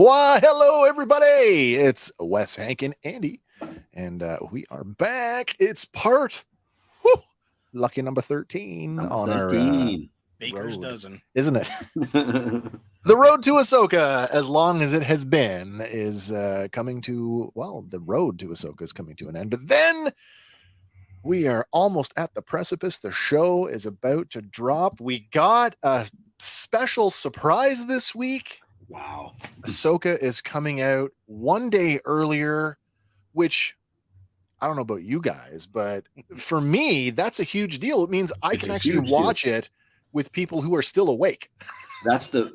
Why, hello, everybody. It's Wes, Hank, and Andy, and we are back. It's lucky number 13 on 13. Baker's road, dozen, isn't it? The road to Ahsoka, as long as it has been, is coming to, well, the road to Ahsoka is coming to an end. But then we are almost at the precipice. The show is about to drop. We got a special surprise this week. Wow. Ahsoka is coming out one day earlier, which I don't know about you guys, but for me, that's a huge deal. It means I can actually watch it with people who are still awake. That's that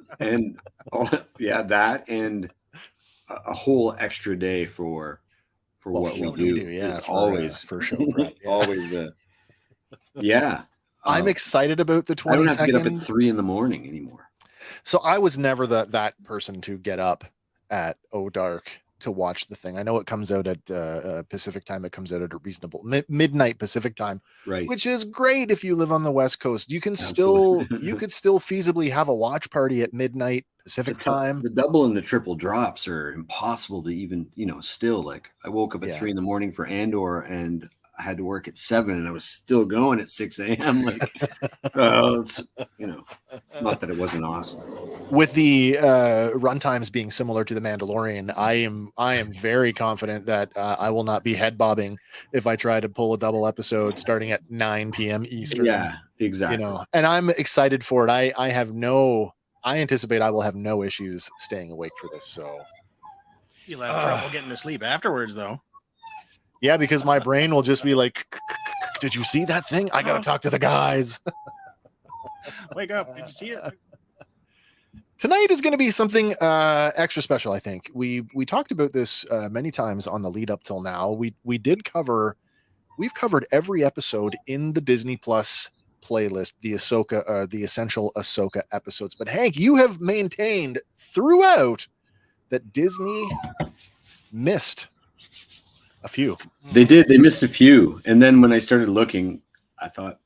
and a whole extra day for what we do. Yeah, always for show prep. Yeah. Always yeah. I'm excited about the 22nd. I don't have to get up at 3 a.m. anymore. So I was never that person to get up at dark to watch the thing. I know it comes out at Pacific time. It comes out at a reasonable midnight Pacific time, right? Which is great if you live on the West Coast. You can still feasibly have a watch party at midnight Pacific time. The double and the triple drops are impossible to even, still. Like I woke up at 3 a.m. for Andor and I had to work at 7 and I was still going at 6 a.m. Like, it's, not that it wasn't awesome. With the run times being similar to The Mandalorian, I am very confident that I will not be head bobbing if I try to pull a double episode starting at 9 p.m. Eastern. Yeah, exactly. And I'm excited for it. I anticipate I will have no issues staying awake for this. So you'll have trouble getting to sleep afterwards, though. Yeah, because my brain will just be like, did you see that thing? I got to talk to the guys. Wake up. Did you see it? Tonight is going to be something extra special, I think. We talked about this many times on the lead up till now. We've covered every episode in the Disney Plus playlist, the essential Ahsoka episodes. But Hank, you have maintained throughout that Disney missed a few. They did. They missed a few. And then when I started looking, I thought,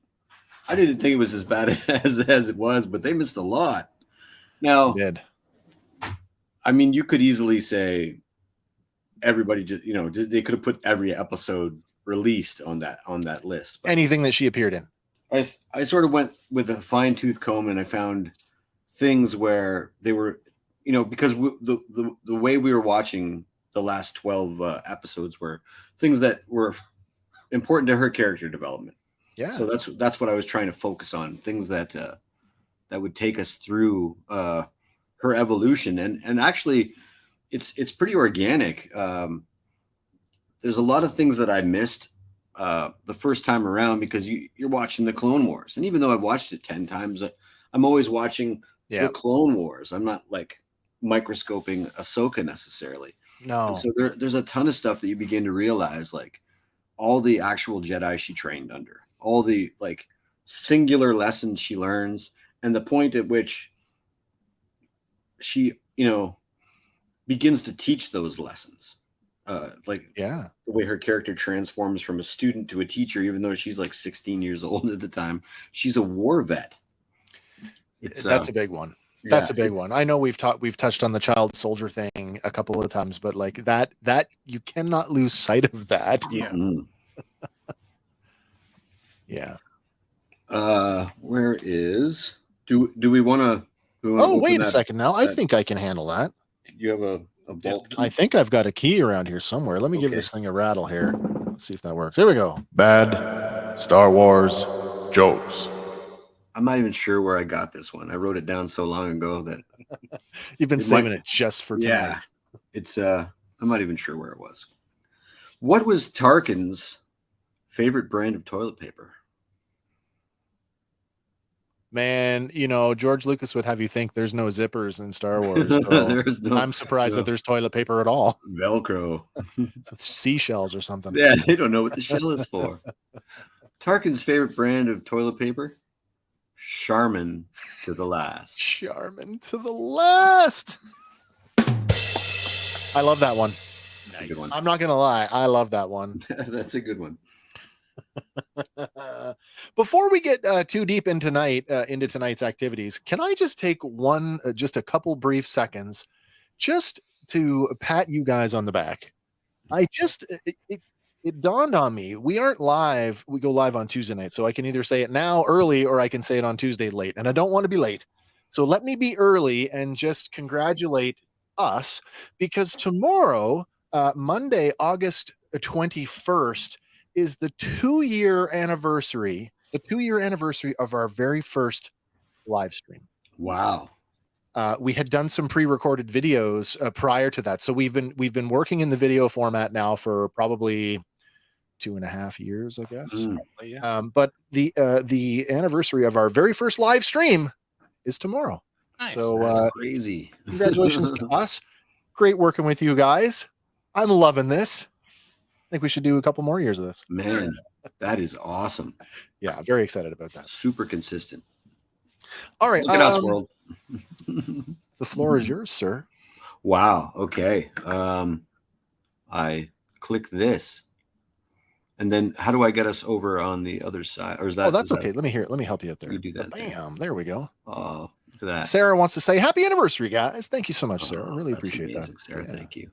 I didn't think it was as bad as it was, but they missed a lot. Now, I mean, you could easily say everybody just, they could have put every episode released on that list. But anything that she appeared in. I sort of went with a fine-tooth comb and I found things where they were, because the way we were watching the last 12 episodes were things that were important to her character development. Yeah. So that's what I was trying to focus on, things that would take us through her evolution. And actually it's pretty organic. There's a lot of things that I missed the first time around because you're watching the Clone Wars. And even though I've watched it 10 times, I'm always watching the Clone Wars. I'm not like microscoping Ahsoka necessarily. No. And so there's a ton of stuff that you begin to realize, like all the actual Jedi she trained under, all the like singular lessons she learns, and the point at which she, begins to teach those lessons. The way her character transforms from a student to a teacher, even though she's like 16 years old at the time. She's a war vet. That's a big one. That's a big one. I know we've touched on the child soldier thing a couple of times, but like that you cannot lose sight of that. Yeah. Mm-hmm. Yeah. Where is do we want to? Oh, wait a second now. I think I can handle that. You have a bolt. I think I've got a key around here somewhere. Let me give this thing a rattle here. Let's see if that works. Here we go. Bad Star Wars jokes. I'm not even sure where I got this one. I wrote it down so long ago that you've been saving it just for tonight. Yeah, it's I'm not even sure where it was. What was Tarkin's favorite brand of toilet paper? Man, George Lucas would have you think there's no zippers in Star Wars. So I'm surprised that there's toilet paper at all. Velcro. Seashells or something. Yeah, they don't know what the shell is for. Tarkin's favorite brand of toilet paper? Charmin to the last. Charmin to the last. I love that one. Nice. Good one. I'm not going to lie. I love that one. That's a good one. Before we get too deep into tonight's activities, can I just take just a couple brief seconds, just to pat you guys on the back. It dawned on me. We aren't live. We go live on Tuesday night. So I can either say it now early or I can say it on Tuesday late. And I don't want to be late. So let me be early and just congratulate us, because tomorrow, Monday, August 21st, is the 2-year anniversary of our very first live stream. Wow. We had done some pre-recorded videos prior to that. So we've been working in the video format now for probably 2.5 years, I guess. Probably, yeah. But the anniversary of our very first live stream is tomorrow. Nice. So That's crazy. congratulations to us. Great working with you guys. I'm loving this. I think we should do a couple more years of this. Man, that is awesome. Yeah, very excited about that. Super consistent. All right. Look at us, world. The floor is yours, sir. Wow. Okay. I click this. And then how do I get us over on the other side? Or is that? Oh, that's okay. Let me hear it. Let me help you out there. You do that thing. Bam. There we go. Oh, look at that. Sarah wants to say happy anniversary, guys. Thank you so much, Sarah. Really That's appreciate amazing, that. Sarah. Yeah. Thank you.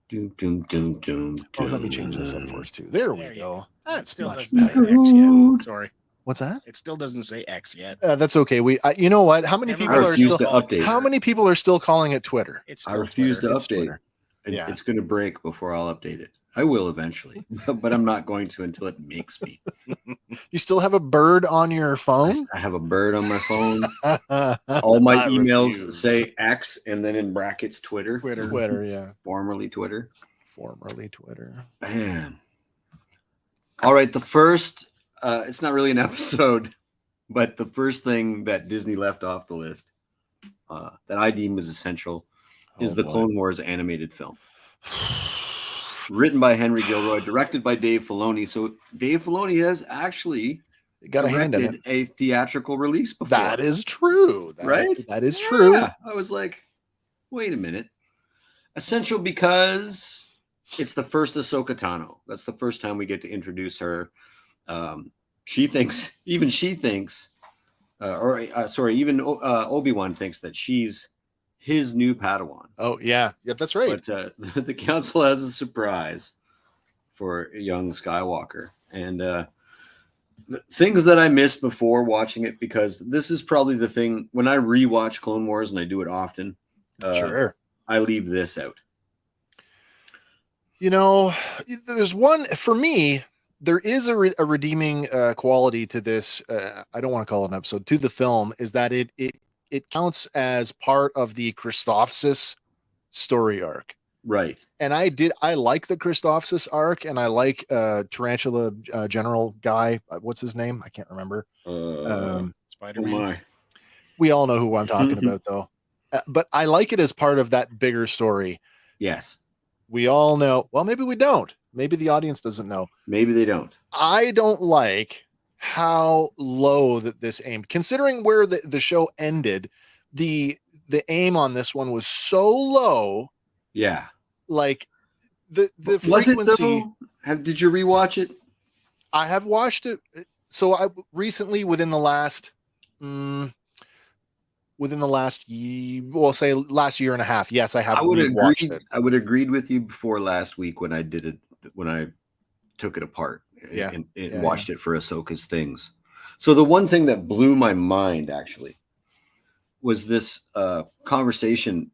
Doom, doom, doom, doom, Oh, let me change this up for us too. There we There you go. That That's still much doesn't better. say X yet. Sorry. What's that? It still doesn't say X yet. That's okay. You know what? How many people I are refuse still? to update. How many people are still calling it Twitter? It's I still refuse Twitter. to It's update. Twitter. And Yeah. It's going to break before I'll update it. I will eventually, but I'm not going to until it makes me. You still have a bird on your phone? I have a bird on my phone. All my I emails refuse. say X and then in brackets Twitter. Twitter, yeah. Formerly Twitter. Formerly Twitter. Man. All right. The first, it's not really an episode, but the first thing that Disney left off the list that I deem as essential is the boy. Clone Wars animated film. Written by Henry Gilroy, directed by Dave Filoni. So Dave Filoni has actually Got a hand in it. directed a theatrical release before. That is true. Right? That is true. Yeah. I was like, wait a minute. Essential because it's the first Ahsoka Tano. That's the first time we get to introduce her. Even Obi-Wan thinks that she's his new Padawan. Oh, yeah. Yeah, that's right. But the council has a surprise for young Skywalker. And things that I missed before watching it, because this is probably the thing, when I rewatch Clone Wars, and I do it often, Sure. I leave this out. You know, there's one, for me, there is a redeeming quality to this. I don't want to call it an episode, to the film, is that it counts as part of the Christophsis story arc. Right. And I like the Christophsis arc, and I like Tarantula General guy. What's his name? I can't remember. Oh Spider-Man. my. We all know who I'm talking about, though. But I like it as part of that bigger story. Yes. We all know. Well, maybe we don't. Maybe the audience doesn't know. Maybe they don't. I don't like how low that this aimed, considering where the show ended. The aim on this one was so low. Yeah. Like the Was it frequency. though? Did you rewatch it? I have watched it. So I recently, within the last last year and a half. Yes, I have. I would watched agree. it. I would agreed with you before last week when I did it, when I took it apart and watched it for Ahsoka's things. So the one thing that blew my mind actually was this conversation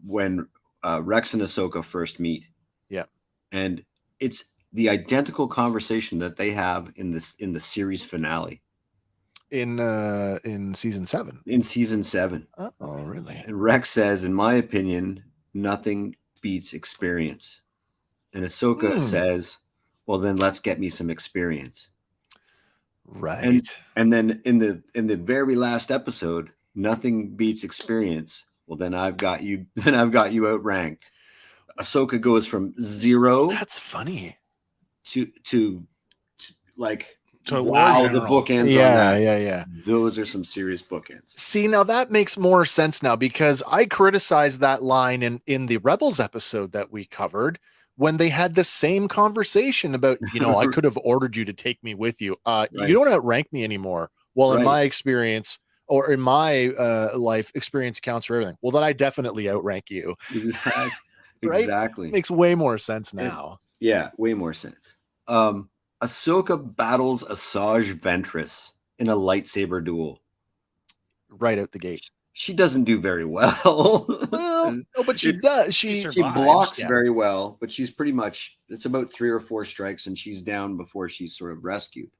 when Rex and Ahsoka first meet. Yeah. And it's the identical conversation that they have in the series finale. In season 7. In season 7. Oh, really? And Rex says, in my opinion, nothing beats experience. And Ahsoka says, well, then let's get me some experience. Right. And then in the very last episode, nothing beats experience. Well, then I've got you outranked. Ahsoka goes from 0. That's funny. To like, To wow, War the General. bookends on that. Yeah. Those are some serious bookends. See, now that makes more sense now, because I criticized that line in the Rebels episode that we covered when they had the same conversation about, I could have ordered you to take me with you. Right. You don't outrank me anymore. Well, in Right. my experience, or in my life, experience counts for everything. Well, then I definitely outrank you. Exactly. Right? Exactly. Makes way more sense now. Yeah, way more sense. Ahsoka battles Asajj Ventress in a lightsaber duel. Right out the gate. She doesn't do very well. Well, no, but she It's- does. She She She survives. blocks Yeah. very well, but she's pretty much, it's about 3 or 4 strikes and she's down before she's sort of rescued.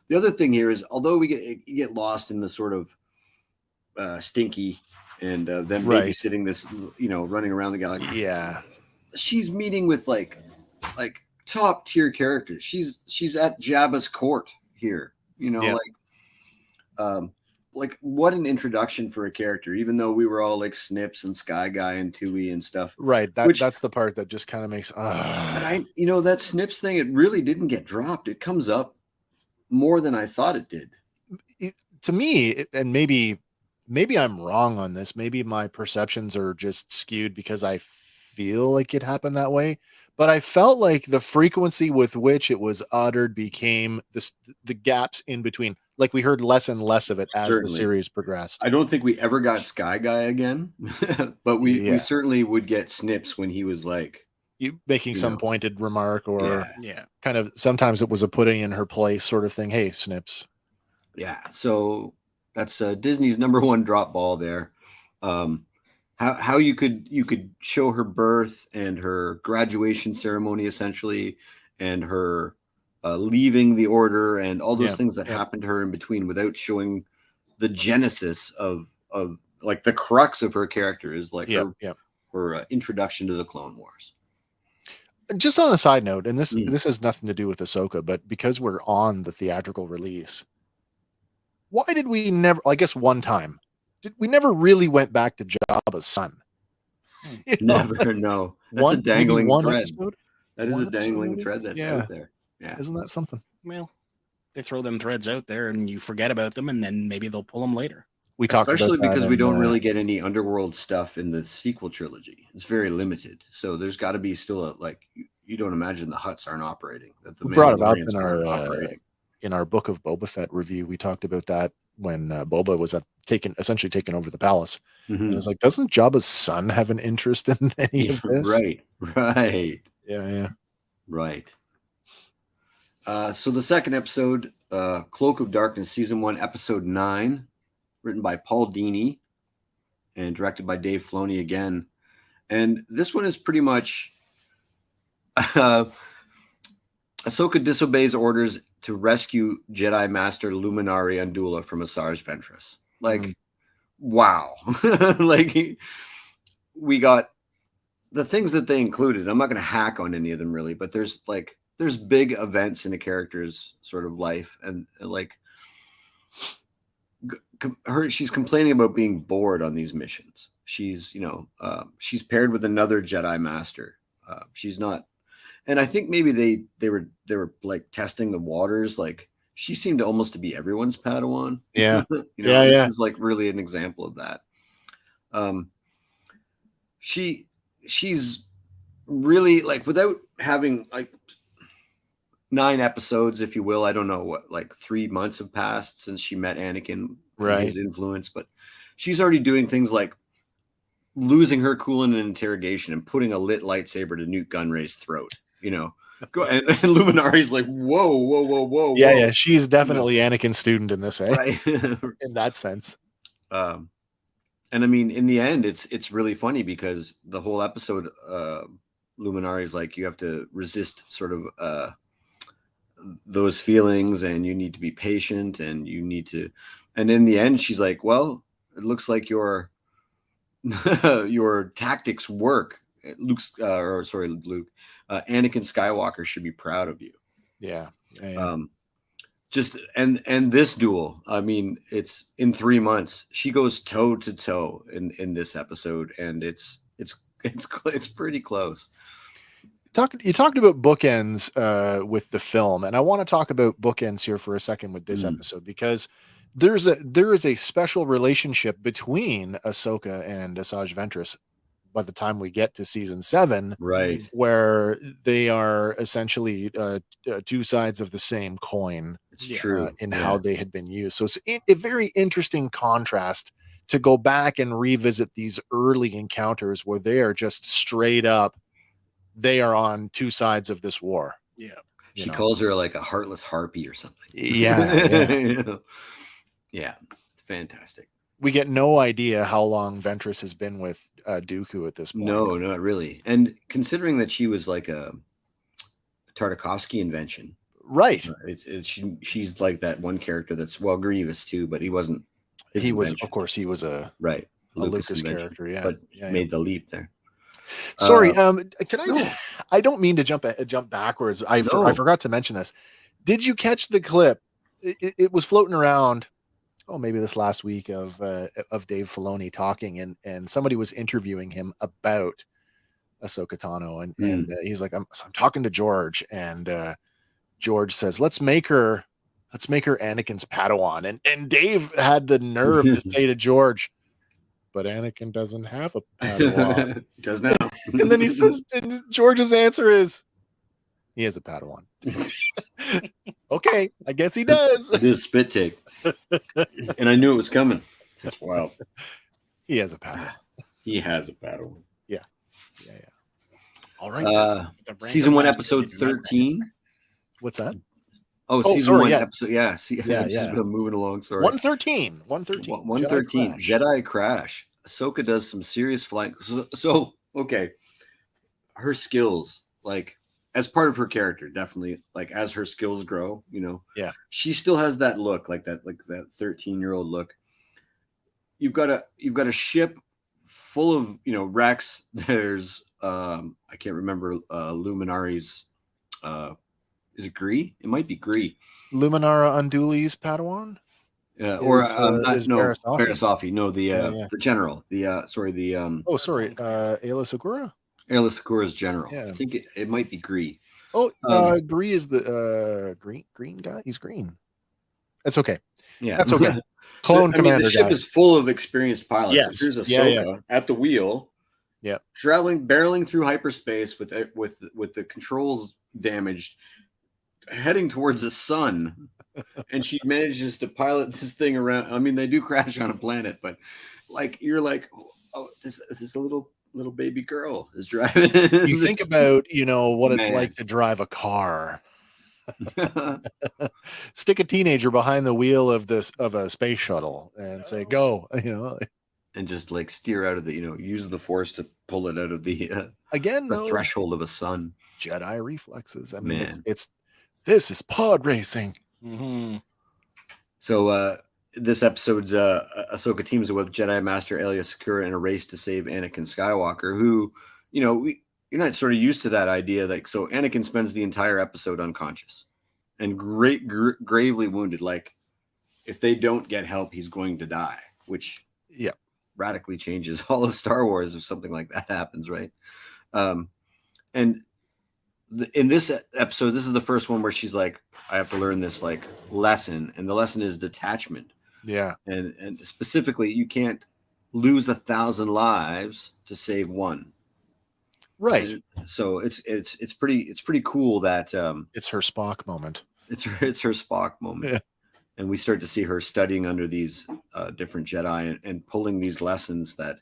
The other thing here is, although you get lost in the sort of stinky and them Right. babysitting this, running around the galaxy, Yeah. she's meeting with like top tier characters. She's at Jabba's court here, Yeah. like what an introduction for a character, even though we were all like Snips and Sky Guy and Tui and stuff. Right. Which- That's the part that just kind of makes But that Snips thing, it really didn't get dropped. It comes up more than I thought it did. to me, and maybe I'm wrong on this. Maybe my perceptions are just skewed because I feel like it happened that way. But I felt like the frequency with which it was uttered became the gaps in between. Like we heard less and less of it as the Certainly. series progressed. I don't think we ever got Sky Guy again, but we Yeah. certainly would get Snips when he was like, You making You some know. pointed remark or Yeah. kind of sometimes it was a putting in her place sort of thing. Hey, Snips. yeah. So that's Disney's number one drop ball there. How you could show her birth and her graduation ceremony essentially, and her leaving the order and all those Yeah, things that yeah. happened to her in between without showing the genesis of like the crux of her character is like Yeah. Yeah. her introduction to the Clone Wars. Just on a side note, and this Mm. this has nothing to do with Ahsoka, but because we're on the theatrical release, why did we never? I guess one time, we never really went back to Jabba's son. You know, Never know. That's one, a maybe dangling one thread. episode? That is One a episode, dangling maybe? thread that's Yeah. out there. Yeah. Isn't that something? Well, they throw them threads out there and you forget about them, and then maybe they'll pull them later. We talked Especially about that because we in, don't really get any underworld stuff in the sequel trilogy. It's very limited. So there's got to be still you don't imagine the huts aren't operating. That the we brought it up Mandalorians in aren't our operating. in our Book of Boba Fett review. We talked about that when Boba was essentially taken over the palace. Mhm. And it's like, doesn't Jabba's son have an interest in any of this? Right. Yeah. Right. So the second episode, Cloak of Darkness, season 1, episode 9, written by Paul Dini and directed by Dave Filoni again. And this one is pretty much Ahsoka disobeys orders to rescue Jedi Master Luminari Undula from Asajj Ventress. Wow. We got the things that they included. I'm not going to hack on any of them really, but there's big events in a character's sort of life, and she's complaining about being bored on these missions. She's she's paired with another Jedi Master. She's not, and I think maybe they were like testing the waters. Like she seemed almost to be everyone's Padawan. Yeah. Yeah. Yeah. This is like really an example of that. She's really like, without having like 9 episodes, if you will. I don't know what, like 3 months have passed since she met Anakin, Right. his influence, but she's already doing things like losing her cool in an interrogation and putting a lit lightsaber to Newt Gunray's throat. And Luminari's like, whoa. Yeah. She's definitely Anakin's student in this, eh? Right. In that sense. And I mean, in the end, it's really funny because the whole episode, Luminari's like, you have to resist sort of those feelings, and you need to be patient, and you need to. And in the end, she's like, well, it looks like your tactics work. Luke, Anakin Skywalker should be proud of you. Yeah. Just and this duel, I mean, it's in 3 months. She goes toe to toe in this episode, and it's pretty close. You talked about bookends with the film, and I want to talk about bookends here for a second with this episode, because there is a special relationship between Ahsoka and Asajj Ventress by the time we get to season 7, Right? where they are essentially 2 sides of the same coin. It's true. in how they had been used. So it's a very interesting contrast to go back and revisit these early encounters where they are just straight up, they are on two sides of this war. Yeah. She calls her like a heartless harpy or something. Yeah. You know? Yeah. It's fantastic. We get no idea how long Ventress has been with Dooku at this point. No, not really. And considering that she was like a Tartakovsky invention, Right. She's like that one character that's Grievous too, but he wasn't. He was, of course, he was a Lucas character, but made the leap there. Sorry, can I? I don't mean to jump backwards. I forgot to mention this. Did you catch the clip? It was floating around. Oh, maybe this last week of Dave Filoni talking, and somebody was interviewing him about Ahsoka Tano, and he's like, I'm talking to George, and George says, let's make her Anakin's Padawan, and Dave had the nerve to say to George, but Anakin doesn't have a Padawan. He does now. And then he says, and George's answer is, he has a Padawan. Okay, I guess he does. I did a spit take, and I knew it was coming. That's wild. He has a Padawan. He has a Padawan. Yeah. All right. Season 1, episode 13. What's that? Oh, season 1, episode. Yeah. I'm moving along. Sorry. 113. 113. Jedi Crash. Ahsoka does some serious flying. So okay. Her skills, like, as part of her character, definitely, like, as her skills grow, she still has that look, like that 13-year-old look. You've got a ship full of, Rex. There's I can't remember Luminari's is it Gree? It might be Gree. Luminara Unduli's Padawan? Barasafi. No, the general. Ayla Secura? Ayla Secura's general. Yeah. I think it might be Gree. Oh, Gree is the green guy. He's green. That's okay. Yeah, that's okay. Clone commander. The ship is full of experienced pilots. Yes. Here's Ahsoka at the wheel. Yeah, barreling through hyperspace with the controls damaged, heading towards the sun, and she manages to pilot this thing around. I mean, they do crash on a planet, but like you're like, oh, this little baby girl is driving. You think about what it's like to drive a car. Stick a teenager behind the wheel of a space shuttle and say go, and just like steer out of the use the force to pull it out of the threshold of a sun. Jedi reflexes. I mean, this is pod racing. Mm-hmm. So this episode's Ahsoka teams with Jedi Master Ayla Secura in a race to save Anakin Skywalker, who you're not sort of used to that idea. Like, so Anakin spends the entire episode unconscious and gravely wounded. Like, if they don't get help, he's going to die, which radically changes all of Star Wars if something like that happens, right? In this episode, this is the first one where she's like, I have to learn this like lesson, and the lesson is detachment. Yeah, and specifically, you can't lose 1,000 lives to save one. Right. And so it's pretty cool that it's her Spock moment. It's her Spock moment. Yeah. And we start to see her studying under these different Jedi and pulling these lessons that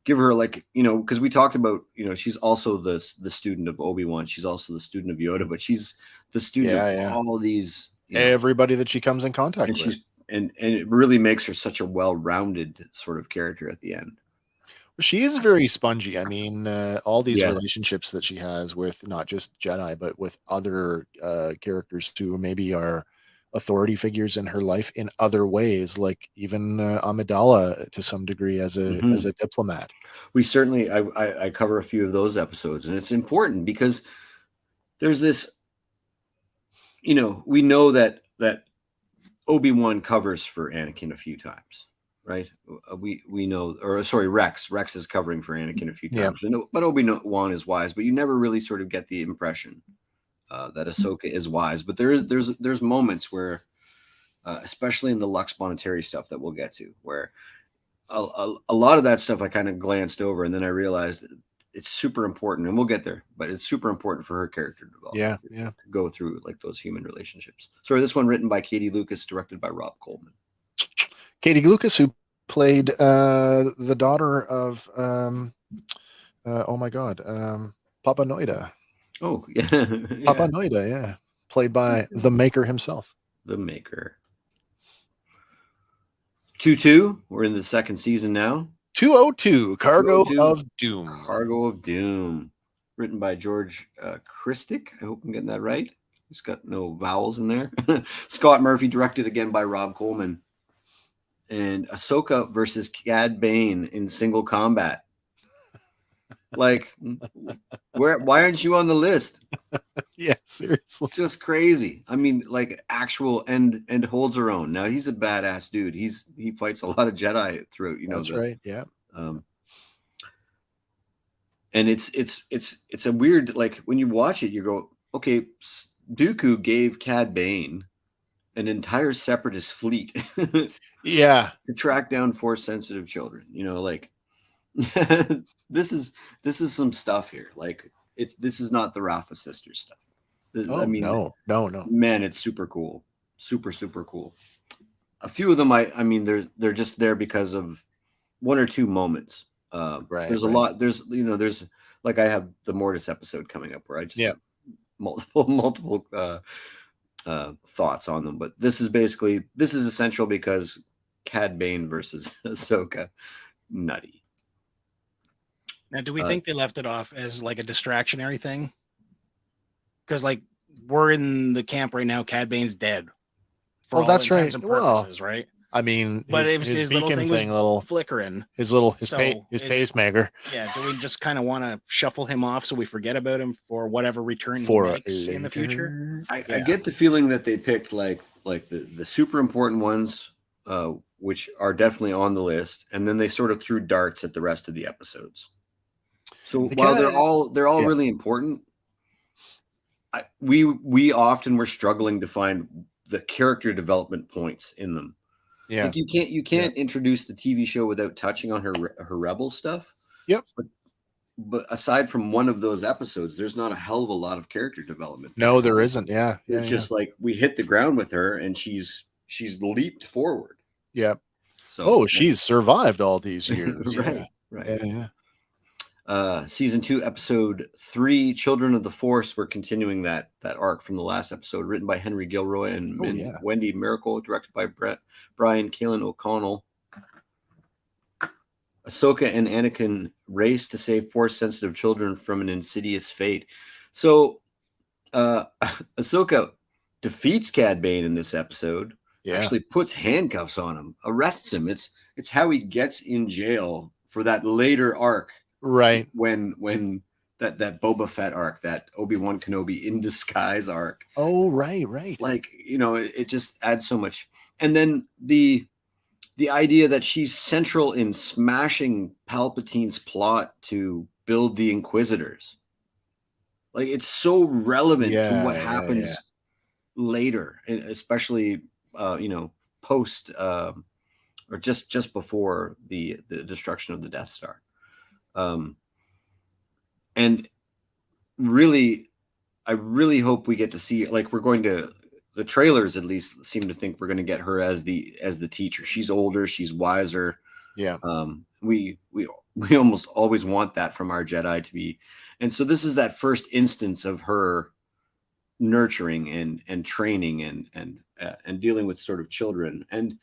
give her, like, because we talked about, she's also the student of Obi-Wan. She's also the student of Yoda, but she's the student of all these. Everybody that she comes in contact with. And it really makes her such a well-rounded sort of character at the end. She is very spongy. I mean, all these relationships that she has with not just Jedi, but with other characters who maybe are authority figures in her life in other ways, like even Amidala to some degree as a diplomat. We certainly, I cover a few of those episodes, and it's important because there's this, we know that Obi-Wan covers for Anakin a few times, right? We know, or sorry, Rex is covering for Anakin a few times, but Obi-Wan is wise, but you never really sort of get the impression that Ahsoka is wise. But there's moments where, especially in the Lux Monetary stuff that we'll get to, where a lot of that stuff I kind of glanced over, and then I realized it's super important, and we'll get there, but it's super important for her character development. Yeah. To go through like those human relationships. So this one written by Katie Lucas, directed by Rob Coleman. Katie Lucas, who played the daughter of oh my god, Papa Noida. Oh yeah, Papa Noida, yeah, played by the Maker himself. The Maker. 2-2. We're in the second season now. 202, Cargo 202, of Doom. Cargo of Doom, written by George Christic. I hope I'm getting that right. He's got no vowels in there. Scott Murphy, directed again by Rob Coleman. And Ahsoka versus Cad Bane in single combat. Like, why aren't you on the list? Yeah, seriously. Just crazy. I mean, like actual and holds her own. Now he's a badass dude. He fights a lot of Jedi throughout. That's right. Yeah. And it's a weird, like when you watch it, you go, okay, Dooku gave Cad Bane an entire separatist fleet. Yeah. To track down Force sensitive children. You know, like this is some stuff here. Like this is not the Rafa sisters stuff. Oh, I mean, no. Man, it's super cool. Super cool. A few of them, I mean, they're just there because of one or two moments. Right. There's a lot. There's like I have the Mortis episode coming up where I just multiple thoughts on them. But this is essential because Cad Bane versus Ahsoka, nutty. Now, do we think they left it off as like a distractionary thing? Because like we're in the camp right now, Cad Bane's dead. For all that's right. Purposes, right? I mean, but his little thing was little flickering. His pacemaker. Yeah. Do we just kind of want to shuffle him off so we forget about him for whatever return he makes in the future? I get the feeling that they picked like the super important ones, which are definitely on the list, and then they sort of threw darts at the rest of the episodes. So while they're all really important, we often were struggling to find the character development points in them. Yeah, like you can't introduce the TV show without touching on her Rebel stuff. Yep. But aside from one of those episodes, there's not a hell of a lot of character development. No, there isn't. Yeah, it's just like we hit the ground with her, and she's leaped forward. Yeah. So she's survived all these years. Right. Yeah. Season 2, episode 3, Children of the Force. We're continuing that arc from the last episode, written by Henry Gilroy and Wendy Miracle, directed by Brian Kalin O'Connell. Ahsoka and Anakin race to save Force-sensitive children from an insidious fate. So, Ahsoka defeats Cad Bane in this episode. Yeah. Actually puts handcuffs on him, arrests him. It's how he gets in jail for that later arc. Right. When that Boba Fett arc, that Obi-Wan Kenobi in disguise arc. Oh, right. Like, it just adds so much. And then the idea that she's central in smashing Palpatine's plot to build the Inquisitors. Like, it's so relevant to what happens later, especially post or just before the destruction of the Death Star. And really, I really hope we get to see, like, the trailers at least seem to think we're going to get her as the teacher. She's older, she's wiser. Yeah. We almost always want that from our Jedi to be. And so this is that first instance of her nurturing and training and dealing with sort of children. And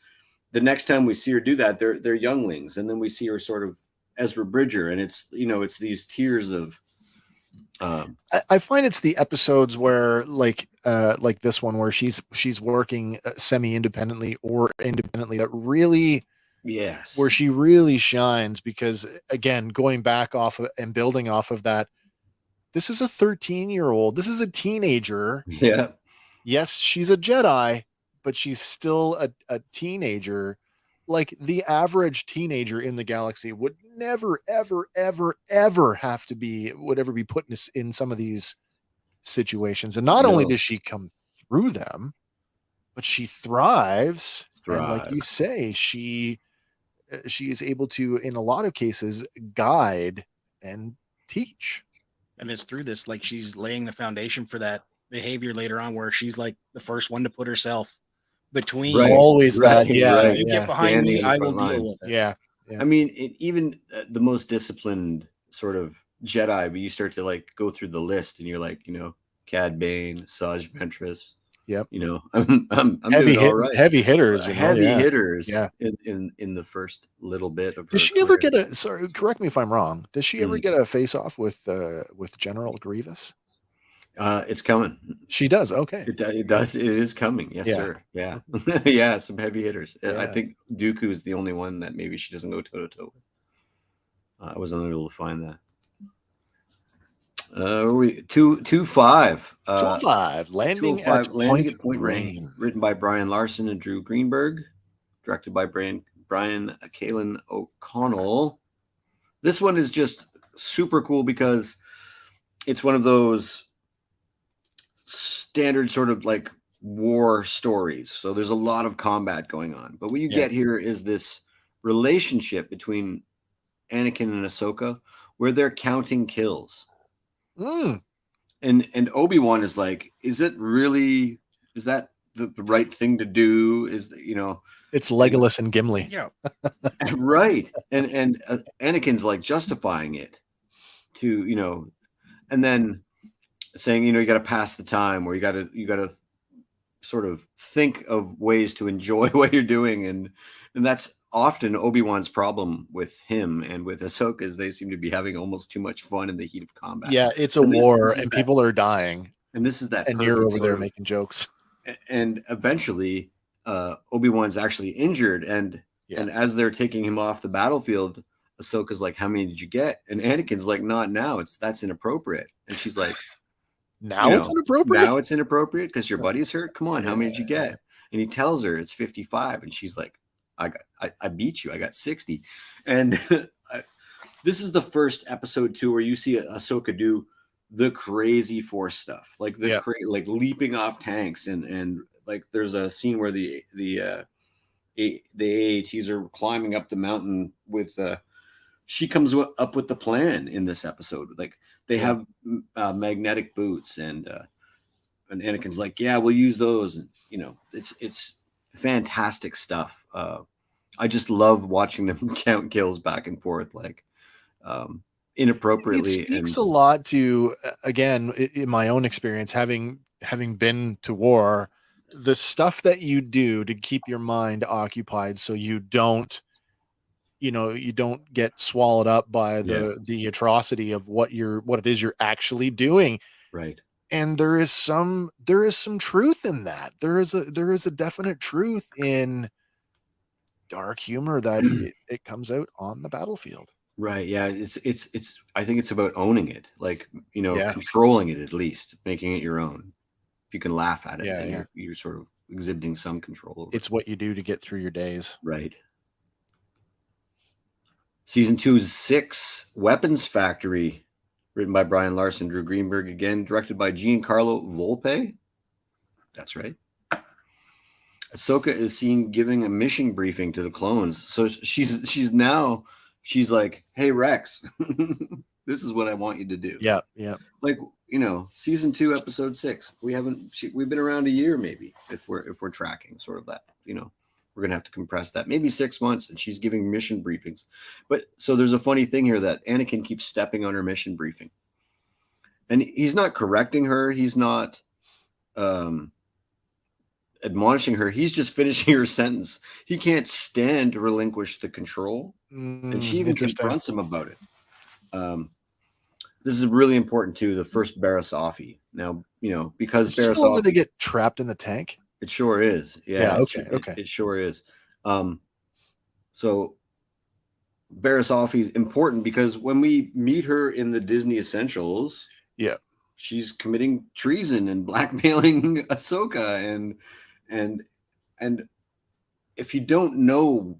the next time we see her do that, they're younglings. And then we see her sort of Ezra Bridger, and it's these tiers of I find it's the episodes where like this one where she's working semi-independently or independently that really where she really shines, because again, going back off of, and building off of that, this is a 13-year-old, this is a teenager. Yeah. Yes, she's a Jedi, but she's still a teenager. Like the average teenager in the galaxy would never, ever, ever, ever have to be, would ever be put in some of these situations. And not only does she come through them, but she thrives. And like you say, she is able to, in a lot of cases, guide and teach. And it's through this, like, she's laying the foundation for that behavior later on, where she's like the first one to put herself between. Right. Always Right, that. Yeah. right. You Yeah. get behind Standing me, in the I will front deal line. with it. Yeah. I mean, even the most disciplined sort of Jedi, but you start to like go through the list, and you're like, Cad Bane, Saj Ventress. Yep. I'm Heavy doing all right. heavy hitters. Heavy Yeah. hitters. Yeah. In the first little bit of her Does she ever career. get sorry, correct me if I'm wrong. Does she ever get a face off with General Grievous? It's coming. She does. Okay. It does. It is coming. Yes, sir. Yeah. Yeah. Some heavy hitters. I Yeah. think Dooku is the only one that maybe she doesn't go toe to toe with. I was unable to find that. We 2-5. 205 landing 205, at landing Point at Point Rain. Rain. Written by Brian Larson and Drew Greenberg. Directed by Brian Kalen O'Connell. This one is just super cool because it's one of those standard sort of like war stories. So there's a lot of combat going on. But what you get here is this relationship between Anakin and Ahsoka where they're counting kills. And Obi-Wan is like, is that the right thing to do? It's Legolas and Gimli. Yeah. Right. And Anakin's like justifying it to, and then saying, you got to pass the time, or you got to sort of think of ways to enjoy what you're doing. And that's often Obi-Wan's problem with him and with Ahsoka, is they seem to be having almost too much fun in the heat of combat. Yeah, it's a war and people are dying. And this is that. And you're over there making jokes. And eventually Obi-Wan's actually injured. And as they're taking him off the battlefield, Ahsoka's like, how many did you get? And Anakin's like, not now. That's inappropriate. And she's like, it's inappropriate? Now it's inappropriate because your buddy's hurt? Come on, how many did you get? And he tells her it's 55. And she's like, I beat you. I got 60. And this is the first episode 2 where you see Ahsoka do the crazy Force stuff, like like leaping off tanks, and like there's a scene where the AATs are climbing up the mountain with she comes up with the plan in this episode. Like they have magnetic boots, and Anakin's like, yeah, we'll use those. And it's fantastic stuff. I just love watching them count kills back and forth, like inappropriately. It speaks a lot to, again, in my own experience, having been to war, the stuff that you do to keep your mind occupied so you don't get swallowed up by the atrocity of what it is you're actually doing. Right. And there is some truth in that. There is a definite truth in dark humor that it comes out on the battlefield. Right. Yeah. It's I think it's about owning it, like, controlling it, at least making it your own. If you can laugh at it, then you're sort of exhibiting some control over it's what you do to get through your days. Right. Season 2's 6, Weapons Factory, written by Brian Larson, Drew Greenberg, again, directed by Giancarlo Volpe. That's right. Ahsoka is seen giving a mission briefing to the clones. So she's like, hey, Rex, this is what I want you to do. Yeah. Yeah. Like, season 2, episode 6, we've been around a year, maybe, if we're tracking sort of that, we're going to have to compress that, maybe 6 months. And she's giving mission briefings. But so there's a funny thing here that Anakin keeps stepping on her mission briefing, and he's not correcting her. He's not, admonishing her. He's just finishing her sentence. He can't stand to relinquish the control, and she even confronts him about it. This is really important too. The first Barasafi. Now, because is this the one where they get trapped in the tank? It sure is. Yeah. Okay. It sure is. So Barasafi is important because when we meet her in the Disney Essentials, she's committing treason and blackmailing Ahsoka, and if you don't know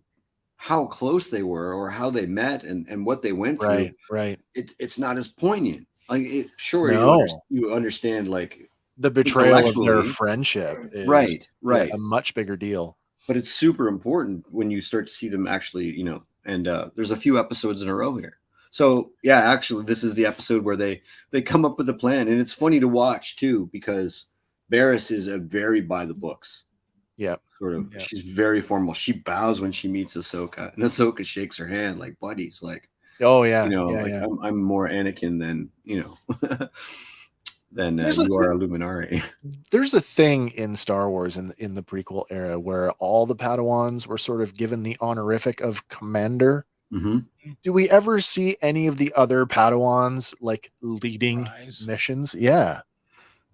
how close they were or how they met and what they went through, right, it's not as poignant. Like, you understand like the betrayal of their friendship is right a much bigger deal. But it's super important when you start to see them actually, and there's a few episodes in a row here. So yeah, actually, this is the episode where they come up with a plan, and it's funny to watch too because Barriss is a very by the books. Yeah. Sort of. Yeah. She's very formal. She bows when she meets Ahsoka, and Ahsoka shakes her hand like buddies, like, Oh yeah. you know, Yeah, like yeah. I'm more Anakin than, you know, than There's you are a Luminari. There's a thing in Star Wars in the prequel era where all the Padawans were sort of given the honorific of commander. Mm-hmm. Do we ever see any of the other Padawans like leading Rise. missions? Yeah.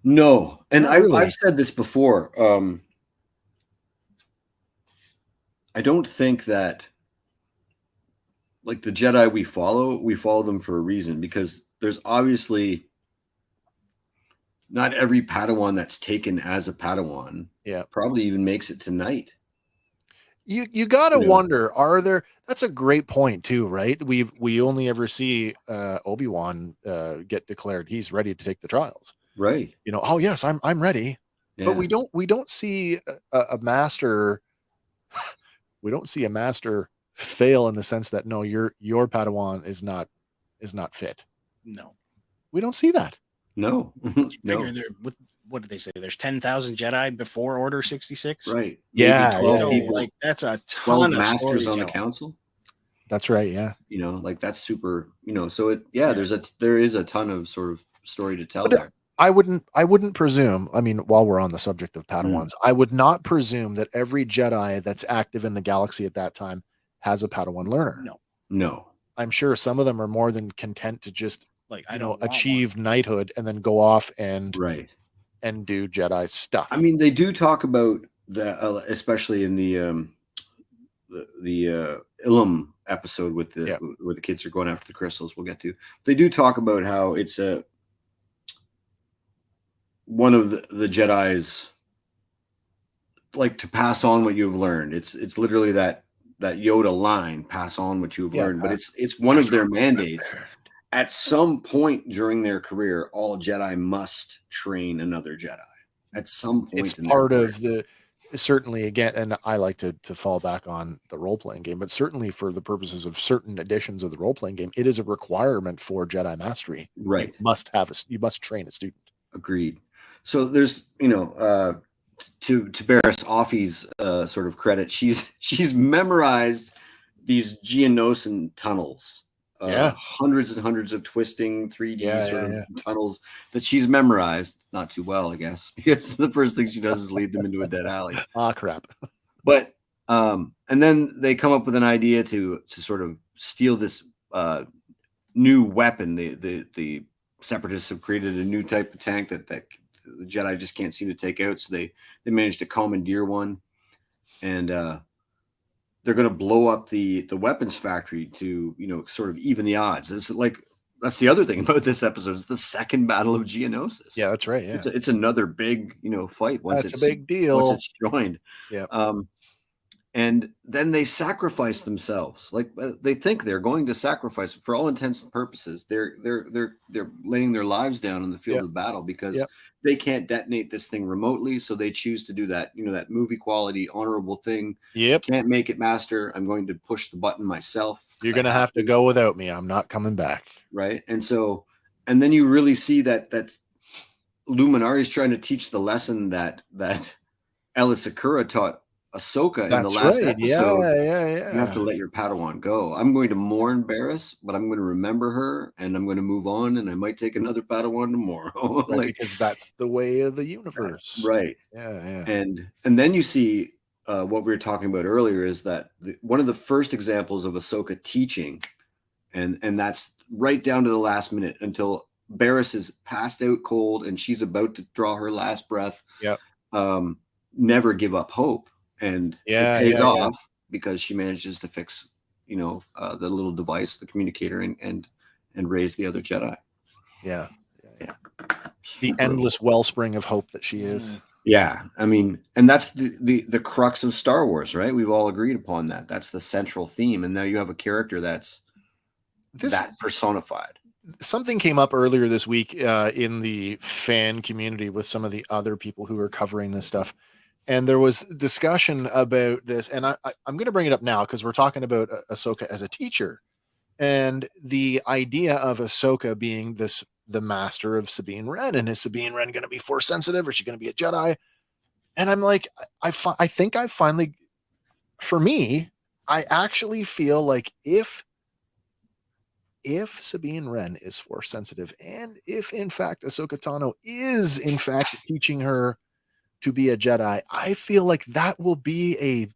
No, and Not really. I've said this before. I don't think that, like, the Jedi we follow them for a reason, because there's obviously not every Padawan that's taken as a Padawan probably even makes it tonight. You gotta wonder, are there? That's a great point too, right? We only ever see Obi-Wan get declared he's ready to take the trials, right? You know, oh yes, I'm ready, but we don't see a master. We don't see a master fail in the sense that no, your Padawan is not fit. No, we don't see that. No, figure there with what did they say? There's 10,000 Jedi before Order 66, right? Yeah, Maybe 12 so, people, like that's a 12 ton of masters on the council. That's right. Yeah, you know, like that's super. You know, so there is a ton of sort of story to tell there. I wouldn't presume. I mean, while we're on the subject of Padawans, I would not presume that every Jedi that's active in the galaxy at that time has a Padawan learner. No. I'm sure some of them are more than content to just achieve knighthood and then go off and do Jedi stuff. I mean, they do talk about that, especially in the Ilum episode with where the kids are going after the crystals. We'll get to. They do talk about how it's one of the Jedi's, like, to pass on what you've learned. It's literally that Yoda line, pass on what you've learned, but it's one of their mandates. At some point during their career, all Jedi must train another Jedi. At some point, it's part of certainly, again, and I like to fall back on the role-playing game, but certainly for the purposes of certain editions of the role-playing game, it is a requirement for Jedi mastery. Right. You must train a student. Agreed. So there's, to Barriss Offee's sort of credit, she's memorized these Geonosian tunnels. Hundreds and hundreds of twisting 3D tunnels that she's memorized, not too well, I guess, because the first thing she does is lead them into a dead alley. Crap. But and then they come up with an idea to sort of steal this new weapon. The Separatists have created a new type of tank that the Jedi just can't seem to take out, so they managed to commandeer one, and they're going to blow up the weapons factory to, sort of even the odds. It's like, that's the other thing about this episode. It's the second battle of Geonosis. Yeah, that's right. Yeah, it's another big, fight. That's a big deal. Once it's joined. Yeah. And then they sacrifice themselves. Like, they think they're going to sacrifice, for all intents and purposes. They're laying their lives down in the field of battle because they can't detonate this thing remotely. So they choose to do that, that movie quality, honorable thing. Yep. Can't make it, master. I'm going to push the button myself. You're going to have to go without me. I'm not coming back. Right. And then you really see that Luminari is trying to teach the lesson that Ella Sakura taught Ahsoka in the last episode. Yeah. You have to let your Padawan go. I'm going to mourn Barriss, but I'm going to remember her, and I'm going to move on, and I might take another Padawan tomorrow. Because that's the way of the universe. Right. Yeah. And then you see what we were talking about earlier is that one of the first examples of Ahsoka teaching, and that's right down to the last minute until Barriss is passed out cold and she's about to draw her last breath. Yep. Never give up hope. And it pays off because she manages to fix, the little device, the communicator, and raise the other Jedi. Yeah. The endless wellspring of hope that she is. Yeah, I mean, and that's the crux of Star Wars, right? We've all agreed upon that. That's the central theme, and now you have a character that's that personified. Something came up earlier this week in the fan community with some of the other people who are covering this stuff. And there was discussion about this, and I'm going to bring it up now because we're talking about Ahsoka as a teacher. And the idea of Ahsoka being the master of Sabine Wren, and is Sabine Wren going to be force sensitive, or is she going to be a Jedi? And I'm like, I think I finally, for me, I actually feel like if Sabine Wren is force sensitive, and if in fact Ahsoka Tano is in fact teaching her to be a Jedi, I feel like that will be a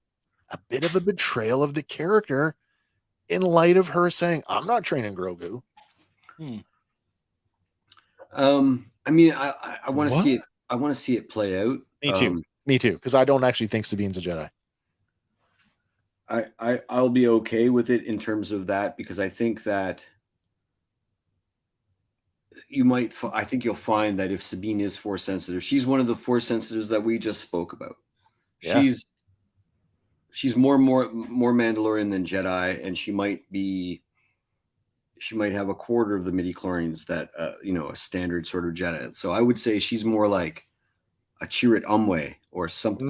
bit of a betrayal of the character in light of her saying, I'm not training Grogu. I mean, I want to see it. I want to see it play out. Me too. Me too. Because I don't actually think Sabine's a Jedi. I'll be okay with it in terms of that, because I think that I think you'll find that if Sabine is force sensitive, she's one of the force sensitives that we just spoke about. Yeah. She's more Mandalorian than Jedi, and she might have a quarter of the midi-chlorians that a standard sort of Jedi. So I would say she's more like a Chirrut Umwe or something,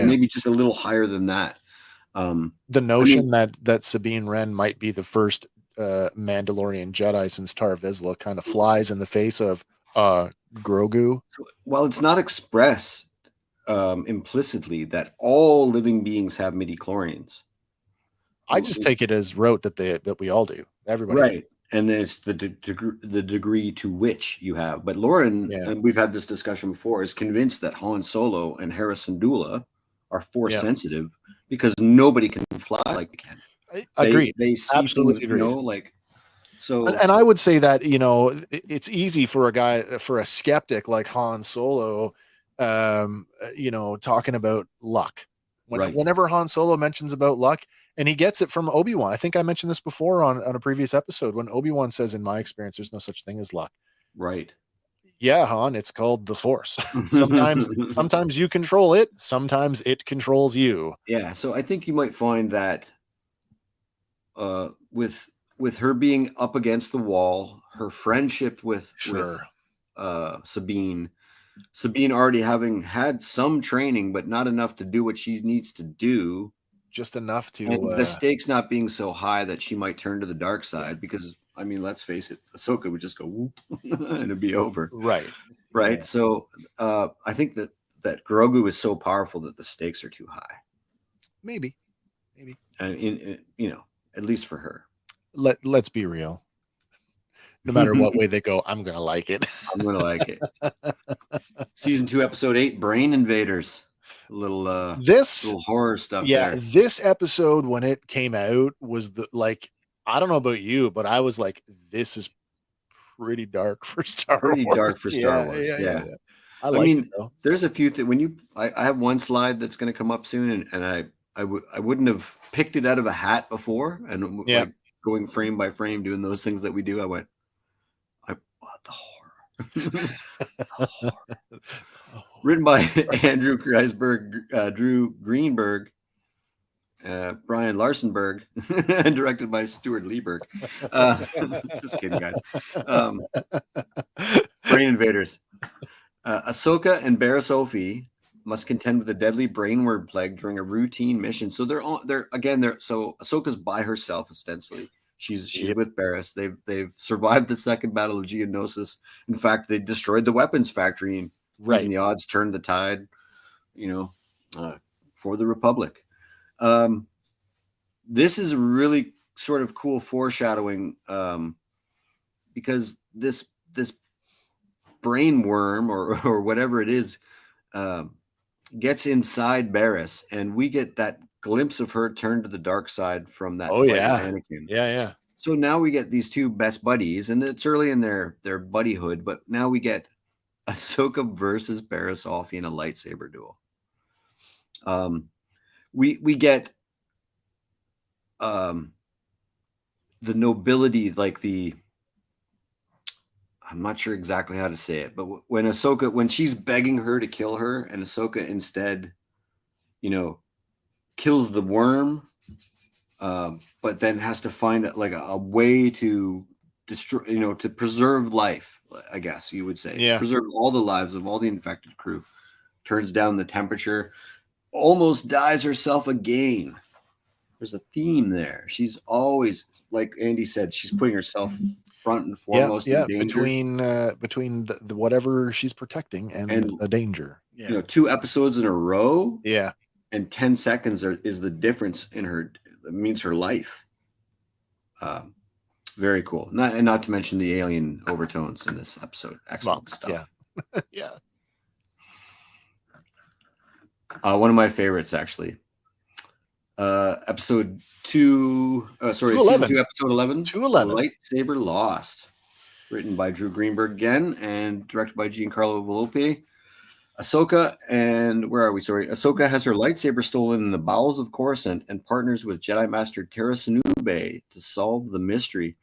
maybe just a little higher than that. The notion that Sabine Wren might be the first Mandalorian Jedi since Tar Vizsla kind of flies in the face of Grogu. Well, it's not expressed implicitly that all living beings have midi-chlorians. I just take it as rote that we all do. Everybody, right? And then it's the degree to which you have. But Lauren, and we've had this discussion before, is convinced that Han Solo and Hera Syndulla are force sensitive because nobody can fly like they can. Agreed. They see absolutely things, agreed. So. And I would say that it's easy for a skeptic like Han Solo, talking about luck. Whenever Han Solo mentions about luck, and he gets it from Obi-Wan. I think I mentioned this before on a previous episode when Obi-Wan says, in my experience, there's no such thing as luck. Right. Yeah, Han, it's called the Force. Sometimes you control it. Sometimes it controls you. Yeah. So I think you might find that with her being up against the wall, her friendship with Sabine already having had some training, but not enough to do what she needs to do. Just enough to and the stakes not being so high that she might turn to the dark side, because I mean, let's face it, Ahsoka would just go whoop and it'd be over. Right. Yeah. So I think that Grogu is so powerful that the stakes are too high. Maybe. And at least for her. Let's be real. No matter what way they go, I'm gonna like it. I'm gonna like it. Season 2, episode 8, Brain Invaders. Little horror stuff. Yeah, there. This episode when it came out was I don't know about you, but I was like, this is pretty dark for Star Wars. Yeah. I mean, it, though. There's a few things I have one slide that's going to come up soon, and I wouldn't have picked it out of a hat before, and like going frame by frame doing those things that we do. I went, the horror. The horror. Written by Andrew Kreisberg, Drew Greenberg, Brian Larsenberg, and directed by Stuart Lieberg. Just kidding, guys. Brain Invaders. Ahsoka and Barriss Offee must contend with a deadly brainword plague during a routine mission. So they're Ahsoka's by herself ostensibly. She's with Barriss. They've survived the second battle of Geonosis. In fact, they destroyed the weapons factory, and the odds turned the tide, for the Republic. This is really sort of cool foreshadowing, because this brain worm or whatever it is gets inside Barriss, and we get that glimpse of her turn to the dark side from that fight with Anakin. Yeah. So now we get these two best buddies, and it's early in their buddyhood, but now we get Ahsoka versus Barriss Offee in a lightsaber duel. We get the nobility, I'm not sure exactly how to say it, but when she's begging her to kill her, and Ahsoka instead, kills the worm, but then has to find a way to destroy, to preserve life, I guess you would say. Yeah. Preserve all the lives of all the infected crew. Turns down the temperature, almost dies herself again. there's a theme there. She's always, like Andy said, she's putting herself front and foremost in danger. Between the whatever she's protecting and a danger. Yeah. You know, 2 episodes in a row. Yeah. And 10 seconds is the difference in her. It means her life. Very cool. Not to mention the alien overtones in this episode. Excellent stuff. Yeah. Yeah. One of my favorites, actually. Episode 2. Sorry, 211. Season 2, Episode 11. 211. Lightsaber Lost. Written by Drew Greenberg again and directed by Giancarlo Volpe. Ahsoka Ahsoka has her lightsaber stolen in the bowels of Coruscant and partners with Jedi Master Tera Sinube to solve the mystery.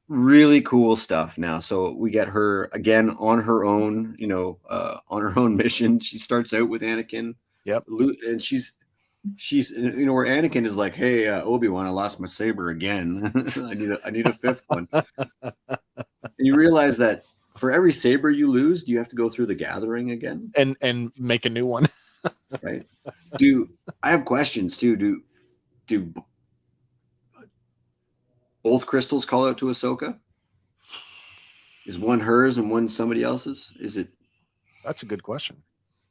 Really cool stuff now. So we get her again on her own, on her own mission. She starts out with Anakin. Yep. And she's where Anakin is like, hey, Obi-Wan, I lost my saber again. I need a 5th one. And you realize that for every saber you lose, you have to go through the gathering again and make a new one. Right. I have questions too. Do both crystals call out to Ahsoka? Is one hers and one somebody else's? Is it? That's a good question.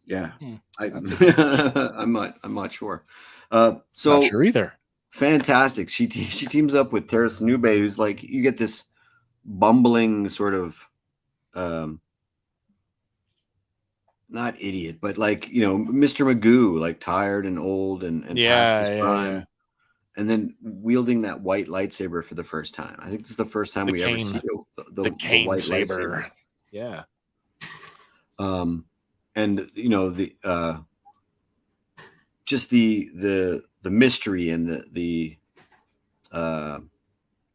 Yeah. I'm not sure. Not sure either. Fantastic. She teams up with Tera Sinube, who's like, you get this bumbling sort of not idiot, but like, Mr. Magoo, like tired and old and past his prime. Yeah. And then wielding that white lightsaber for the first time. I think this is the first time ever see the cane white saber. lightsaber. Yeah. And just the mystery and the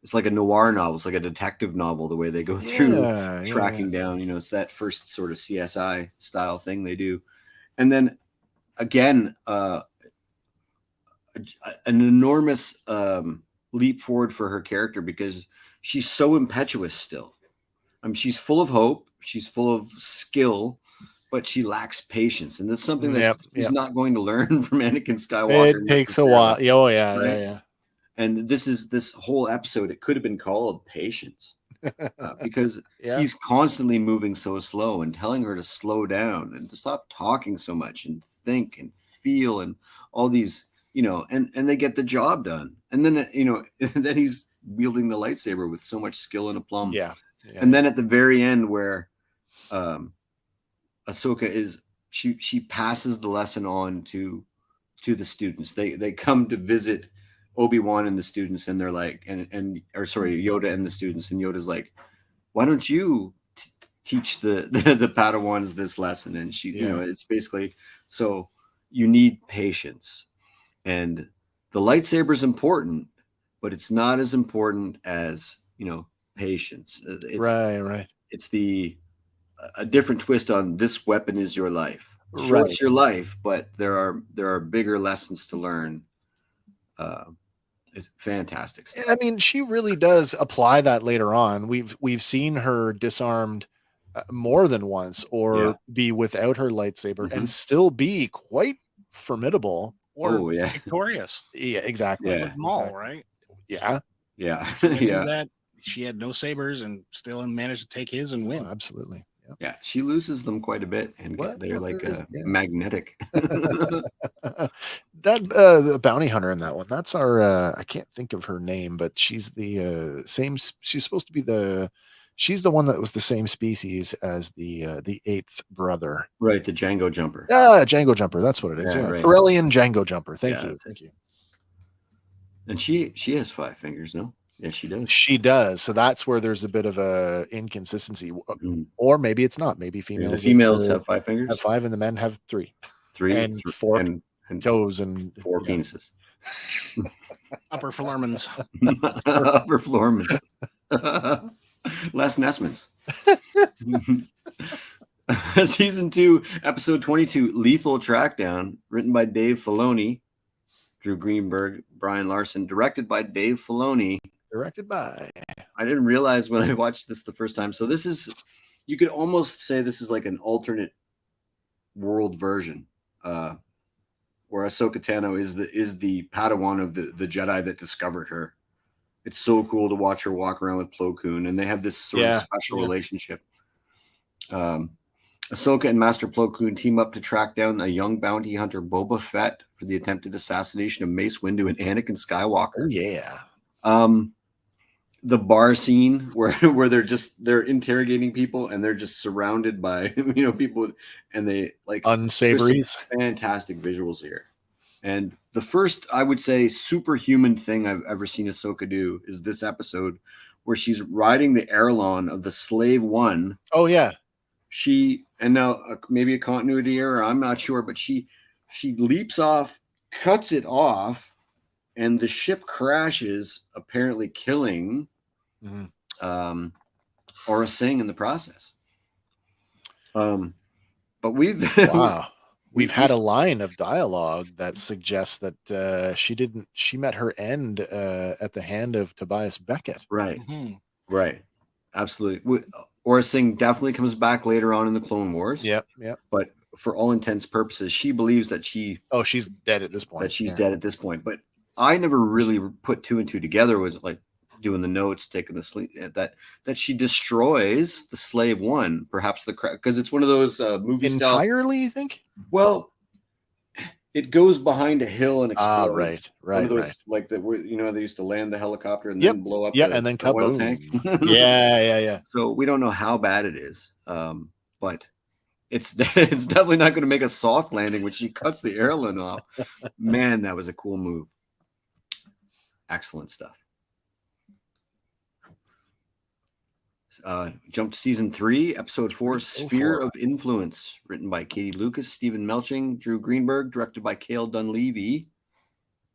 it's like a noir novel. It's like a detective novel, the way they go through tracking down, it's that first sort of CSI style thing they do. And then again, an enormous leap forward for her character because she's so impetuous still. She's full of hope. She's full of skill, but she lacks patience. And that's something that she's not going to learn from Anakin Skywalker. It takes a while. Oh, yeah, right? Yeah. And this whole episode, it could have been called Patience because he's constantly moving so slow and telling her to slow down and to stop talking so much and think and feel and all these, and they get the job done. And then, then he's wielding the lightsaber with so much skill and aplomb. Yeah. And then at the very end where Ahsoka she passes the lesson on to the students. They come to visit Obi-Wan and the students, and they're like, Yoda and the students, and Yoda's like, why don't you teach the Padawans this lesson? And she, it's basically, so you need patience, and the lightsaber is important, but it's not as important as patience. It's, right. It's a different twist on this weapon is your life. Sure, it's your life, but there are bigger lessons to learn. It's fantastic stuff. I mean, she really does apply that later on. We've seen her disarmed more than once, or be without her lightsaber and still be quite formidable or victorious. Yeah, exactly. With Maul, right? Yeah. That she had no sabers and still managed to take his and win. Oh, absolutely. Yeah, she loses them quite a bit, and they're magnetic. The bounty hunter in that one. That's our. I can't think of her name, but she's the same. She's supposed to be she's the one that was the same species as the 8th brother. Right, the Django Jumper. Django Jumper. That's what it is. Right. Corellian Django Jumper. Thank you. And she has 5 fingers, no? Yeah, she does. She does. So that's where there's a bit of a inconsistency, or maybe it's not. Maybe females. The females have 5 fingers. Have 5, and the men have 3. 3 and 4 and toes and 4 penises. Upper Flormans. Upper Flormans. Les Nessmans. Season 2, episode 22, Lethal Trackdown, written by Dave Filoni, Drew Greenberg, Brian Larson, directed by Dave Filoni. I didn't realize when I watched this the first time. So this is, you could almost say this is like an alternate world version. where Ahsoka Tano is the Padawan of the Jedi that discovered her. It's so cool to watch her walk around with Plo Koon, and they have this sort of special relationship. Ahsoka and Master Plo Koon team up to track down a young bounty hunter, Boba Fett, for the attempted assassination of Mace Windu and Anakin Skywalker. Oh yeah. The bar scene where they're interrogating people and they're just surrounded by people, and they like unsavories. Fantastic visuals here. And the first, I would say, superhuman thing I've ever seen Ahsoka do is this episode where she's riding the Airlon of the Slave One. Oh yeah. And now maybe a continuity error, I'm not sure, but she leaps off, cuts it off, and the ship crashes, apparently killing Aura Singh in the process. But we've had a line of dialogue that suggests that she met her end at the hand of Tobias Beckett. Right. Right. Absolutely. Aura Singh definitely comes back later on in the Clone Wars. Yep. But for all intents and purposes, she believes that she's dead at this point. Dead at this point. But I never really put two and two together with like doing the notes, taking the sleep that she destroys the Slave One, perhaps because it's one of those movies entirely. You think? Well, it goes behind a hill and explodes. Right. Like that, they used to land the helicopter and then blow up. And then the oil tank. Yeah. So we don't know how bad it is, but it's definitely not going to make a soft landing when she cuts the airline off. Man, that was a cool move. Excellent stuff. Jump to season 3, episode 4, Sphere of Influence, written by Katie Lucas, Stephen Melching, Drew Greenberg, directed by Cale Dunleavy.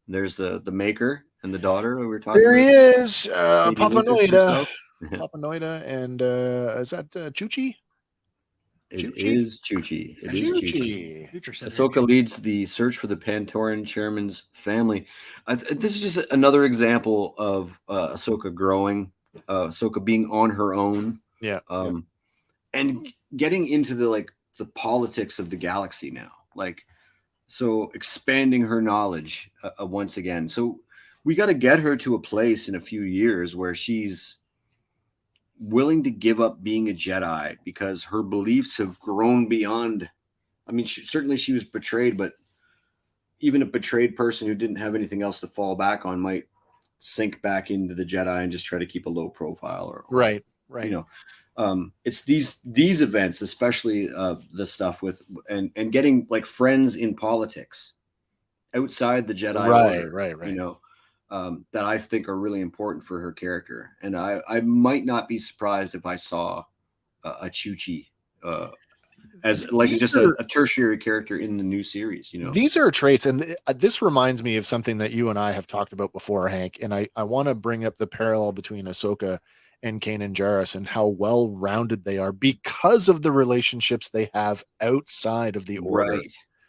There's the maker and the daughter we were talking about. There he is, Papa Noida. Papa Noida, and is that Chuchi? It is Chuchi. It is Chuchi. Ahsoka leads the search for the Pantoran chairman's family. This is just another example of Ahsoka growing, Ahsoka being on her own, and getting into the politics of the galaxy now. So expanding her knowledge once again. So we got to get her to a place in a few years where she's willing to give up being a Jedi because her beliefs have grown beyond. I mean, certainly she was betrayed, but even a betrayed person who didn't have anything else to fall back on might sink back into the Jedi and just try to keep a low profile. Or right. It's these events, especially the stuff with and getting friends in politics outside the Jedi order, right. That I think are really important for her character. And I might not be surprised if I saw a Chuchi as just a tertiary character in the new series. These are traits, and this reminds me of something that you and I have talked about before, Hank, and I want to bring up the parallel between Ahsoka and Kanan Jarrus and how well-rounded they are because of the relationships they have outside of the order.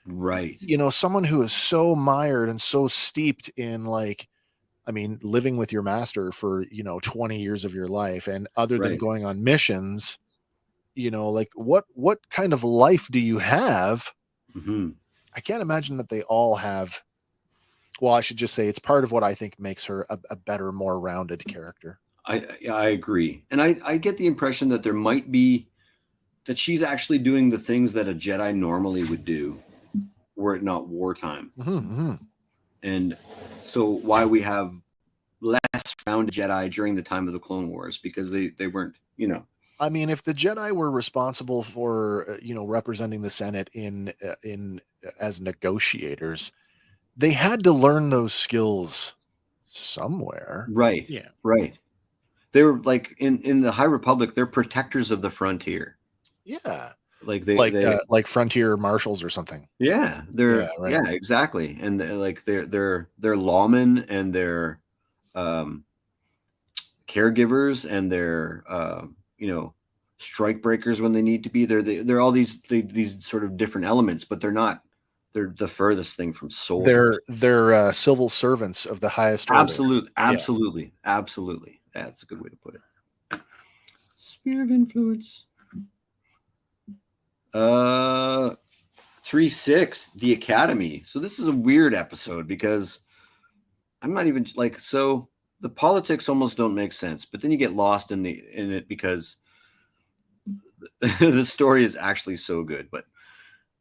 Right. Someone who is so mired and so steeped in living with your master for 20 years of your life, and other than going on missions, what kind of life do you have? I can't imagine that they all have. Well, I should just say it's part of what I think makes her a better, more rounded character. I agree, and I get the impression that there might be that she's actually doing the things that a Jedi normally would do were it not wartime. And so why we have less rounded Jedi during the time of the Clone Wars, because they weren't, I mean, if the Jedi were responsible for, representing the Senate in as negotiators, they had to learn those skills somewhere. Right. Yeah. Right. They were in the High Republic, they're protectors of the frontier. Yeah. Like frontier marshals or something. Yeah. Yeah, exactly. And they're lawmen, and they're caregivers, and they're strike breakers when they need to be. They're all these sort of different elements, but they're the furthest thing from soldiers. They're civil servants of the highest order. Absolutely. That's a good way to put it. Sphere of influence. 3-6, the Academy. So this is a weird episode because I'm not even like, so the politics almost don't make sense, but then you get lost in it because the story is actually so good. But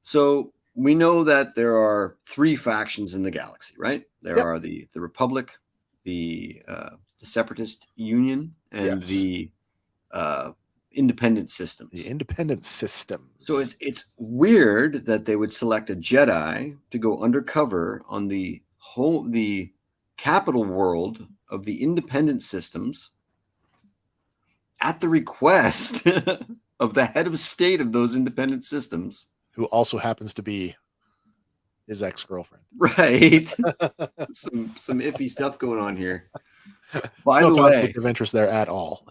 so we know that there are 3 factions in the galaxy, right? There Yep. are the Republic, the Separatist Union, and Yes. the independent systems. The independent systems. So it's weird that they would select a Jedi to go undercover on the capital world of the independent systems at the request of the head of state of those independent systems, who also happens to be his ex-girlfriend. Right. some iffy stuff going on here. By no the conflict way, of interest there at all.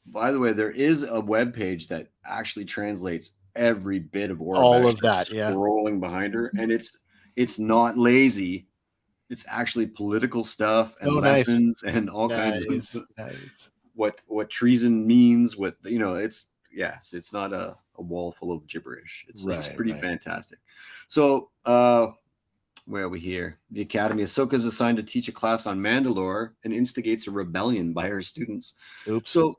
By the way, there is a web page that actually translates every bit of Orbeck. All of that, yeah. Scrolling behind her, and it's not lazy. It's actually political stuff and lessons and all kinds of what treason means. What it's not a wall full of gibberish. It's pretty fantastic. So where are we here? The Academy. Ahsoka is assigned to teach a class on Mandalore and instigates a rebellion by her students. Oops. So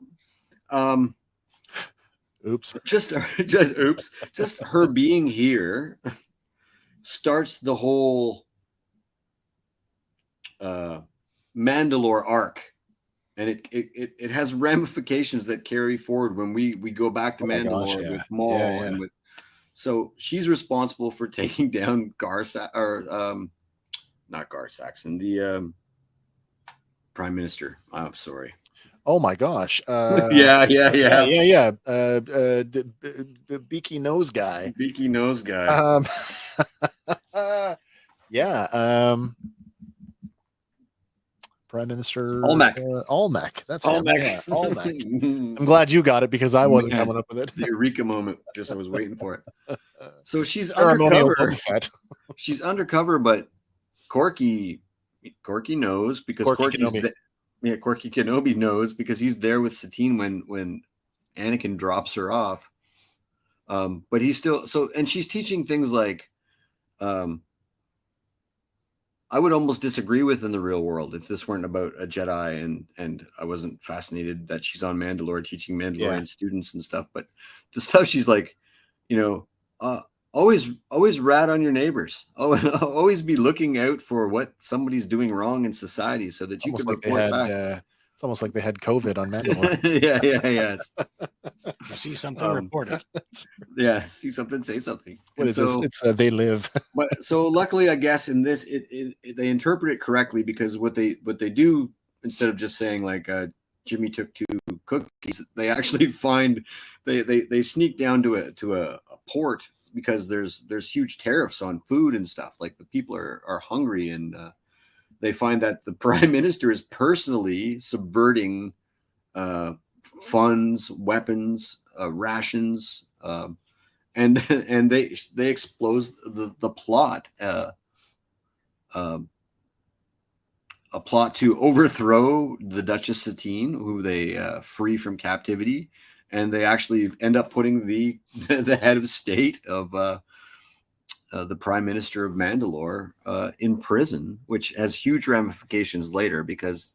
oops. Just her being here starts the whole Mandalore arc, and it has ramifications that carry forward when we go back to Mandalore with Maul and with. So she's responsible for taking down not Gar Saxon, the Prime Minister. I'm sorry. Oh my gosh. Yeah. Beaky nose guy. Beaky nose guy. Prime Minister Almec. Almec. That's Almec. him. Yeah, Almec. I'm glad you got it because I wasn't coming up with it. The Eureka moment. Just I was waiting for it. So she's Ceremonial undercover. She's undercover, but Corky knows because Corky Kenobi knows because he's there with Satine when Anakin drops her off. But he's still and she's teaching things like I would almost disagree with in the real world if this weren't about a Jedi and I wasn't fascinated that she's on Mandalore teaching Mandalorian students and stuff. But the stuff she's like, always rat on your neighbors. Always be looking out for what somebody's doing wrong in society so that you can report back. It's almost like they had COVID on Mandalore. yeah. You see something, report it. Yeah, see something, say something. What is this? It's They Live. But so luckily, I guess in this, they interpret it correctly because what they do instead of just saying like Jimmy took 2 cookies, they actually find they sneak down to a port because there's huge tariffs on food and stuff. Like the people are hungry and. They find that the prime minister is personally subverting funds, weapons, rations, and they expose the plot, a plot to overthrow the Duchess Satine, who they free from captivity, and they actually end up putting the head of state of. The Prime Minister of Mandalore in prison, which has huge ramifications later because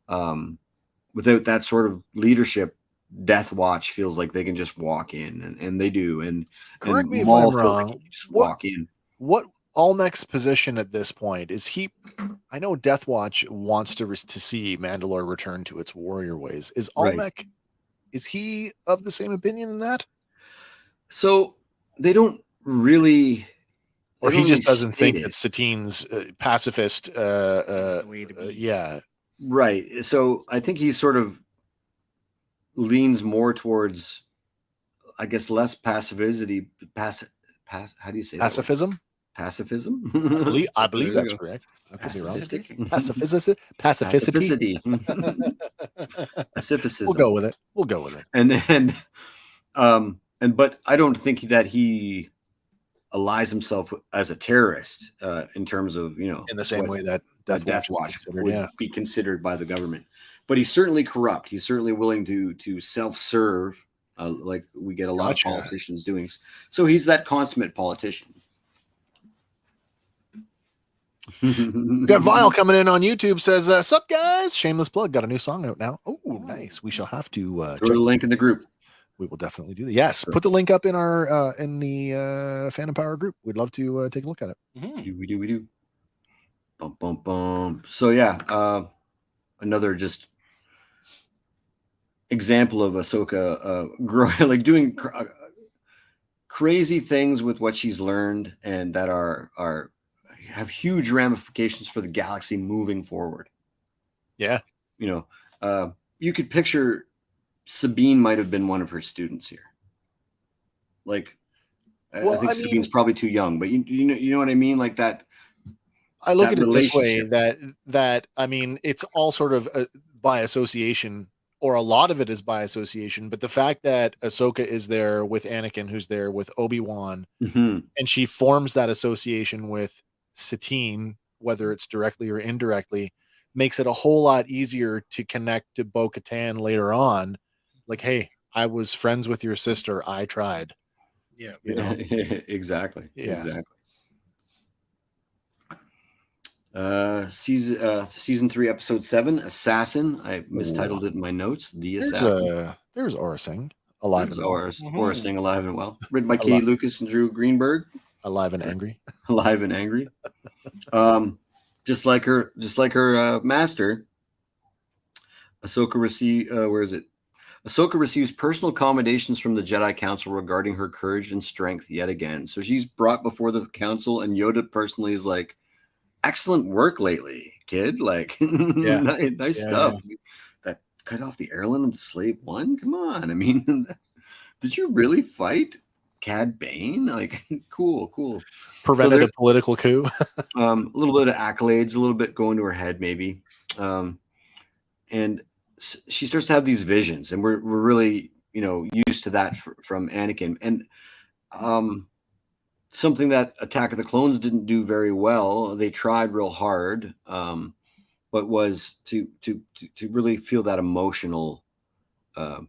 without that sort of leadership, Death Watch feels like they can just walk in, and they do. And correct me if Maul I'm wrong. like just walk in. What Almec's position at this point is he? I know Death Watch wants to see Mandalore return to its warrior ways. Is Almec? Is he of the same opinion in that? So they don't really. Or he just doesn't think that Satine's pacifist. Yeah. Right. So I think he sort of leans more towards, I guess, less pacifism. How do you say pacifism? That? Pacifism? I believe that's correct. Pacifistic. Pacificity. Pacificism. We'll go with it. But I don't think that he allies himself as a terrorist in terms of in the same way that Death Watch would be considered by the government. But he's certainly corrupt. He's certainly willing to self-serve, like we get a lot of politicians doing. So he's that consummate politician. We got Vile coming in on YouTube, says, sup guys, shameless plug, got a new song out now. Oh, nice. We shall have to Throw the link in the group. We will definitely do that. Yes, put the link up in our in the Fan and Power group. We'd love to take a look at it. We do. Bum bum bum. So yeah, another just example of Ahsoka growing, like doing crazy things with what she's learned, and that are have huge ramifications for the galaxy moving forward. Yeah, you know, you could picture Sabine might have been one of her students here. Like, well, I think Sabine's probably too young, but you know what I mean? Like that. I look at it this way, that I mean, it's all sort of by association, or a lot of it is by association. But the fact that Ahsoka is there with Anakin, who's there with Obi-Wan, and she forms that association with Satine, whether it's directly or indirectly, makes it a whole lot easier to connect to Bo-Katan later on. Like, hey, I was friends with your sister. I tried. Yeah. You know? Exactly. Yeah. Exactly. Season 3, episode 7, Assassin. I mistitled it in my notes. The Assassin. There's Aura Singh, alive and well. Aura Singh, alive and well. Written by Katie Lucas and Drew Greenberg. Alive and angry. Alive and angry. Just like her master, Ahsoka receives personal commendations from the Jedi Council regarding her courage and strength yet again. So she's brought before the council, and Yoda personally is like, excellent work lately, kid. Like, nice stuff. Yeah. That cut off the airline of the Slave One. Come on. I mean, did you really fight Cad Bane? Like, cool. Prevented a political coup. A little bit of accolades, a little bit going to her head, maybe. And she starts to have these visions, and we're really, used to that from Anakin. And something that Attack of the Clones didn't do very well. They tried real hard, but was to really feel that emotional. I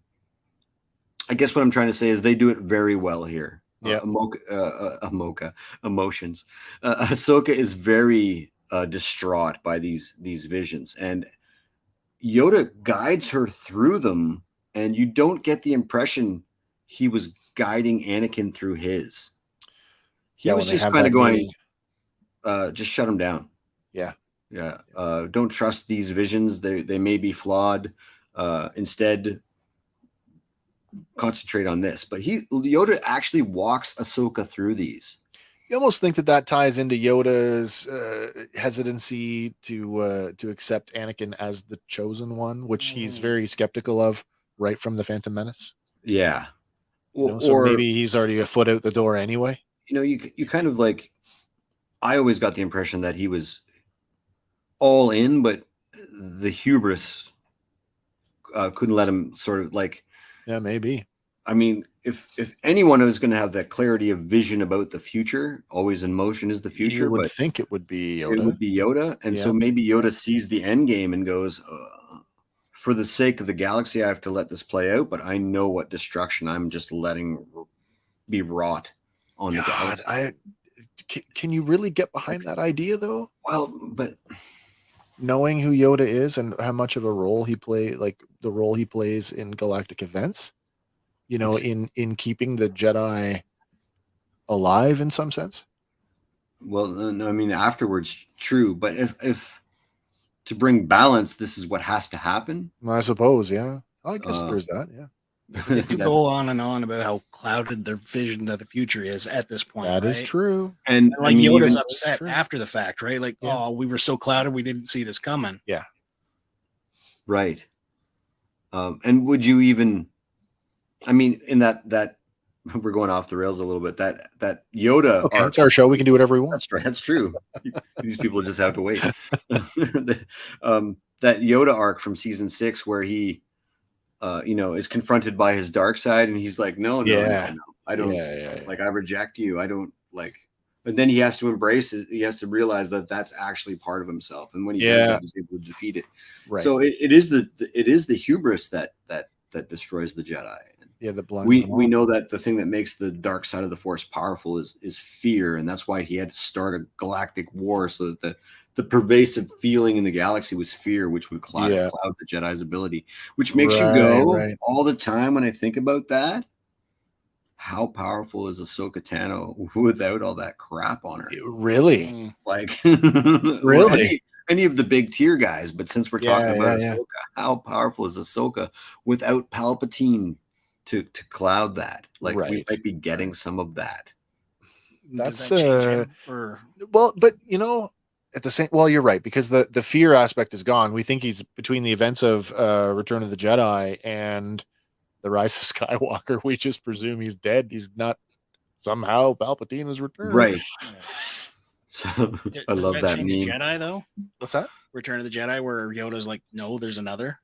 guess what I'm trying to say is they do it very well here. Yeah, emotions. Ahsoka is very distraught by these visions, and Yoda guides her through them, and you don't get the impression he was guiding Anakin through his. He was just kind of going, just shut him down. Yeah. Don't trust these visions. They may be flawed. Instead, concentrate on this. But Yoda actually walks Ahsoka through these. You almost think that ties into Yoda's hesitancy to accept Anakin as the chosen one, which he's very skeptical of right from the Phantom Menace. Yeah. So maybe he's already a foot out the door anyway. You kind of like, I always got the impression that he was all in, but the hubris couldn't let him sort of like. Yeah, maybe. I mean, if anyone is going to have that clarity of vision about the future, always in motion is the future. You would think it would be Yoda. It would be Yoda. And so maybe Yoda sees the end game and goes, for the sake of the galaxy, I have to let this play out, but I know what destruction I'm just letting be wrought on the galaxy. Can you really get behind that idea, though? Well, but knowing who Yoda is and how much of a role he plays, like the role he plays in galactic events, in keeping the Jedi alive in some sense. Well, no, I mean, afterwards, true. But if to bring balance, this is what has to happen. I suppose, yeah. I guess there's that, yeah. They do go on and on about how clouded their vision of the future is at this point. That is true. And like Yoda's upset after the fact, right? Like, we were so clouded, we didn't see this coming. Yeah. Right. And would you even, I mean, in that we're going off the rails a little bit, that Yoda. Okay, it's our show. We can do whatever we want. That's right. That's true. These people just have to wait. That Yoda arc from season 6 where he, is confronted by his dark side, and he's like, no, I don't, like, I reject you. I don't like, but then he has to embrace it. He has to realize that that's actually part of himself. And when he does that, he's able to defeat it. Right. So it is the hubris that destroys the Jedi. Yeah, that blinds we them we all. know that the thing that makes the dark side of the Force powerful is fear, and that's why he had to start a galactic war so that the pervasive feeling in the galaxy was fear, which would cloud Yeah. the Jedi's ability, which makes you Right, go right. all the time when I think about that. How powerful is Ahsoka Tano without all that crap on her? Really? Mm. Like, Really? any of the big tier guys. But since we're talking about Yeah. Ahsoka, how powerful is Ahsoka without Palpatine to cloud that? Like, we Right. might be getting some of that. Does That's that change him? Or well, but at the same, well, you're right, because the fear aspect is gone. We think he's between the events of Return of the Jedi and the Rise of Skywalker. We just presume he's dead. He's not. Somehow Palpatine has returned. Right. yeah. So I Does love that that change meme. Jedi though? What's that? Return of the Jedi, where Yoda's like, "No, there's another."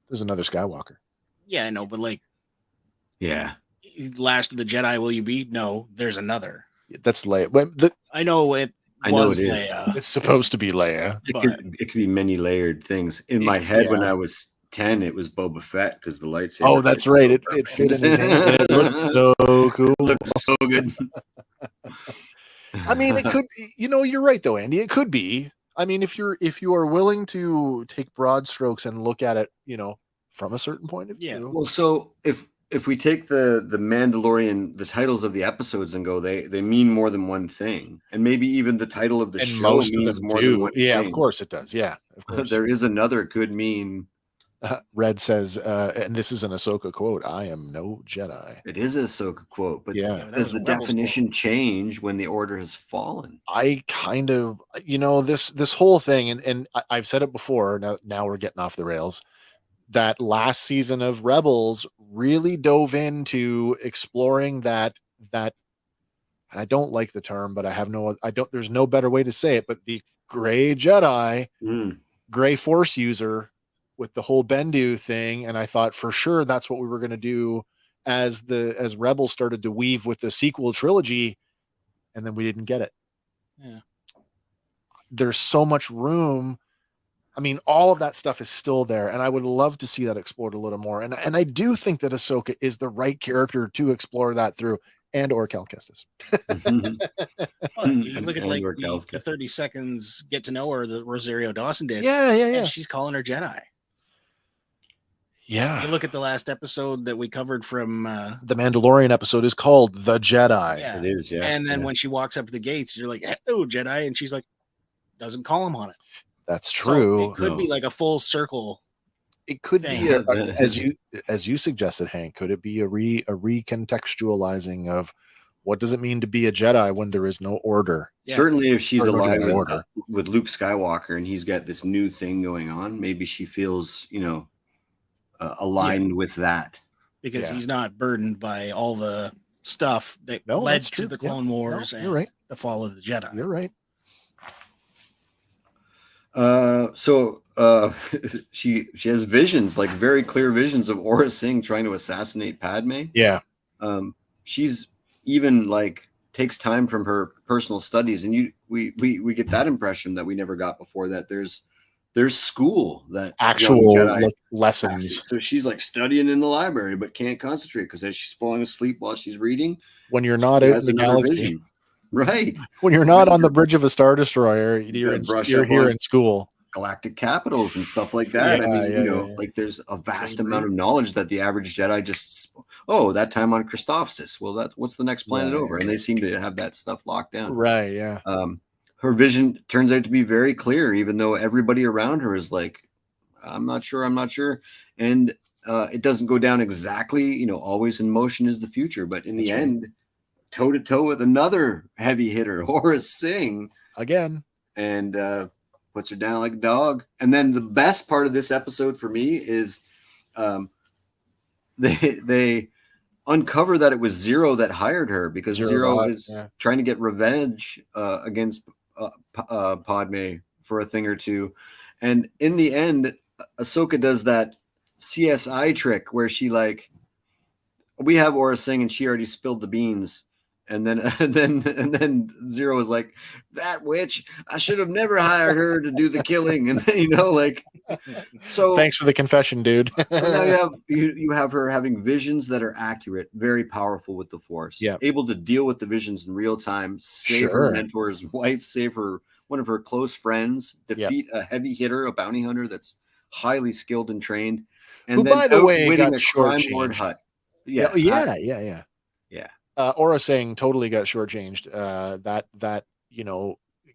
There's another Skywalker. Yeah, I know, but like, Yeah. Last of the Jedi, will you be? No, there's another. That's Leia. Well, I know it. I know was it is. Leia. it's supposed to be Leia. It But- could be many layered things. In my head, when yeah. I was 10, it was Boba Fett because the lightsaber. Oh, that's right. It fit in his hand. And it looked so cool. Looked so good. I mean, it could. You're right though, Andy. It could be. I mean, if you are willing to take broad strokes and look at it, from a certain point of Yeah. view. Well, so if we take the Mandalorian, the titles of the episodes, and go, they mean more than one thing, and maybe even the title of the And show most of means them more than do. one Yeah, thing. of course it does. Yeah, of course. There is another could mean. Red says, and this is an Ahsoka quote: "I am no Jedi." It is a Ahsoka quote, but Yeah. but that does was the a Rebels definition quote. change when the order has fallen? I kind of, this whole thing, and I've said it before. Now we're getting off the rails. That last season of Rebels really dove into exploring that, and I don't like the term, but there's no better way to say it, but the gray Jedi, gray Force user with the whole Bendu thing. And I thought for sure that's what we were going to do as Rebels started to weave with the sequel trilogy, and then we didn't get it. Yeah. There's so much room. I mean, all of that stuff is still there, and I would love to see that explored a little more. And I do think that Ahsoka is the right character to explore that through, or Cal Kestis. Well, you look at And like or the Kelska. 30 seconds get to know her that Rosario Dawson did. Yeah. And she's calling her Jedi. Yeah. You look at the last episode that we covered from The Mandalorian episode is called The Jedi. yeah. It is, yeah. And then yeah. when she walks up to the gates, you're like, "Oh, Jedi," and she's like, doesn't call him on it. That's So true. it could be like a full circle. It could thing. be as you suggested, Hank. Could it be a recontextualizing of what does it mean to be a Jedi when there is no order? Yeah. Certainly, if she's Or no alive Jedi order. with Luke Skywalker and he's got this new thing going on, maybe she feels, aligned with that. Because Yeah. he's not burdened by all the stuff that No, led that's to true. the Yeah. Clone Wars No, and you're right. the fall of the Jedi. You're right. She has visions, like very clear visions of Aura Singh trying to assassinate Padme. Yeah. She's even like takes time from her personal studies, and we get that impression that we never got before, that there's school that Actual young Jedi lessons. So she's like studying in the library but can't concentrate because as she's falling asleep while she's reading, When you're not she out in has the another galaxy, vision. Right? when you're not on the bridge of a Star Destroyer, gotta brush you're up here on- in school. Galactic capitals and stuff like that. I mean, Yeah. like there's a vast Trade amount of knowledge that the average Jedi just, that time on Christophsis. Well, what's the next planet Right. over? And they seem to have that stuff locked down. Right. Yeah. Her vision turns out to be very clear, even though everybody around her is like, I'm not sure. And it doesn't go down exactly, always in motion is the future. But in the That's right. end, toe to toe with another heavy hitter, Horace Singh, Again. and puts her down like a dog. And then the best part of this episode for me is they uncover that it was Zero that hired her, because Zero is trying to get revenge against Padme for a thing or two. And in the end, Ahsoka does that CSI trick where she we have Aura Singh and she already spilled the beans. And then Zero is like, that witch, I should have never hired her to do the killing. And then, So Thanks for the confession, dude. so now you have her having visions that are accurate, very powerful with the Force. Yeah. Able to deal with the visions in real time, save her Sure. mentor's wife, save her one of her close friends, defeat a heavy hitter, a bounty hunter that's highly skilled and trained, and Who, then by the way, outwitting got a crime lord shortchanged. hut. Yeah, yeah. Aura saying totally got shortchanged. That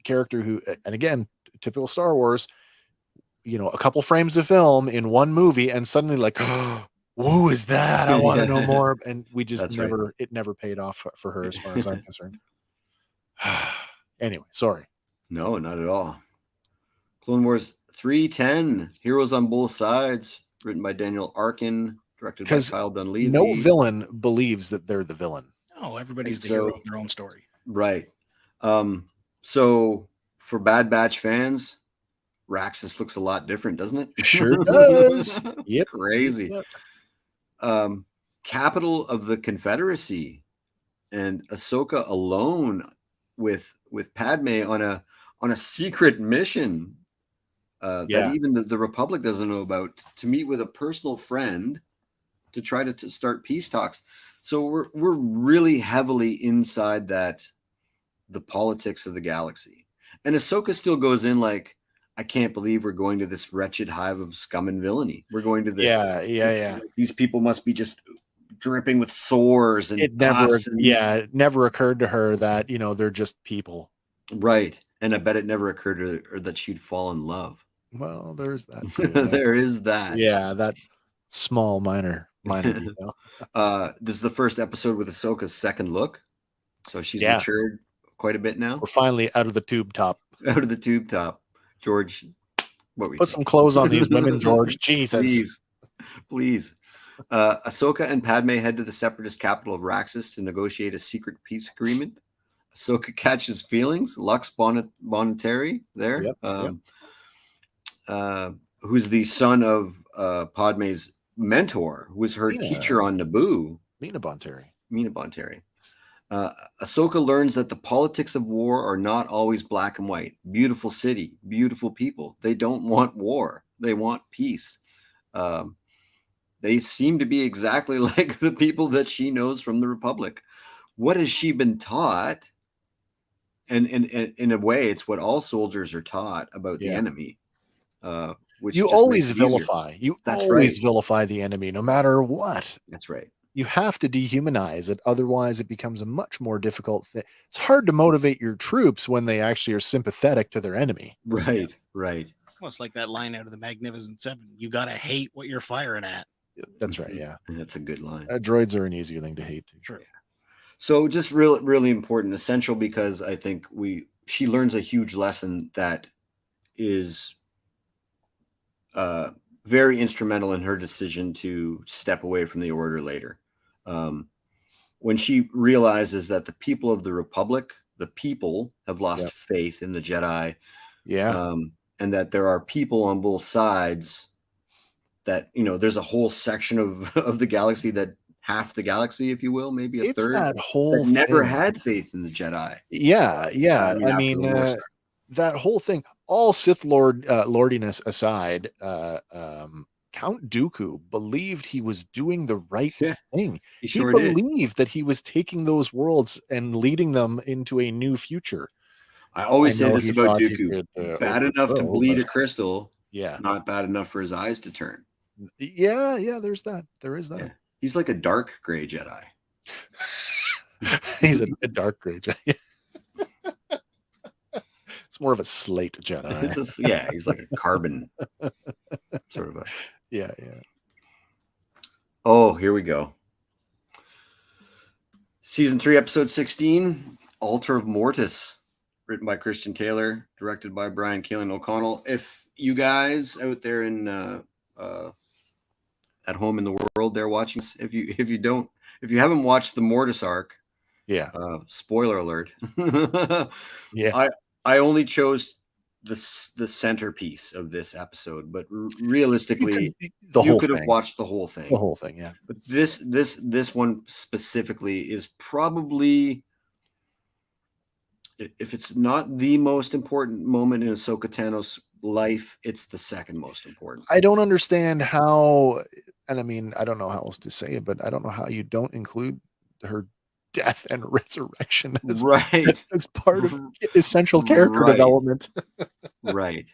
character who, and again, typical Star Wars, a couple frames of film in one movie, and suddenly like, oh, who is that? I want to know more. And we just it never paid off for her as far as I'm concerned. Anyway, sorry. No, not at all. Clone Wars 310, Heroes on Both Sides, written by Daniel Arkin, directed by Kyle Dunleavy. No villain believes that they're the villain. Oh, everybody's the hero of their own story. Right. So for Bad Batch fans, Raxus looks a lot different, doesn't it? Sure does. Yep. Crazy. Yep. Capital of the Confederacy, and Ahsoka alone with Padme on a secret mission that even the Republic doesn't know about, to meet with a personal friend to try to start peace talks. So we're really heavily inside the politics of the galaxy. And Ahsoka still goes in like, I can't believe we're going to this wretched hive of scum and villainy. We're going to the These people must be just dripping with sores and it never occurred to her that they're just people. Right. And I bet it never occurred to her that she'd fall in love. Well, there's that too. There is that. Yeah, that small minor detail. This is the first episode with Ahsoka's second look. So she's matured quite a bit now. We're finally out of the tube top. Out of the tube top. George, put some clothes on these women, George. Jesus. Please. Ahsoka and Padme head to the separatist capital of Raxus to negotiate a secret peace agreement. Ahsoka catches feelings. Lux Bonitari there, who's the son of Padme's mentor, who was her teacher on Naboo. Mina Bonteri. Ahsoka learns that the politics of war are not always black and white. Beautiful city, beautiful people. They don't want war. They want peace. They seem to be exactly like the people that she knows from the Republic. What has she been taught? And in a way, it's what all soldiers are taught about the enemy. Which you always vilify. Vilify the enemy, no matter what. That's right. You have to dehumanize it. Otherwise, it becomes a much more difficult thing. It's hard to motivate your troops when they actually are sympathetic to their enemy. Right. Almost like that line out of the Magnificent Seven. You got to hate what you're firing at. That's right. Yeah. That's a good line. Droids are an easier thing to hate. True. So just really important, essential, because I think she learns a huge lesson that is very instrumental in her decision to step away from the Order later. When she realizes that the people of the Republic, have lost faith in the Jedi. Yeah. And that there are people on both sides that, there's a whole section of the galaxy, that half the galaxy, if you will, maybe a third, that whole thing. Never had faith in the Jedi. Yeah. I mean, that whole thing, all Sith lordiness aside, Count Dooku believed he was doing the right thing. He believed that he was taking those worlds and leading them into a new future. I always say this about Dooku: bad enough to bleed a crystal, not bad enough for his eyes to turn. Yeah, there's that. There is that. Yeah. He's like a dark gray Jedi. He's a dark gray Jedi. It's more of a slate Jedi. He's like a carbon sort of a. Yeah. Oh, here we go. Season 3, episode 16, Altar of Mortis, written by Christian Taylor, directed by Brian Keelan O'Connell. If you guys out there in at home in the world, they're watching. If you haven't watched the Mortis arc, spoiler alert. I only chose the centerpiece of this episode, but realistically, you could have watched the whole thing. The whole thing, yeah. But this one specifically is probably, if it's not the most important moment in Ahsoka Tano's life, it's the second most important. I don't understand how, and I mean, I don't know how else to say it, but I don't know how you don't include her death and resurrection as, Right. as part of essential character Right. development. Right.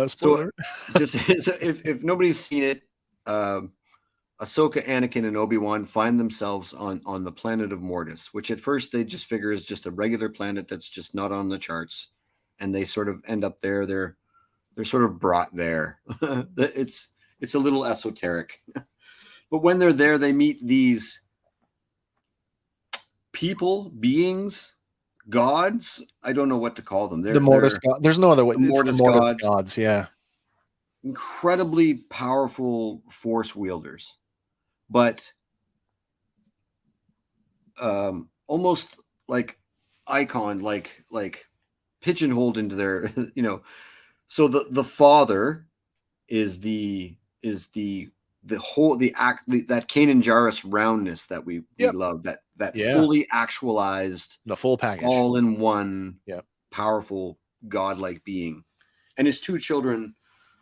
Spoiler. So just if nobody's seen it, Ahsoka, Anakin, and Obi-Wan find themselves on the planet of Mortis, which at first they just figure is just a regular planet that's just not on the charts, and they sort of end up there. They're sort of brought there. It's a little esoteric, but when they're there, they meet these people, beings, gods. I don't know what to call them. The Mortis God. There's no other way. The It's Mortis the Mortis gods. gods. Yeah. Incredibly powerful force wielders, but almost like icon, like pigeonholed into their, So the father is the whole that Kanan Jarrus roundness that we love, that fully actualized, the full package, all in one, powerful godlike being, and his two children,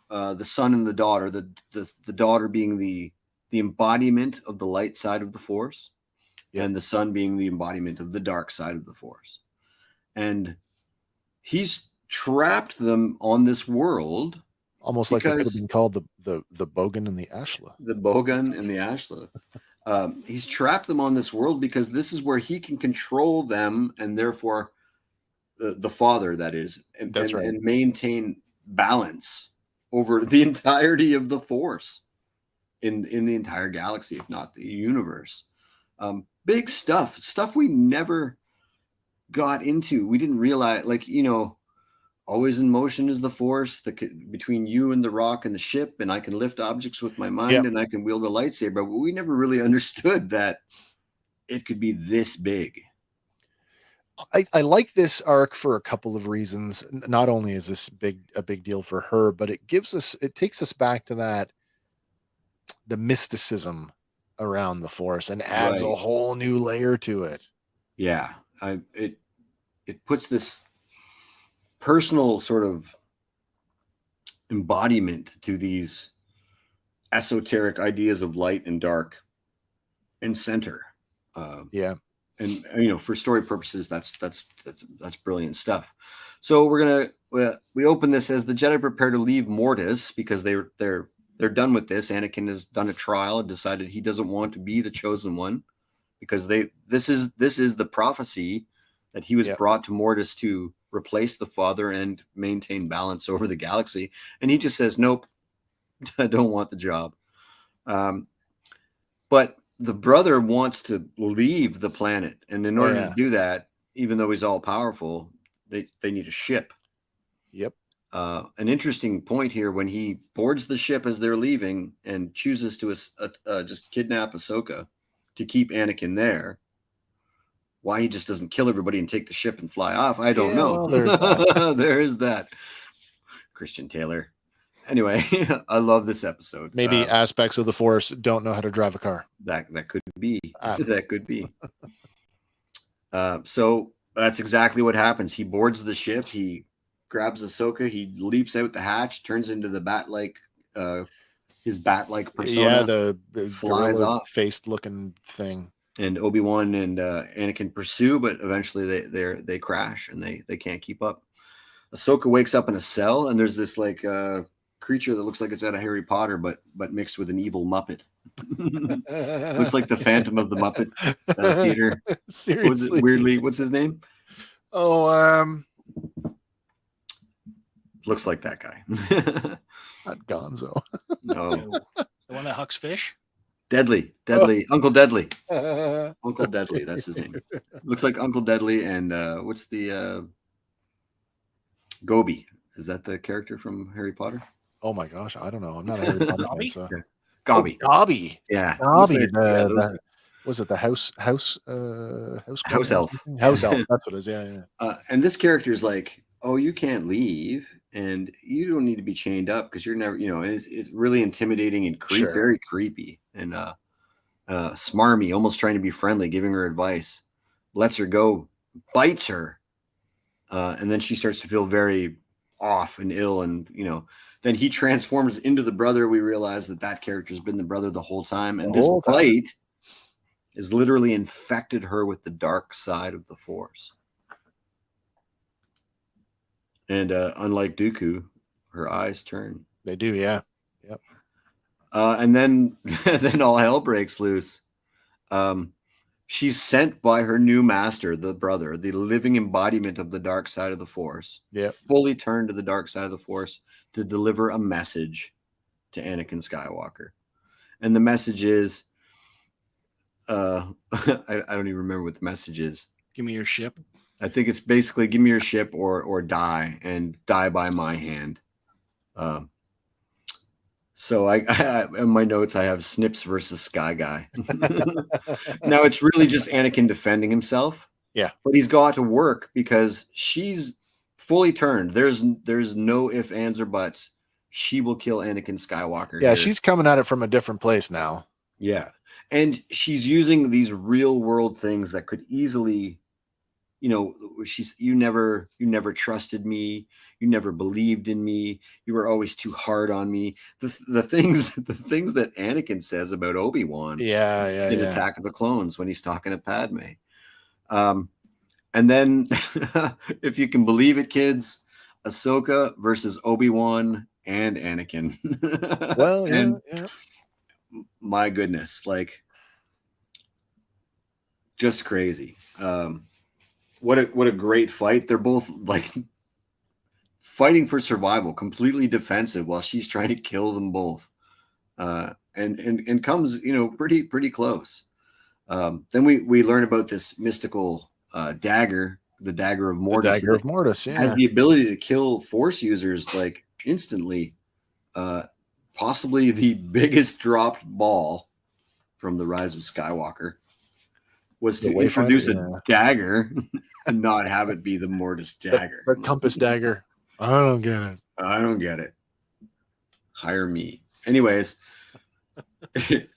the son and the daughter. The daughter being the embodiment of the light side of the Force, and the son being the embodiment of the dark side of the Force, and he's trapped them on this world, almost like it could have been called the Bogan and the Ashla. The Bogan and the Ashla. He's trapped them on this world because this is where he can control them, and therefore the father, that is, and maintain balance over the entirety of the Force in the entire galaxy, if not the universe. Big stuff we never got into. We didn't realize, always in motion is the Force, between you and the rock and the ship, and I can lift objects with my mind, and I can wield a lightsaber. But we never really understood that it could be this big. I like this arc for a couple of reasons. Not only is this a big deal for her, but it takes us back to the mysticism around the Force and adds a whole new layer to it. Yeah, it puts this personal sort of embodiment to these esoteric ideas of light and dark and center. And for story purposes, that's brilliant stuff. So we open this as the Jedi prepare to leave Mortis because they're done with this. Anakin has done a trial and decided he doesn't want to be the chosen one, because this is the prophecy that he was brought to Mortis to replace the father and maintain balance over the galaxy. And he just says, nope, I don't want the job. But the brother wants to leave the planet. And in order to do that, even though he's all powerful, they need a ship. Yep. An interesting point here, when he boards the ship as they're leaving and chooses to just kidnap Ahsoka to keep Anakin there. Why he just doesn't kill everybody and take the ship and fly off, I don't know. Well, there's that. There is that. Christian Taylor. Anyway, I love this episode. Maybe aspects of the Force don't know how to drive a car. That could be. That could be. So that's exactly what happens. He boards the ship. He grabs Ahsoka. He leaps out the hatch, turns into the bat-like, his bat-like persona. Yeah, the flies off, faced-looking thing. And Obi-Wan and Anakin pursue, but eventually they crash and they can't keep up. Ahsoka wakes up in a cell, and there's this creature that looks like it's out of Harry Potter, but mixed with an evil Muppet. Looks like the Phantom of the Muppet Theater. Seriously, weirdly, what's his name? Oh, looks like that guy. Not Gonzo. No, the one that hucks fish. Deadly, Uncle Deadly. Uncle Deadly, that's his name. Looks like Uncle Deadly. And what's the Gobi? Is that the character from Harry Potter? Oh my gosh, I don't know. I'm not a Harry Potter fan. So. Gobi. Oh, Gobi. Yeah. Gobi. Was it the house elf? House elf. That's what it is. Yeah. And this character is like, oh, you can't leave, and you don't need to be chained up because you're never, it's really intimidating and very creepy and smarmy, almost trying to be friendly, giving her advice, lets her go, bites her, and then she starts to feel very off and ill, and then he transforms into the brother. We realize that character's been the brother the whole time, and this bite is literally infected her with the dark side of the Force. And unlike Dooku, her eyes turn. They do, yeah. Yep. And then all hell breaks loose. She's sent by her new master, the brother, the living embodiment of the dark side of the Force. Yeah. Fully turned to the dark side of the Force to deliver a message to Anakin Skywalker. And the message is, I don't even remember what the message is. Give me your ship. I think it's basically give me your ship or die, and die by my hand. So I in my notes I have Snips versus Sky Guy. Now it's really just Anakin defending himself. Yeah. But he's got to work because she's fully turned. There's no ifs, ands, or buts. She will kill Anakin Skywalker. Yeah, she's coming at it from a different place now. Yeah. And she's using these real world things that could easily, you never trusted me. You never believed in me. You were always too hard on me. The things that Anakin says about Obi-Wan. In Attack of the Clones when he's talking to Padme. And then, if you can believe it, kids, Ahsoka versus Obi-Wan and Anakin. Well, and my goodness, like, just crazy. What a great fight. They're both like fighting for survival, completely defensive while she's trying to kill them both. And comes, pretty close. Then we learn about this mystical dagger, the dagger of Mortis. The dagger of Mortis, has the ability to kill Force users like instantly. Possibly the biggest dropped ball from the Rise of Skywalker was to introduce a dagger and not have it be the Mortis dagger. The compass dagger. I don't get it. Hire me. Anyways, the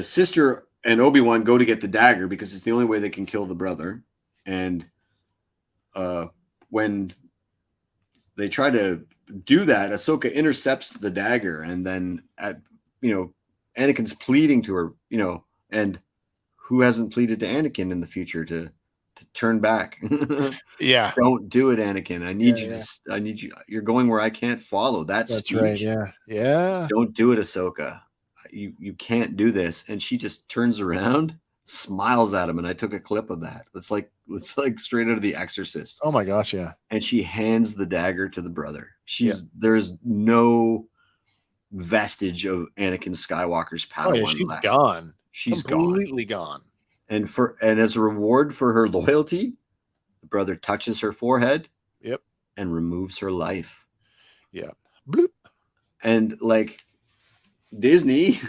sister and Obi-Wan go to get the dagger because it's the only way they can kill the brother. And when they try to do that, Ahsoka intercepts the dagger, and then Anakin's pleading to her, and who hasn't pleaded to Anakin in the future to turn back? Yeah. Don't do it, Anakin. I need you. I need you. You're going where I can't follow. That's speech. Right. Yeah. Yeah. Don't do it, Ahsoka. You can't do this. And she just turns around, smiles at him, and I took a clip of that. It's like straight out of The Exorcist. Oh my gosh, yeah. And she hands the dagger to the brother. There's no vestige of Anakin Skywalker's power. Oh, yeah, she's gone. She's completely gone. And as a reward for her loyalty, the brother touches her forehead. Yep. And removes her life. Yeah. Bloop. And like Disney,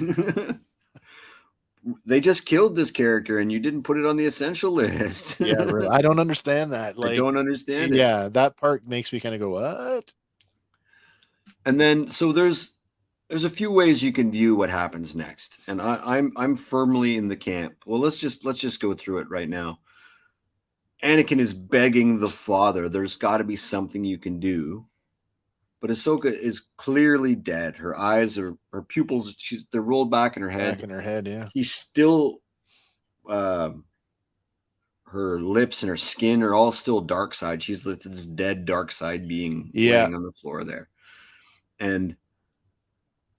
they just killed this character and you didn't put it on the essential list. Yeah, really. I don't understand that. I don't understand it. Yeah, that part makes me kind of go, what? And then so there's a few ways you can view what happens next. And I'm firmly in the camp. Well, let's just go through it right now. Anakin is begging the father, there's got to be something you can do. But Ahsoka is clearly dead. Her eyes her pupils, they're rolled back in her head. Back in her head, yeah. She's still, her lips and her skin are all still dark side. She's like this dead dark side being laying on the floor there. And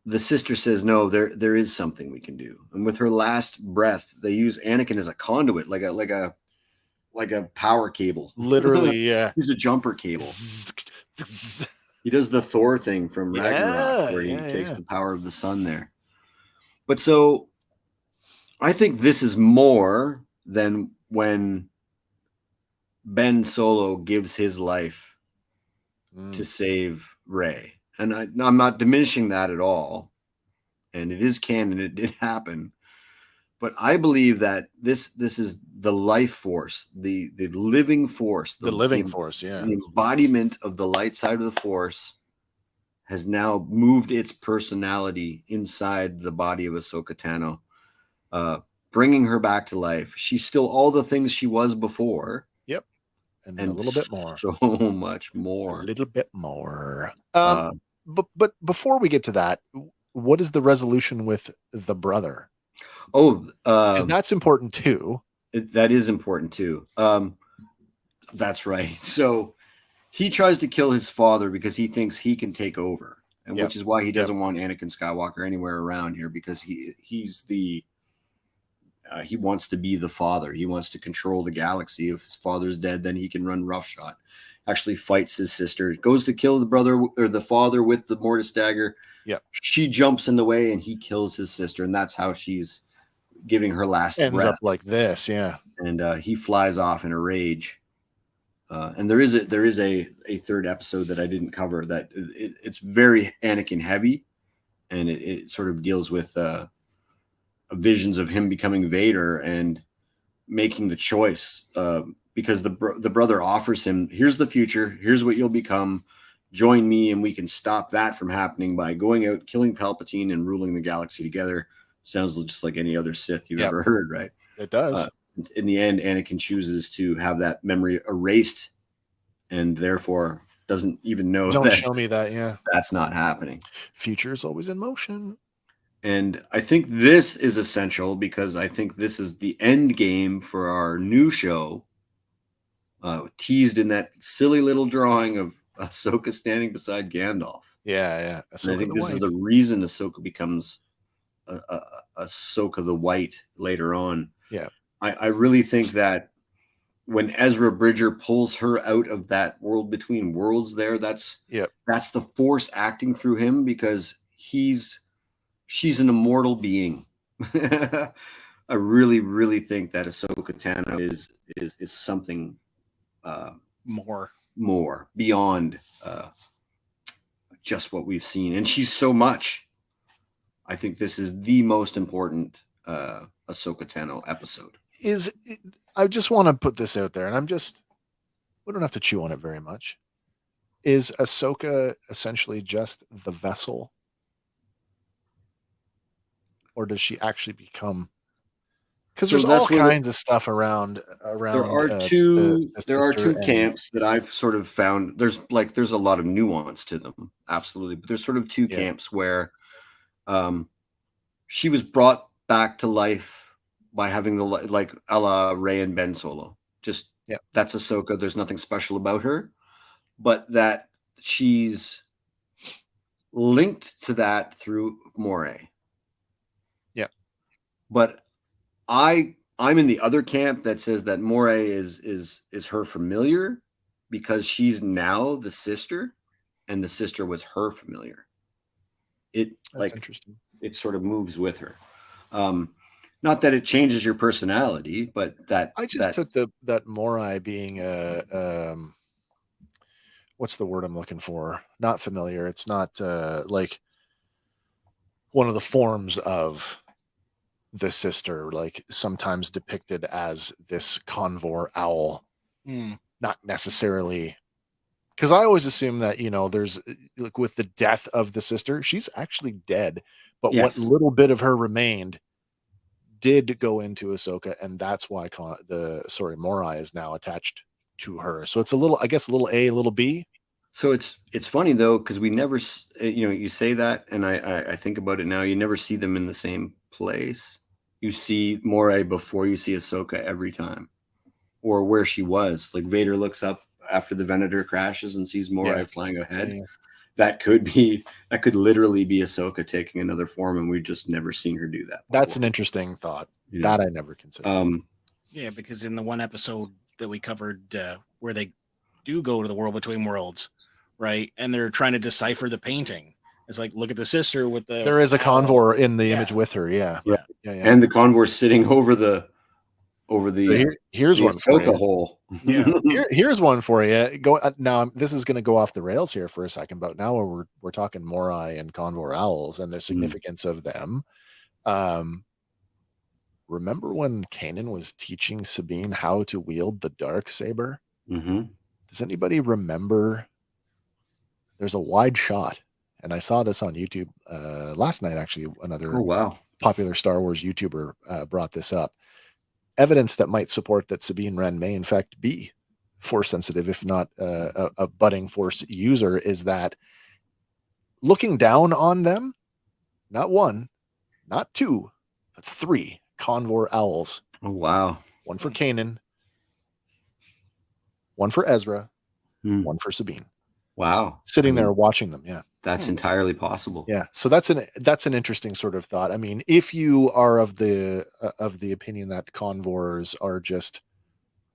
the sister says, no, there is something we can do. And with her last breath, they use Anakin as a conduit, like a power cable. Literally, yeah. He's a jumper cable. He does the Thor thing from Ragnarok, where he takes the power of the sun there. But so I think this is more than when Ben Solo gives his life to save Rey. And I'm not diminishing that at all. And it is canon. It did happen. But I believe that this is the life force, the living force. The living force, yeah. The embodiment of the light side of the force has now moved its personality inside the body of Ahsoka Tano, bringing her back to life. She's still all the things she was before. Yep. and a little bit more. So much more. A little bit more. Uh, But before we get to that, what is the resolution with the brother? Because that's important too. That is important too. That's right. So he tries to kill his father because he thinks he can take over, and which is why he doesn't want Anakin Skywalker anywhere around here, because he's the he wants to be the father. He wants to control the galaxy. If his father's dead, then he can run roughshod. Actually fights his sister, goes to kill the brother or the father with the mortis dagger. Yeah. She jumps in the way and he kills his sister. And that's how she's giving her last Ends breath. up like this. Yeah. And he flies off in a rage. And there is a third episode that I didn't cover that it's very Anakin heavy. And it sort of deals with visions of him becoming Vader and making the choice because the brother offers him, here's the future, here's what you'll become, join me and we can stop that from happening by going out, killing Palpatine and ruling the galaxy together. Sounds just like any other Sith you've ever heard, right? It does. In the end, Anakin chooses to have that memory erased and therefore doesn't even know Don't show me that. Yeah. That's not happening. Future is always in motion. And I think this is essential because I think this is the end game for our new show, teased in that silly little drawing of Ahsoka standing beside Gandalf. Yeah. And I think this is the reason Ahsoka becomes Ahsoka the White later on. Yeah. I really think that when Ezra Bridger pulls her out of that world between worlds there, that's the Force acting through him because she's an immortal being. I really, really think that Ahsoka Tano is something more beyond just what we've seen. And she's so much. I think this is the most important Ahsoka Tano episode. I just want to put this out there, and we don't have to chew on it very much. Is Ahsoka essentially just the vessel? Or does she actually become? Because there's all kinds of stuff around. There are two camps that I've sort of found. There's a lot of nuance to them, absolutely. But there's sort of two camps where, she was brought back to life by having like a la Rey and Ben Solo. Just that's Ahsoka. There's nothing special about her, but that she's linked to that through Moray. But I'm in the other camp that says that Moray is her familiar because she's now the sister, and the sister was her familiar. That's interesting. It sort of moves with her. Not that it changes your personality, but that I just took that Moray being what's the word I'm looking for? Not familiar. It's not like one of the forms of the sister, like sometimes depicted as this convor owl, not necessarily, because I always assume that there's like with the death of the sister, she's actually dead, but what little bit of her remained did go into Ahsoka, and that's why Moray is now attached to her. So it's a little A, a little B. So it's funny though, because we never, you say that, and I think about it now. You never see them in the same place. You see Moray before you see Ahsoka every time, or where she was. Like Vader looks up after the Venator crashes and sees Moray flying ahead. Yeah. That could literally be Ahsoka taking another form, and we've just never seen her do that before. That's an interesting thought. That I never considered. Yeah, because in the one episode that we covered where they do go to the world between worlds, right, and they're trying to decipher the painting. It's like, look at the sister with the. There is a convor in the image with her. Yeah. And the convor sitting over the. Here's one for you. Hole. Yeah. Here's one for you. Now. This is going to go off the rails here for a second, but now we're talking Moray and convor owls and the significance of them. Remember when Kanan was teaching Sabine how to wield the dark saber? Mm-hmm. Does anybody remember? There's a wide shot, and I saw this on YouTube last night. Actually, another popular Star Wars YouTuber brought this up. Evidence that might support that Sabine Wren may in fact be force sensitive, if not a budding force user, is that looking down on them, not one, not two, but 3 Convor owls. Oh, wow. One for Kanan, one for Ezra, Hmm. one for Sabine. Wow. Sitting there watching them. Yeah. That's entirely possible. Yeah. So that's an interesting sort of thought. I mean, if you are of the opinion that Convors are just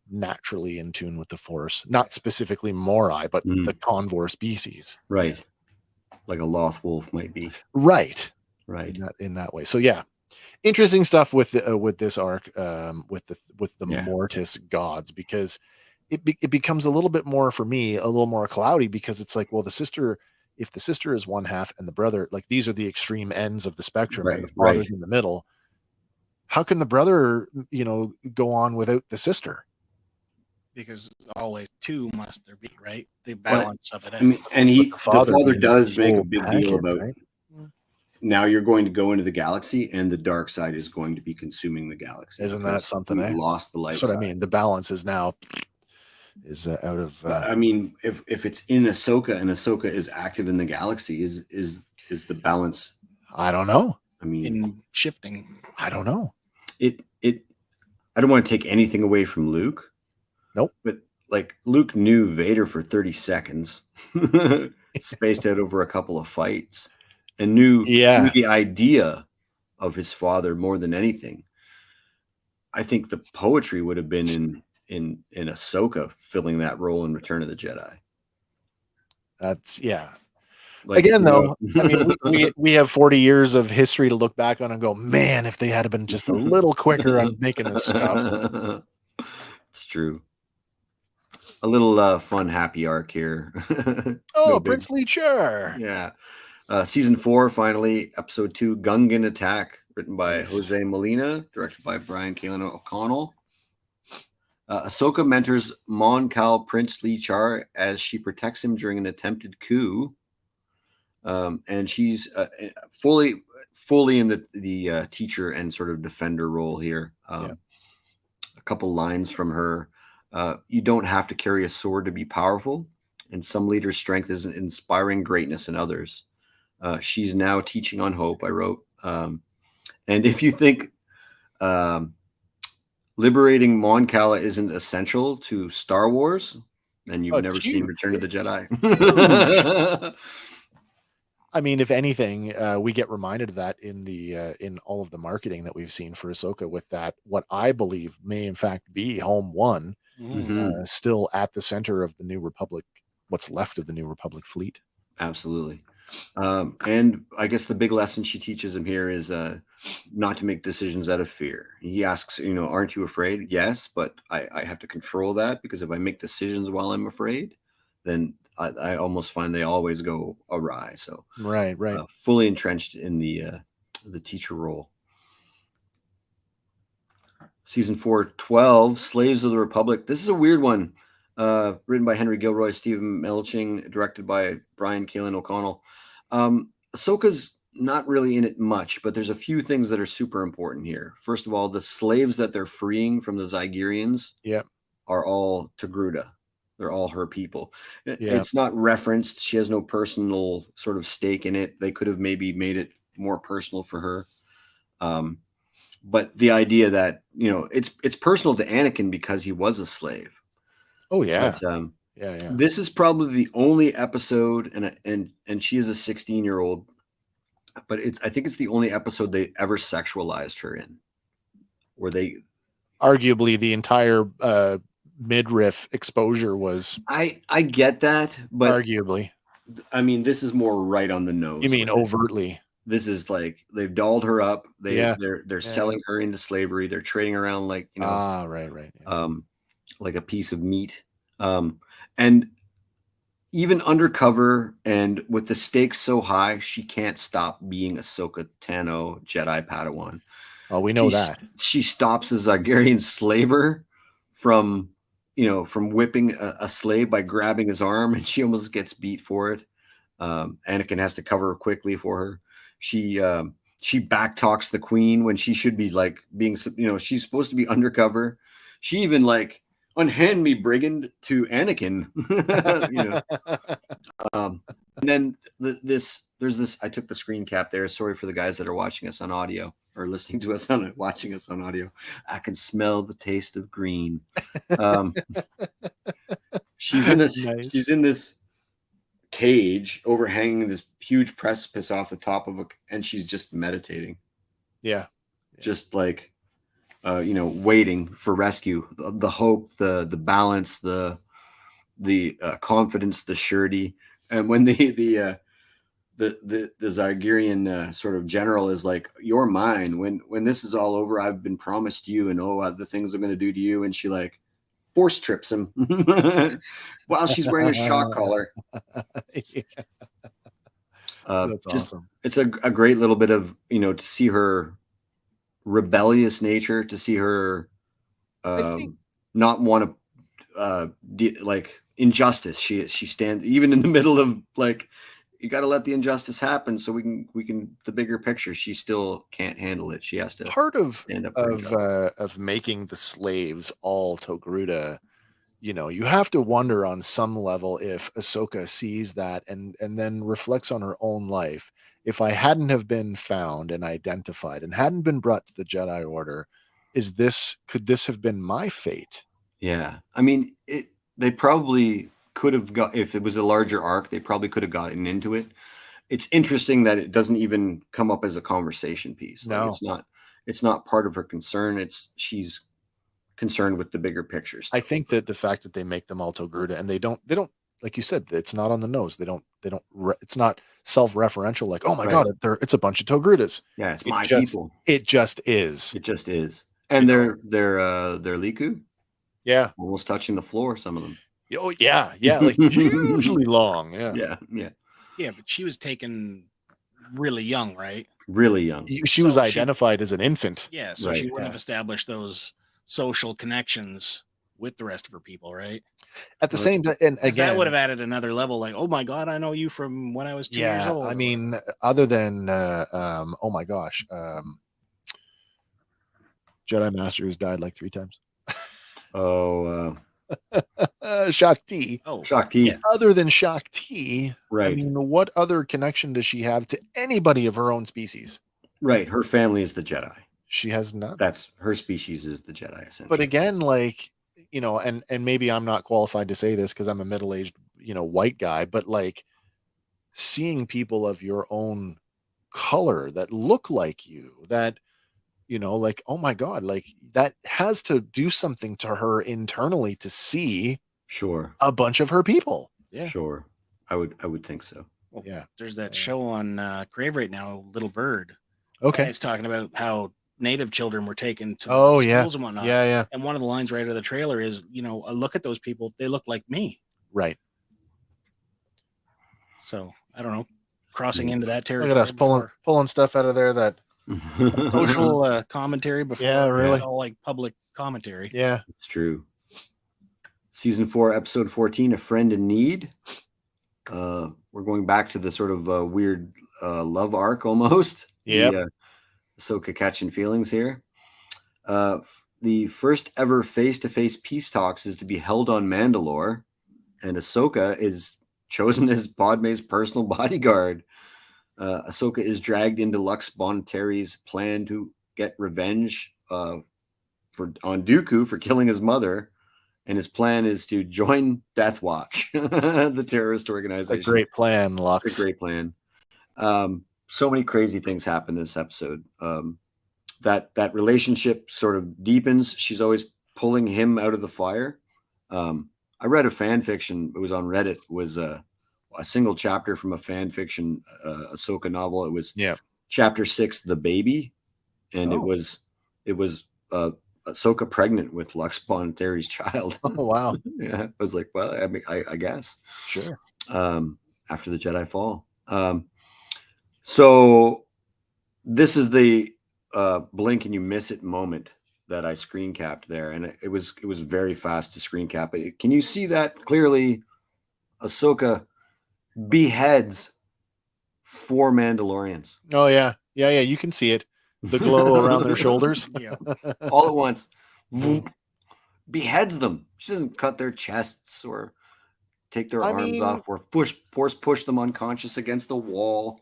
naturally in tune with the Force, not specifically Morai, but the Convor species. Right. Like a Loth wolf might be. Right. Right. In that way. So yeah. Interesting stuff with this arc, with the Mortis gods, because it becomes a little bit more, for me, a little more cloudy, because it's like, well, if the sister is one half and the brother, like, these are the extreme ends of the spectrum, and the father's in the middle. How can the brother, go on without the sister? Because always 2 must there be, right? The balance of it. I mean, and the father does make a big deal about, right? Now you're going to go into the galaxy, and the dark side is going to be consuming the galaxy. Isn't that something? We've lost the light That's what side. I mean. The balance is now out of. I mean, if it's in Ahsoka and Ahsoka is active in the galaxy, is the balance? I don't know. I mean, in shifting. I don't know. I don't want to take anything away from Luke. Nope. But like, Luke knew Vader for 30 seconds, spaced out over a couple of fights, and knew the idea of his father more than anything. I think the poetry would have been in Ahsoka filling that role in Return of the Jedi. That's Like, again, though, I mean, we have 40 years of history to look back on and go, man, if they had been just a little quicker on making this stuff. It's true. A little fun, happy arc here. Princely Chair. Yeah. Season 4, finally, episode 2, Gungan Attack, written by Jose Molina, directed by Brian Kalin O'Connell. Ahsoka mentors Mon Cal Princely Char as she protects him during an attempted coup. And she's fully in the teacher and sort of defender role here. A couple lines from her. You don't have to carry a sword to be powerful, and some leaders' strength is inspiring greatness in others. She's now teaching on hope, I wrote. And if you think liberating Mon Cala isn't essential to Star Wars, then you've never seen Return of the Jedi. I mean, if anything, we get reminded of that in all of the marketing that we've seen for Ahsoka, with that, what I believe may in fact be Home 1, still at the center of the New Republic, what's left of the New Republic fleet. Absolutely. And I guess the big lesson she teaches him here is not to make decisions out of fear. He asks, aren't you afraid? Yes, but I have to control that, because if I make decisions while I'm afraid, then I almost find they always go awry. So right. Fully entrenched in the teacher role. Season 4, 12, Slaves of the Republic. This is a weird one. Written by Henry Gilroy, Stephen Melching, directed by Brian Kalin O'Connell. Ahsoka's not really in it much, but there's a few things that are super important here. First of all, the slaves that they're freeing from the Zygerians are all Torgruta. They're all her people. It's not referenced. She has no personal sort of stake in it. They could have maybe made it more personal for her. But the idea that, it's personal to Anakin because he was a slave. Oh yeah. But, this is probably the only episode, and she is a 16-year-old, but I think it's the only episode they ever sexualized her in, where they arguably the entire midriff exposure was. I get that, but arguably, I mean, this is more right on the nose. You mean overtly? This is like they've dolled her up. They're selling her into slavery. They're trading around like right. Like a piece of meat. And even undercover and with the stakes so high, she can't stop being Ahsoka Tano, Jedi Padawan. Oh, we know that. She stops a Zygerian slaver from whipping a slave by grabbing his arm, and she almost gets beat for it. Anakin has to cover her quickly for her. She backtalks the queen when she should be like being, she's supposed to be undercover. She even like unhand me, brigand, to Anakin. And then there's this. I took the screen cap there. Sorry for the guys that are watching us on audio or listening to us on watching us on audio. I can smell the taste of green. She's in this. Nice. She's in this cage overhanging this huge precipice off the top of and she's just meditating. Yeah. Just like, waiting for rescue. The hope, the balance, the confidence, the surety. And when the Zygerian sort of general is like, "You're mine. When this is all over, I've been promised you, and the things I'm going to do to you." And she like force trips him while she's wearing a shock collar. Yeah. That's awesome. It's a great little bit of, to see her rebellious nature, to see her not want to like injustice. She stands even in the middle of like, you got to let the injustice happen so we can the bigger picture. She still can't handle it. She has to. Part of stand up of making the slaves all Torgruta, you have to wonder on some level if Ahsoka sees that and then reflects on her own life. If I hadn't have been found and identified and hadn't been brought to the Jedi Order, could this have been my fate? Yeah. I mean, they probably could have got, if it was a larger arc, they probably could have gotten into it. It's interesting that it doesn't even come up as a conversation piece. No. Like it's not part of her concern. She's concerned with the bigger pictures. I think that the fact that they make them all Torgruta and they don't, like you said, it's not on the nose. It's not self-referential. Like, oh my God, it's a bunch of Torgrutas. Yeah. It's my people. It just is. It just is. And they're Liku. Yeah. Almost touching the floor, some of them. Oh yeah. Yeah. Like hugely long. Yeah. Yeah. Yeah. Yeah. But she was taken really young, right? Really young. She was identified as an infant. Yeah. So she wouldn't have established those social connections with the rest of her people, right? At the same time, and again, that would have added another level. Like, oh my God, I know you from when I was 2 years old. I mean, other than oh my gosh, Jedi Master who's died like 3 times. Shaak Ti. Oh, Shaak Ti. Yeah. Other than Shaak Ti, right? I mean, what other connection does she have to anybody of her own species? Right. Her family is the Jedi. She has none. That's her species is the Jedi, essentially. But again, like, and maybe I'm not qualified to say this because I'm a middle-aged, white guy, but like seeing people of your own color that look like you, that, like, oh my God, like that has to do something to her internally to see a bunch of her people. Yeah. Sure. I would think so. Well, yeah. There's that show on Crave right now, Little Bird. Okay. It's talking about how Native children were taken to schools and whatnot. Yeah, yeah. And one of the lines right out of the trailer is, look at those people. They look like me. Right. So I don't know. Crossing into that territory. Look at us pulling stuff out of there that social commentary before. Yeah, really. It's all like public commentary. Yeah, it's true. Season 4, episode 14, A Friend in Need. We're going back to the sort of weird love arc almost. Yeah. Ahsoka catching feelings here. The first ever face-to-face peace talks is to be held on Mandalore, and Ahsoka is chosen as Padme's personal bodyguard. Ahsoka is dragged into Lux Bonteri's plan to get revenge on Dooku for killing his mother, and his plan is to join Death Watch, the terrorist organization. A great plan, Lux. It's a great plan. So many crazy things happen this episode. That relationship sort of deepens. She's always pulling him out of the fire. I read a fan fiction. It was on Reddit. It was a single chapter from a fan fiction Ahsoka novel. It was chapter 6, The Baby, and it was Ahsoka pregnant with Lux Bonteri's child. Oh wow! Yeah, I was like, well, I mean, I guess sure. After the Jedi fall. So this is the blink and you miss it moment that I screen capped there, and it was very fast to screen cap it. Can you see that clearly? Ahsoka beheads 4 Mandalorians. Oh yeah. You can see it, the glow around their shoulders. Yeah, all at once. beheads them. She doesn't cut their chests or take their I arms mean, off or push them unconscious against the wall.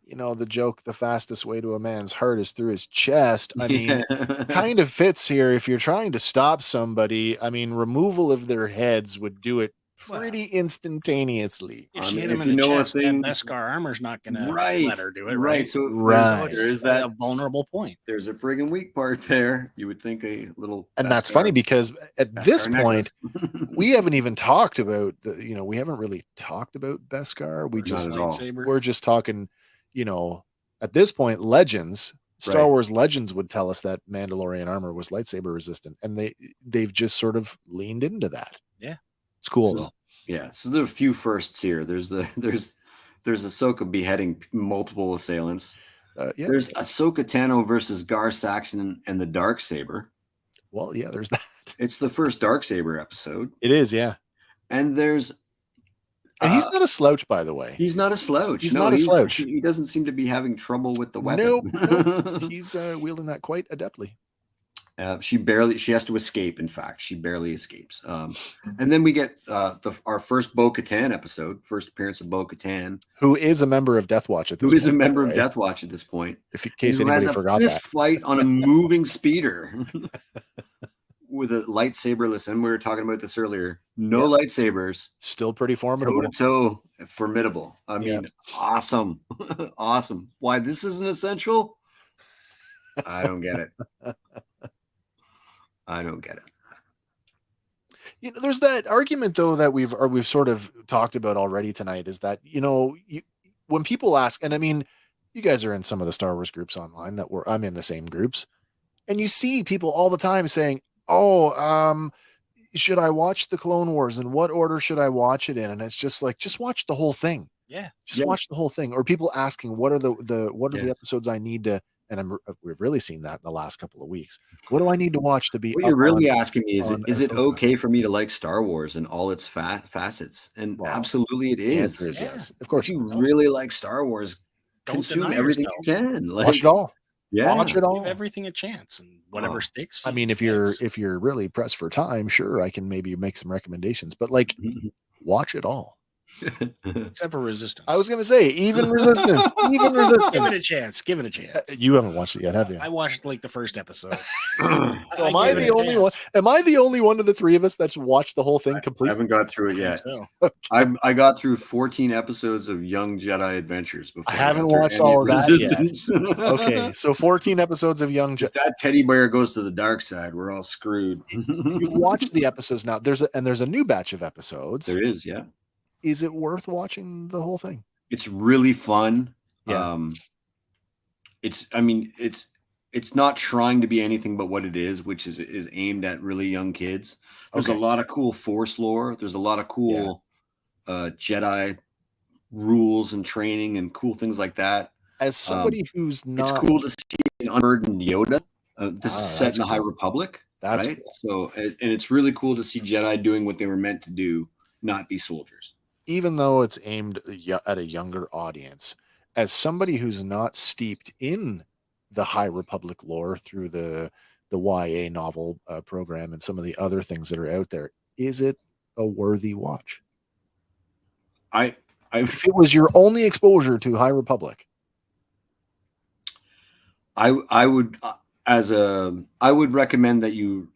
you know, the joke, the fastest way to a man's heart is through his chest. I mean, Yes. kind of fits here. If you're trying to stop somebody, I mean, removal of their heads would do it pretty instantaneously. If I she mean, hit him if in you the know a chest, that thing- Beskar armor's not going to Right. let her do it, Right. right? So Right. there is a that. vulnerable point. There's a friggin' weak part there. You would think a little. And that's Beskar- funny because at this Beskar point, necklace. we haven't even talked about we haven't really talked about Beskar. We Not just at all. Lightsaber. we're just talking, at this point, Legends, Star Right. Wars Legends would tell us that Mandalorian armor was lightsaber resistant, and they've just sort of leaned into that. Yeah. It's cool though. Yeah. So there are a few firsts here. There's Ahsoka beheading multiple assailants. Yeah. There's Ahsoka Tano versus Gar Saxon and the Darksaber. Well, yeah, there's that. It's the first Darksaber episode. It is, yeah. And there's And he's not a slouch, by the way. he's not a slouch. He's not a slouch. He doesn't seem to be having trouble with the weapon. Nope. He's wielding that quite adeptly. She has to escape. In fact, she barely escapes. And then we get our first Bo-Katan episode, first appearance of Bo-Katan, Who is a member of Death Watch at this who point. is a member by of the way, Death Watch at this point. If in case who anybody has a forgot fist that. fight on a moving speeder with a lightsaberless. And we were talking about this earlier. No lightsabers. Still pretty formidable. Toe formidable. I Yeah. mean, awesome. Awesome. Why this isn't essential? I don't get it. I don't get it. There's that argument though that we've sort of talked about already tonight, is that when people ask, and I mean, you guys are in some of the Star Wars groups online I'm in the same groups, and you see people all the time saying, should I watch the Clone Wars, and what order should I watch it in? And it's just like, just watch the whole thing. Yeah. Just watch the whole thing. Or people asking, what are the episodes I need to, and we've really seen that in the last couple of weeks. What do I need to watch to be? What you're up really on- asking me is, on is it Ahsoka? okay for me to like Star Wars and all its facets? And Well, absolutely it The is. answer is Yeah. yes. Of If course. you really like Star Wars, Don't consume deny everything yourself. you can. Like, Watch it all. Yeah. Watch it all. Give everything a chance, and whatever Oh. sticks. I mean, if you're really pressed for time, sure, I can maybe make some recommendations, but watch it all. except for Resistance. I was going to say, even Resistance, even give it a Resistance. chance. Give it a chance. You haven't watched it yet, have you? I watched like the first episode. So am I I gave it the a only one? chance. Am I the only one of the three of us that's watched the whole thing I complete? haven't got through it yet. So I got through 14 episodes of Young Jedi Adventures before. I haven't got through watched any all of that yet. Resistance. Okay, so 14 episodes of Young If that teddy bear goes to the dark side, we're all screwed. You've watched the episodes now. There's a new batch of episodes. There is, yeah. Is it worth watching the whole thing? It's really fun. Yeah. It's not trying to be anything but what it is, which is aimed at really young kids. There's a Okay. lot of cool Force lore. There's a lot of cool Jedi rules and training and cool things like that. As somebody who's not, It's cool to see an unburdened Yoda. This is set that's in the High cool. Republic, That's right? cool. So, and it's really cool to see Jedi doing what they were meant to do, not be soldiers. Even though it's aimed at a younger audience, as somebody who's not steeped in the High Republic lore through the YA novel program and some of the other things that are out there, is it a worthy watch? If it was your only exposure to High Republic, I would I would recommend that you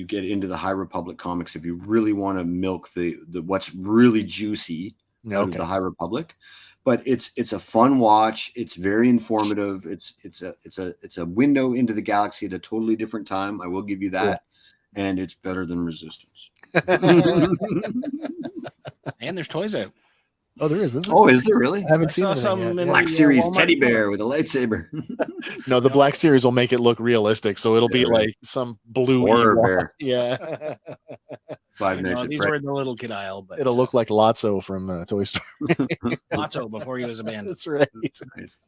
get into the High Republic comics if you really want to milk the what's really juicy out of okay. the High Republic. But it's a fun watch. It's very informative. It's a window into the galaxy at a totally different time. I will give you that, and it's better than Resistance. and there's toys out. Oh, there is. Isn't Oh, is there really? I haven't I seen saw anything some yet. in Yeah. Black the, Series Walmart teddy store. bear with a lightsaber. No, the Black Series will make it look realistic, so it'll be Yeah. like some blue Horror Ewok. bear. Yeah, Five No, Nights at these Freddy's. were in the little kid aisle, but it'll look like Lotso from Toy Story. Lotso before he was abandoned. That's right. Nice.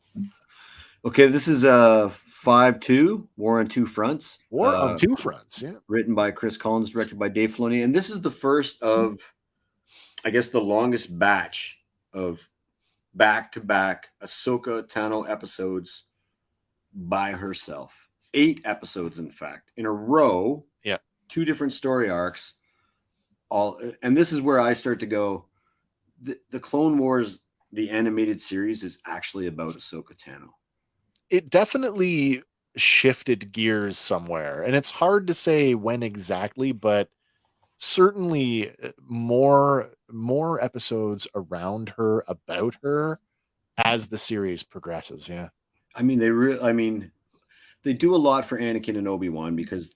Okay, this is 5-2, War on Two Fronts. War on two fronts. Yeah. Written by Chris Collins, directed by Dave Filoni. And this is the first of, I guess, the longest batch of back-to-back Ahsoka Tano episodes by herself. 8 episodes, in fact, in a row. Yeah. 2 different story arcs. And this is where I start to go. The Clone Wars, the animated series, is actually about Ahsoka Tano. It definitely shifted gears somewhere, and it's hard to say when exactly, but certainly more episodes around her, about her, as the series progresses. Yeah. I mean, they do a lot for Anakin and Obi-Wan because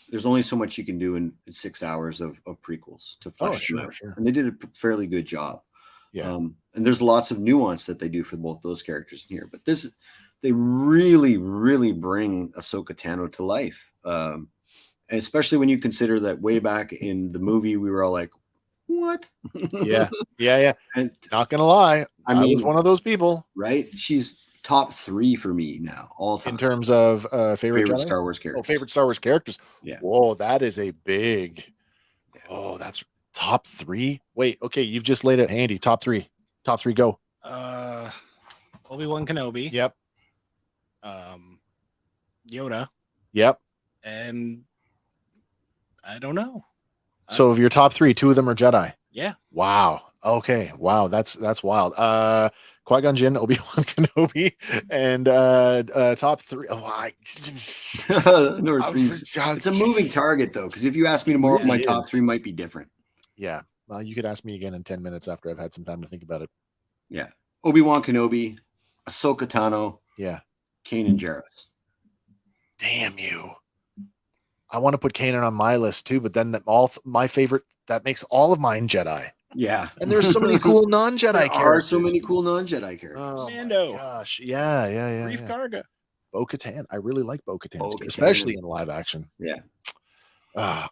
there's only so much you can do in 6 hours of prequels to flesh them out. Sure. And they did a fairly good job. Yeah. And there's lots of nuance that they do for both those characters in here, but they really, really bring Ahsoka Tano to life. And especially when you consider that way back in the movie, we were all like, what? Yeah. And not gonna lie, I mean, was one of those people. Right? She's top 3 for me now, all time. In terms of favorite Star Wars characters. Oh, favorite Star Wars characters. Yeah. Whoa, that is a big. Oh, that's top 3. Wait, okay, you've just laid it handy. Top 3. Top 3, go. Obi-Wan Kenobi. Yep. Yoda. Yep. And I don't know. So of your top 3, 2 of them are Jedi. Yeah. Wow. Okay. Wow. That's wild. Qui-Gon Jinn, Obi-Wan Kenobi, and top 3. Oh, Number 3. It's a moving target though, because if you ask me tomorrow, really my top 3 might be different. Yeah. Well, you could ask me again in 10 minutes after I've had some time to think about it. Yeah. Obi-Wan Kenobi, Ahsoka Tano, Yeah. Kanan Jarrus. Damn you. I want to put Kanan on my list too, but then my favorite, that makes all of mine Jedi. Yeah. And there's so many cool non-Jedi characters. There are so many cool non-Jedi characters. Oh Mando. my gosh. Yeah. Grief Karga. Bo-Katan. I really like Bo-Katan, Bo-Katan. especially in live action. Yeah.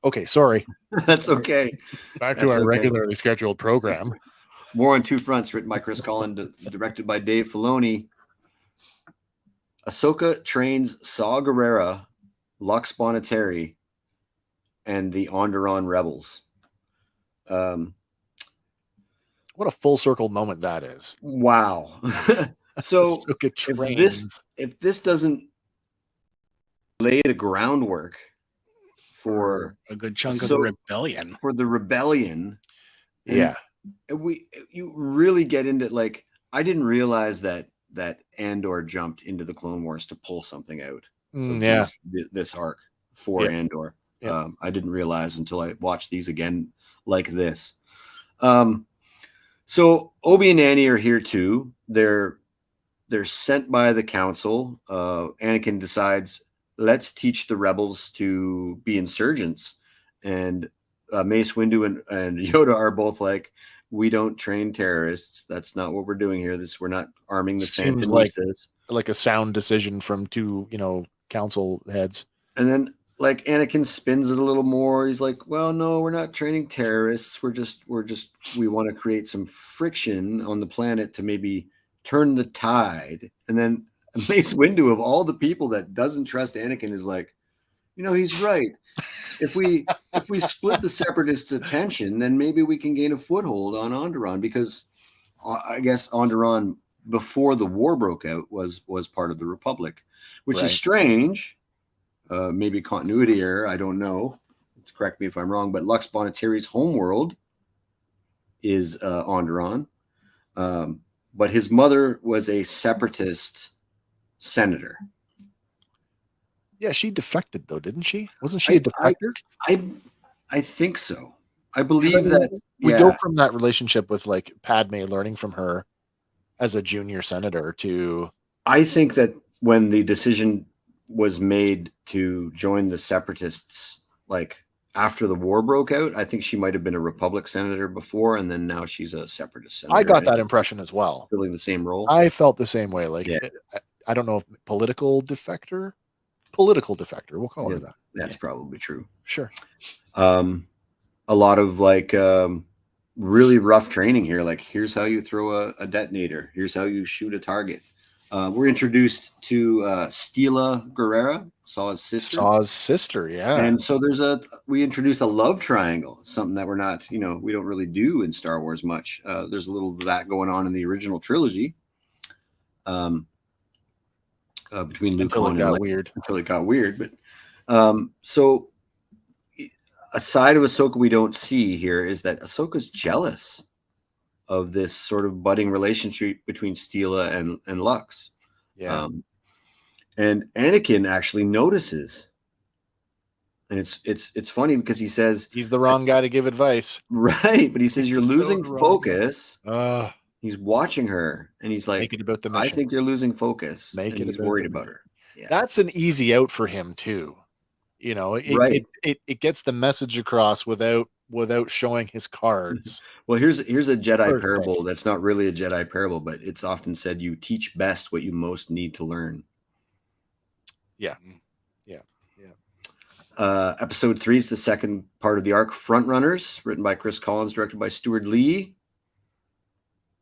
Okay, sorry. That's okay. Back to our regularly scheduled program. War on Two Fronts, written by Chris Collin, directed by Dave Filoni. Ahsoka trains Saw Gerrera, Lux Boniteri, and the Onderon rebels. What a full circle moment that is. Wow. So if this doesn't lay the groundwork for a good chunk of the rebellion. For the rebellion. Yeah. You really get into, like, I didn't realize that Andor jumped into the Clone Wars to pull something out. This arc for Andor. Yeah. I didn't realize until I watched these again like this. So Obi and Annie are here too. They're sent by the council. Anakin decides, let's teach the rebels to be insurgents. And Mace Windu and Yoda are both like, we don't train terrorists. That's not what we're doing here. We're not arming the Sandinistas. Like a sound decision from 2, council heads. And then, like, Anakin spins it a little more. He's like, well, no, we're not training terrorists. We want to create some friction on the planet to maybe turn the tide. And then Mace Windu, of all the people that doesn't trust Anakin, is like, he's right. If we split the Separatists' attention, then maybe we can gain a foothold on Onderon, because I guess Onderon, before the war broke out, was part of the Republic, which is strange. Maybe continuity error, I don't know. Correct me if I'm wrong, but Lux Boniteri's homeworld is Onderon. But his mother was a Separatist senator. Yeah, she defected though, didn't she? Wasn't she a defector? I think so. I believe that we go from that relationship with, like, Padme learning from her as a junior senator to. I think that when the decision was made to join the Separatists, like, after the war broke out, I think she might have been a Republic senator before, and then now she's a Separatist senator. I got that impression as well. Filling the same role. I felt the same way. Like, I don't know if political defector. We'll call her that. That's probably true. Sure. A lot of, like, really rough training here. Like, here's how you throw a detonator. Here's how you shoot a target. We're introduced to Stila Gerrera, Saw's sister. Yeah. And so we introduce a love triangle, something that we're not, we don't really do in Star Wars much. There's a little of that going on in the original trilogy. Between Luke until it got weird. But so a side of Ahsoka we don't see here is that Ahsoka's jealous of this sort of budding relationship between Steela and Lux. Yeah. And Anakin actually notices. And it's funny because he says he's the wrong guy to give advice. Right, but he says you're He's so losing wrong. focus. He's watching her and he's like, make it about the I mission. think you're losing focus. Make and it he's about worried the about her. Yeah. That's an easy out for him too. You know, Right. it gets the message across without showing his cards. Well, here's a Jedi Per se. parable that's not really a Jedi parable, but it's often said you teach best what you most need to learn. Yeah. Episode 3 is the second part of the arc, Frontrunners, written by Chris Collins, directed by Stuart Lee.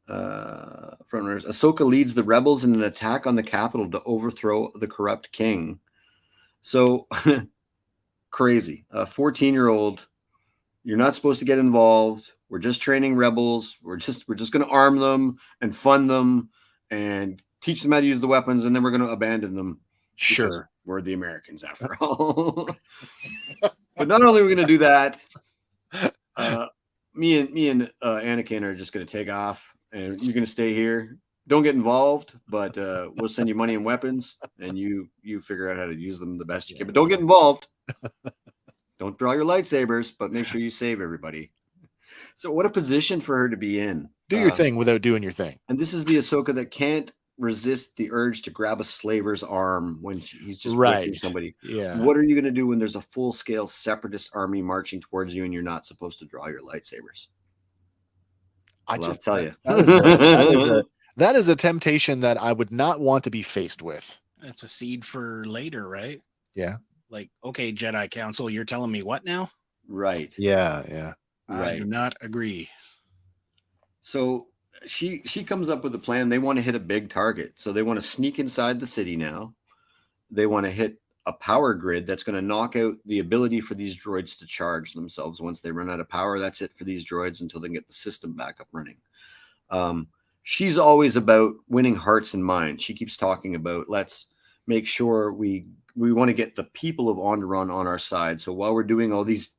Frontrunners. Ahsoka leads the rebels in an attack on the capital to overthrow the corrupt king. So crazy. A 14-year-old, you're not supposed to get involved. We're just training rebels. We're just going to arm them and fund them and teach them how to use the weapons, and then we're going to abandon them. Sure. We're the Americans after all. But not only are we going to do that, me and Anakin are just going to take off, and you're going to stay here. Don't get involved, but we'll send you money and weapons, and you figure out how to use them the best you can. But don't get involved. Don't draw your lightsabers, but make sure you save everybody. So what a position for her to be in. Do your thing without doing your thing. And this is the Ahsoka that can't resist the urge to grab a slaver's arm when he's just right. somebody. Yeah. What are you going to do when there's a full-scale separatist army marching towards you and you're not supposed to draw your lightsabers? I'll tell you. That is a temptation that I would not want to be faced with. That's a seed for later, right? Yeah. Like, okay, Jedi Council, you're telling me what now? Right. Yeah. I do not agree. So she comes up with a plan. They want to hit a big target. So they want to sneak inside the city now. They want to hit a power grid that's going to knock out the ability for these droids to charge themselves. Once they run out of power, that's it for these droids until they can get the system back up running. She's always about winning hearts and minds. She keeps talking about, let's make sure we want to get the people of Onderon on our side. So while we're doing all these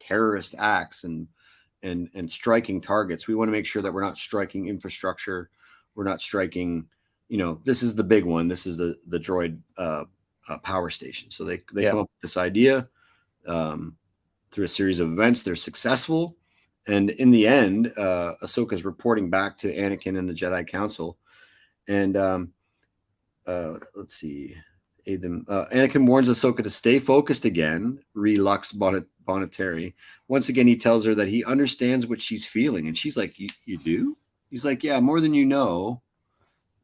terrorist acts and striking targets, we want to make sure that we're not striking infrastructure. We're not striking, this is the big one. This is the droid power station. So they come up with this idea through a series of events. They're successful. And in the end, Ahsoka's reporting back to Anakin and the Jedi Council. And let's see. Anakin warns Ahsoka to stay focused again, Lux Bonetary. Once again, he tells her that he understands what she's feeling. And she's like, you do? He's like, yeah, more than you know,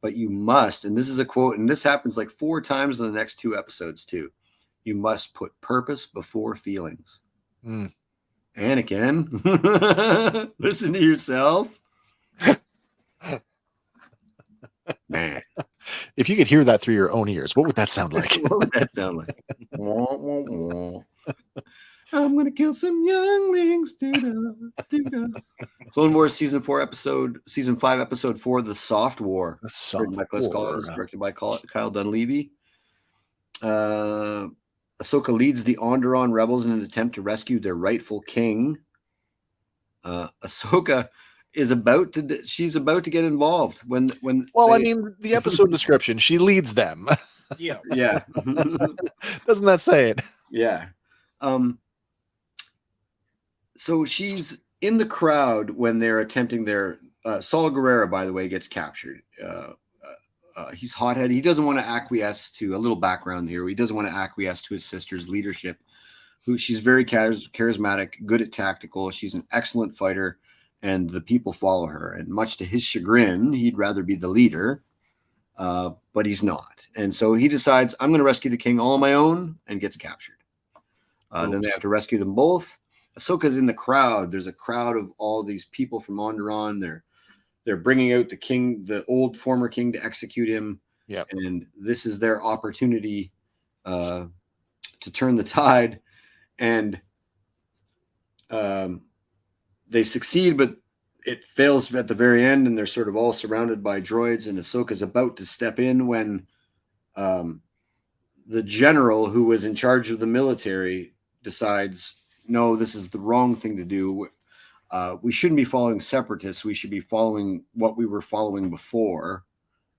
but you must. And this is a quote, and this happens like 4 times in the next 2 episodes too. You must put purpose before feelings. Anakin, listen to yourself. Man. If you could hear that through your own ears, what would that sound like? What would that sound like? I'm gonna kill some younglings. Clone Wars season 5, episode 4, The Soft War. Written by Chris Collins, directed by Kyle Dunleavy. Ahsoka leads the Onderon rebels in an attempt to rescue their rightful king. Ahsoka is about to get involved when the episode description, she leads them. Yeah. Doesn't that say it? Yeah. So she's in the crowd when they're attempting their Saul Guerrero, by the way, gets captured. He's hot-headed. He doesn't want to acquiesce to, a little background here, he doesn't want to acquiesce to his sister's leadership, who she's very charismatic, good at tactical. She's an excellent fighter, and the people follow her. And much to his chagrin, he'd rather be the leader, but he's not. And so he decides, I'm going to rescue the king all on my own, and gets captured. Then they have to rescue them both. Ahsoka's in the crowd. There's a crowd of all these people from Onderon. They're bringing out the king, the old former king, to execute him. Yeah. And this is their opportunity to turn the tide. And they succeed, but it fails at the very end, and they're sort of all surrounded by droids, and Ahsoka's about to step in when the general who was in charge of the military decides, no, this is the wrong thing to do. We shouldn't be following separatists. We should be following what we were following before.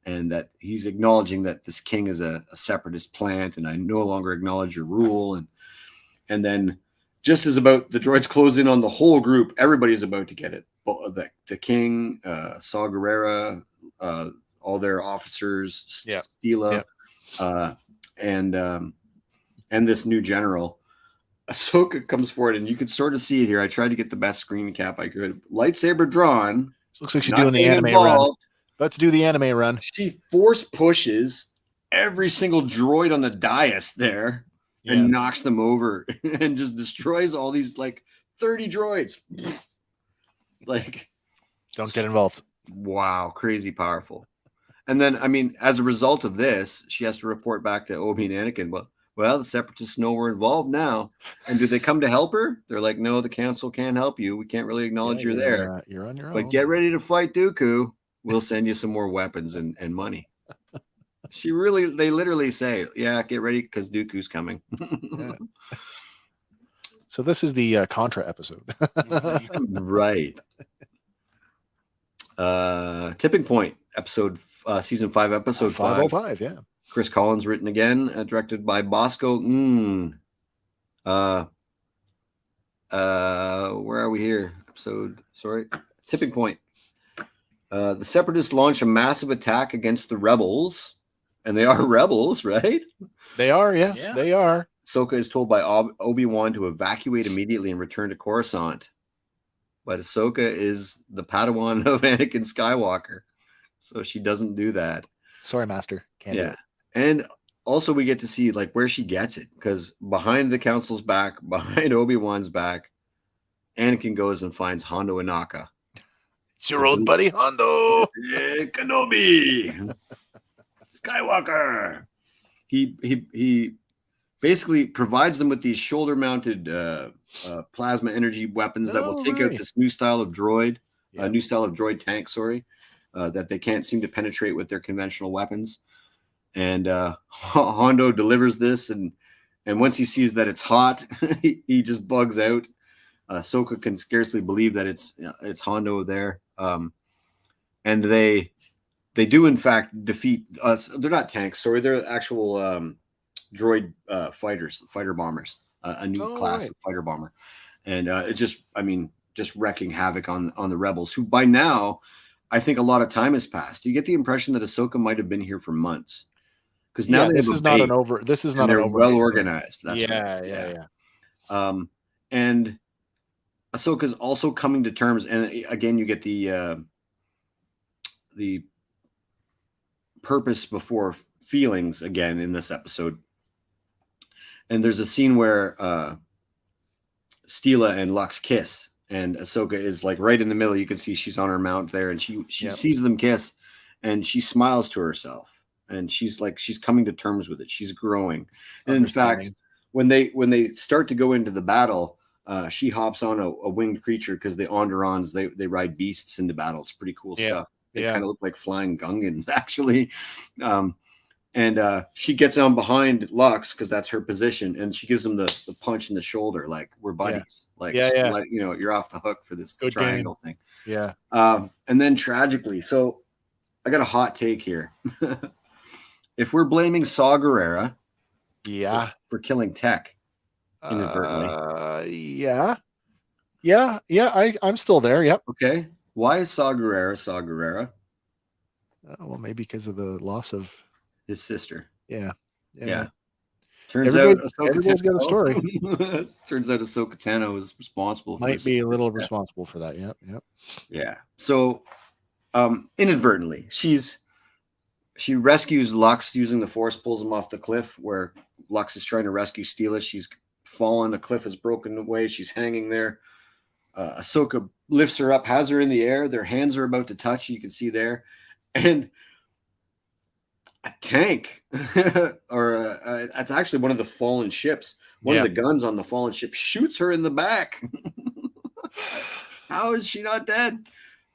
And that he's acknowledging that this king is a separatist plant, and I no longer acknowledge your rule. And then just as about the droids close in on the whole group, everybody's about to get it. The king, Saw Gerrera, all their officers, Stila, and this new general. Ahsoka comes forward, and you can sort of see it here. I tried to get the best screen cap I could. Lightsaber drawn. Looks like she's doing the anime run. Let's do the anime run. She force pushes every single droid on the dais there and knocks them over and just destroys all these like 30 droids. Like, don't get involved. Wow, crazy powerful. And then, I mean, as a result of this, she has to report back to Obi and Anakin. Well, the separatists know we're involved now. And do they come to help her? They're like, no, the council can't help you. We can't really acknowledge you're there. You're on your own. But get ready to fight Dooku. We'll send you some more weapons and money. They literally say, yeah, get ready because Dooku's coming. So this is the Contra episode. Right. Tipping Point episode, season 5, episode 505. Yeah. Chris Collins written again, directed by Bosco. Where are we here? Tipping Point. The Separatists launch a massive attack against the rebels, and they are rebels, right? They are, yes, they are. Ahsoka is told by Obi-Wan to evacuate immediately and return to Coruscant. But Ahsoka is the Padawan of Anakin Skywalker, so she doesn't do that. Sorry, Master. Can't do it. And also we get to see like where she gets it, because behind the Council's back, behind Obi-Wan's back, Anakin goes and finds Hondo Inaka. It's your old buddy Hondo. Yeah, Kenobi. Skywalker. He basically provides them with these shoulder-mounted plasma energy weapons that will take out this new style of droid, new style of droid tank, that they can't seem to penetrate with their conventional weapons. And Hondo delivers this, and once he sees that it's hot, he just bugs out. Ahsoka can scarcely believe that it's Hondo there. And they do in fact defeat us. They're not tanks, sorry, they're actual droid fighter bombers, a new class of fighter bomber. And it just wrecking havoc on the rebels, who by now I think a lot of time has passed. You get the impression that Ahsoka might have been here for months. Because now this is not well organized. That's yeah. And Ahsoka's also coming to terms, and again, you get the purpose before feelings again in this episode. And there's a scene where Stila and Lux kiss, and Ahsoka is like right in the middle. You can see she's on her mount there, and she sees them kiss, and she smiles to herself. And she's coming to terms with it. She's growing. And in fact, when they start to go into the battle, she hops on a winged creature, because the Onderons, they ride beasts into battle. It's pretty cool stuff. They kind of look like flying Gungans, actually. And she gets on behind Lux, because that's her position, and she gives him the punch in the shoulder, like, we're buddies. Like, you're off the hook for this good triangle thing. Yeah. And then tragically, so I got a hot take here. If we're blaming Saw Gerrera for killing Tech inadvertently. I'm still there. Yep. Okay. Why is Saw Gerrera? Well, maybe because of the loss of his sister. Yeah. Turns out everybody's got a story. Turns out Ahsoka Tano is responsible for Might be a little responsible for that. Yep. Yeah. So inadvertently, she rescues Lux using the Force, pulls him off the cliff where Lux is trying to rescue Stila. She's fallen. The cliff is broken away. She's hanging there. Ahsoka lifts her up, has her in the air. Their hands are about to touch. You can see there. And a tank, or it's actually one of the fallen ships. One of the guns on the fallen ship shoots her in the back. How is she not dead?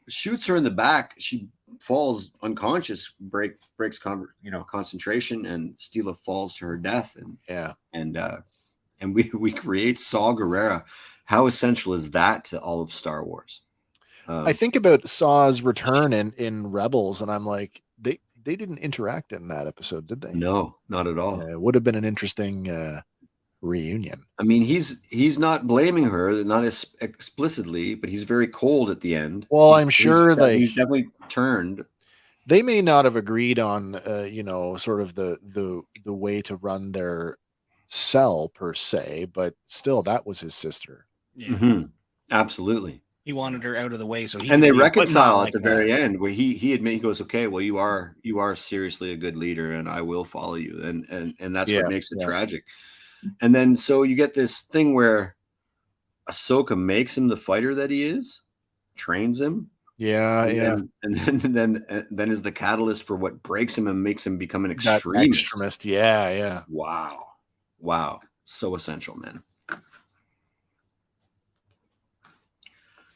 Shoots her in the back. She falls unconscious, breaks concentration, and Stila falls to her death. And and we create Saw Gerrera. How essential is that to all of Star Wars? I think about Saw's return in Rebels, and I'm like, they didn't interact in that episode, did they? No, not at all. It would have been an interesting reunion. I mean, he's not blaming her, not as explicitly, but he's very cold at the end. Well, I'm sure he's definitely turned. They may not have agreed on, sort of the way to run their cell per se, but still, that was his sister. Yeah. Mm-hmm. Absolutely. He wanted her out of the way, so he and they could be reconcile like at the very end, where he goes, okay, well, you are seriously a good leader, and I will follow you, and that's what makes it tragic. And then so you get this thing where Ahsoka makes him the fighter that he is, trains him. And then is the catalyst for what breaks him and makes him become an extremist. Yeah. Wow. So essential, man.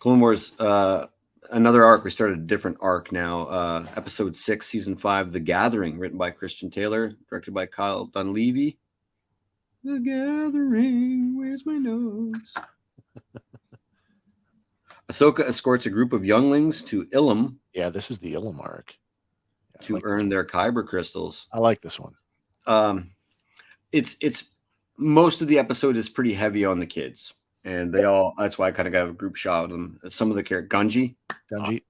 Clone Wars, another arc. We started a different arc now. Episode 6, Season 5, The Gathering, written by Christian Taylor, directed by Kyle Dunleavy. The Gathering, where's my notes? Ahsoka escorts a group of younglings to Ilum. Yeah, this is the Ilum arc. To earn their Kyber crystals. I like this one. It's most of the episode is pretty heavy on the kids. And that's why I kind of got a group shot of them. Some of the character, Gunji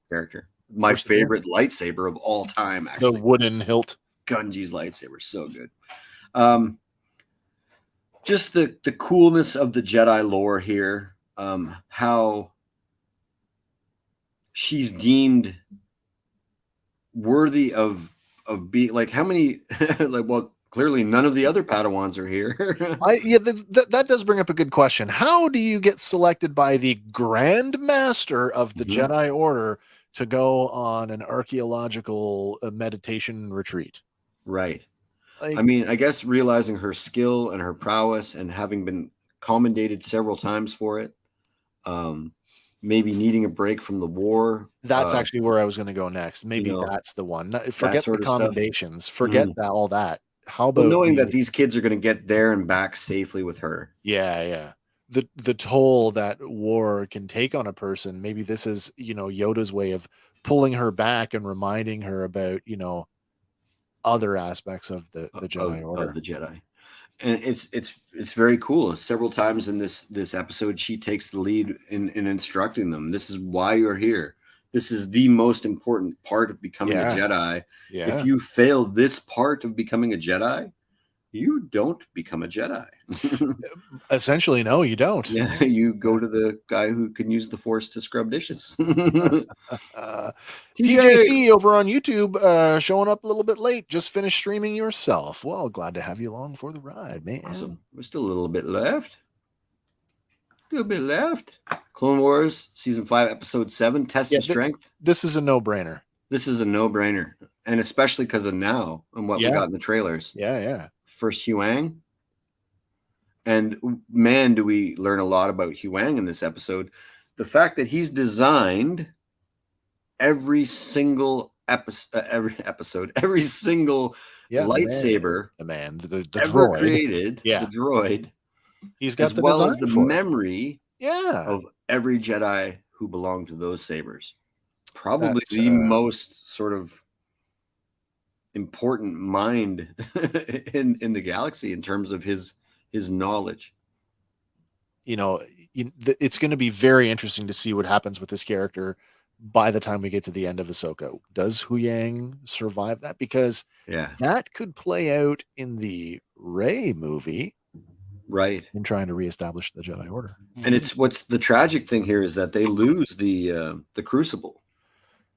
character, my favorite lightsaber of all time. Actually, the wooden hilt. Gunji's lightsaber, so good. Just the coolness of the Jedi lore here. How she's deemed worthy of being like how many clearly none of the other Padawans are here. That does bring up a good question. How do you get selected by the Grand Master of the Jedi Order to go on an archaeological meditation retreat? Right. I mean, I guess realizing her skill and her prowess and having been commendated several times for it, maybe needing a break from the war. That's actually where I was going to go next. Maybe that's the one. Forget the commendations. Forget all that. How about knowing that these kids are going to get there and back safely with her? Yeah. The toll that war can take on a person. Maybe this is, Yoda's way of pulling her back and reminding her about, other aspects of the Jedi Order. Of the Jedi. And it's very cool. Several times in this episode, she takes the lead in instructing them. This is why you're here. This is the most important part of becoming a Jedi. Yeah. If you fail this part of becoming a Jedi, you don't become a Jedi. Essentially, no, you don't. Yeah, you go to the guy who can use the Force to scrub dishes. TJC over on YouTube showing up a little bit late. Just finished streaming yourself. Well, glad to have you along for the ride, man. Awesome. We're still a little bit left. Clone Wars Season 5, Episode 7, Test of Strength. This is a no-brainer. This is a no-brainer. And especially because of now and what we got in the trailers. Yeah. First Huang. And man, do we learn a lot about Huang in this episode. The fact that he's designed every single episode, every single lightsaber the ever droid created, the droid. He's got as well as the memory of every Jedi who belonged to those sabers. Probably the most sort of important mind in the galaxy in terms of his knowledge. It's going to be very interesting to see what happens with this character by the time we get to the end of Ahsoka. Does Huyang survive that? Because that could play out in the Rey movie. Right. In trying to reestablish the Jedi Order. And what's the tragic thing here is that they lose the Crucible.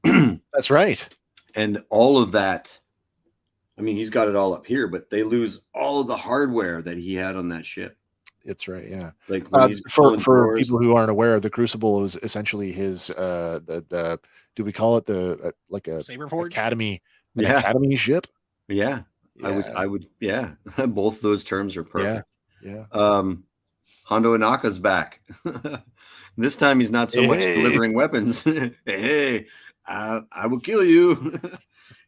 That's right. And all of that, I mean, he's got it all up here, but they lose all of the hardware that he had on that ship. It's right, yeah. Like for people who aren't aware, the Crucible is essentially his do we call it the like a Saberforge? Academy Academy ship? Yeah. I would both those terms are perfect. Yeah. Hondo Inaka's back. This time he's not so much delivering weapons. Hey, I will kill you.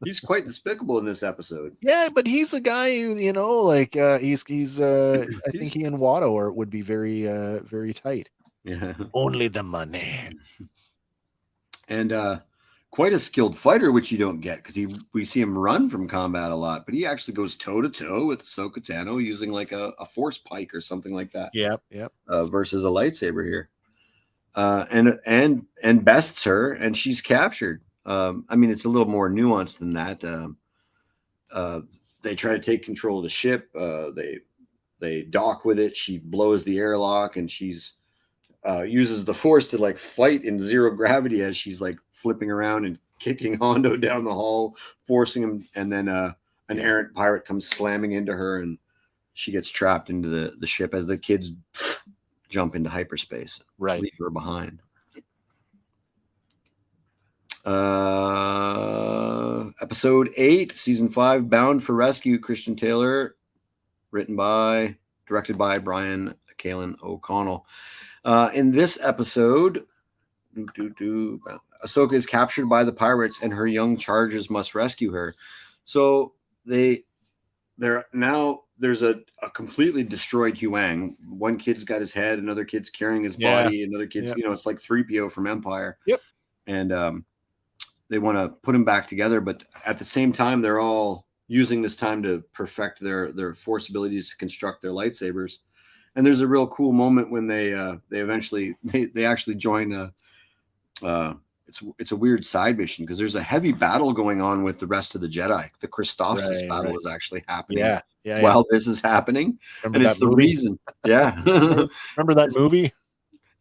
He's quite despicable in this episode. Yeah, but he's a guy who, like he's I think he and Watto would be very tight. Yeah. Only the money. And quite a skilled fighter, which you don't get because we see him run from combat a lot, but he actually goes toe to toe with Ahsoka Tano using like a force pike or something like that. Yep. Versus a lightsaber here, and bests her, and she's captured. I mean, it's a little more nuanced than that. They try to take control of the ship. They dock with it. She blows the airlock, and she's uses the force to like fight in zero gravity as she's like flipping around and kicking Hondo down the hall, forcing him. And then an errant pirate comes slamming into her, and she gets trapped into the ship as the kids jump into hyperspace. Right. Leave her behind. Episode 8, season 5, Bound for Rescue, Christian Taylor, directed by Brian Kalin O'Connell. In this episode, Ahsoka is captured by the pirates, and her young charges must rescue her. So there's a completely destroyed Huang. One kid's got his head, another kid's carrying his body, another kid's, it's like 3PO from Empire. Yep. And they want to put him back together, but at the same time, they're all using this time to perfect their force abilities to construct their lightsabers. And there's a real cool moment when they actually join it's a weird side mission because there's a heavy battle going on with the rest of the Jedi. The Christophsis battle is actually happening while this is happening. Remember and it's the reason. Yeah. Remember that movie?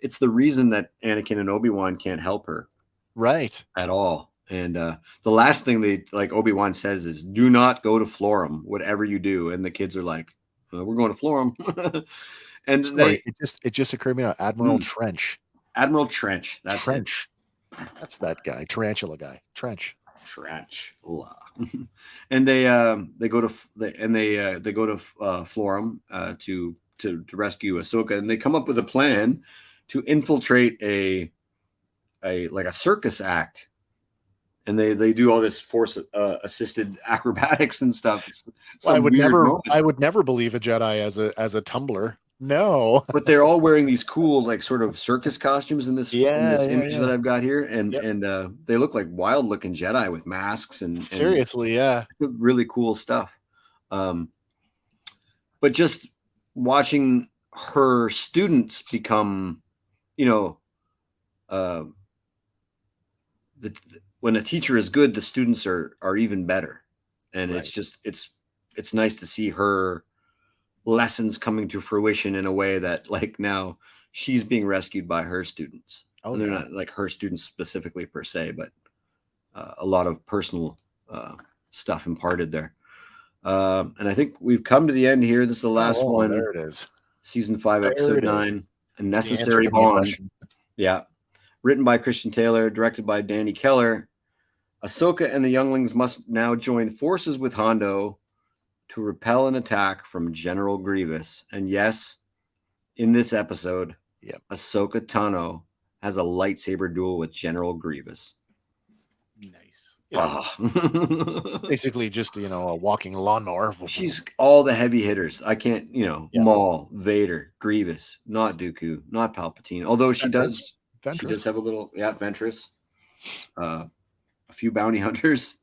It's the reason that Anakin and Obi-Wan can't help her. Right. At all. And the last thing Obi-Wan says is, do not go to Florum, whatever you do. And the kids are like, we're going to Florum. And it just occurred to me now, Admiral Trench. Admiral Trench. That's Trench. That's that guy. Tarantula guy. Trench. And they go to Florum to rescue Ahsoka, and they come up with a plan to infiltrate a circus act. And they do all this force assisted acrobatics and stuff. I would never believe a Jedi as a tumbler. No, but they're all wearing these cool like sort of circus costumes in this image that I've got here, and they look like wild looking Jedi with masks and seriously, really cool stuff. But just watching her students become, when a teacher is good, the students are even better, and it's nice to see her lessons coming to fruition in a way that like now she's being rescued by her students. And they're not like her students specifically per se, but a lot of personal stuff imparted there. And I think we've come to the end here. This is the last one. There it is. Season 5, episode 9, A Necessary Bond. Yeah. Written by Christian Taylor, directed by Danny Keller. Ahsoka and the younglings must now join forces with Hondo to repel an attack from General Grievous. And yes, in this episode, Ahsoka Tano has a lightsaber duel with General Grievous. Nice. Basically just, a walking lawnmower. She's all the heavy hitters. I can't, Maul, Vader, Grievous, not Dooku, not Palpatine. Although she does have a little, Ventress. A few bounty hunters.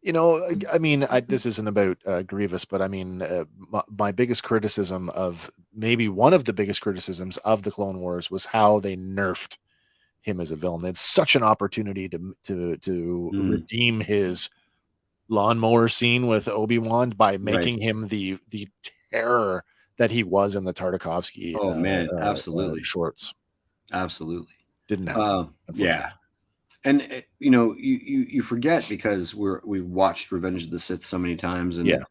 This isn't about Grievous, but I mean, my biggest criticism maybe one of the biggest criticisms of the Clone Wars was how they nerfed him as a villain. It's such an opportunity to redeem his lawnmower scene with Obi-Wan by making him the terror that he was in the Tartakovsky. Absolutely. Shorts. Absolutely. Didn't happen. And you forget because we've watched Revenge of the Sith so many times, and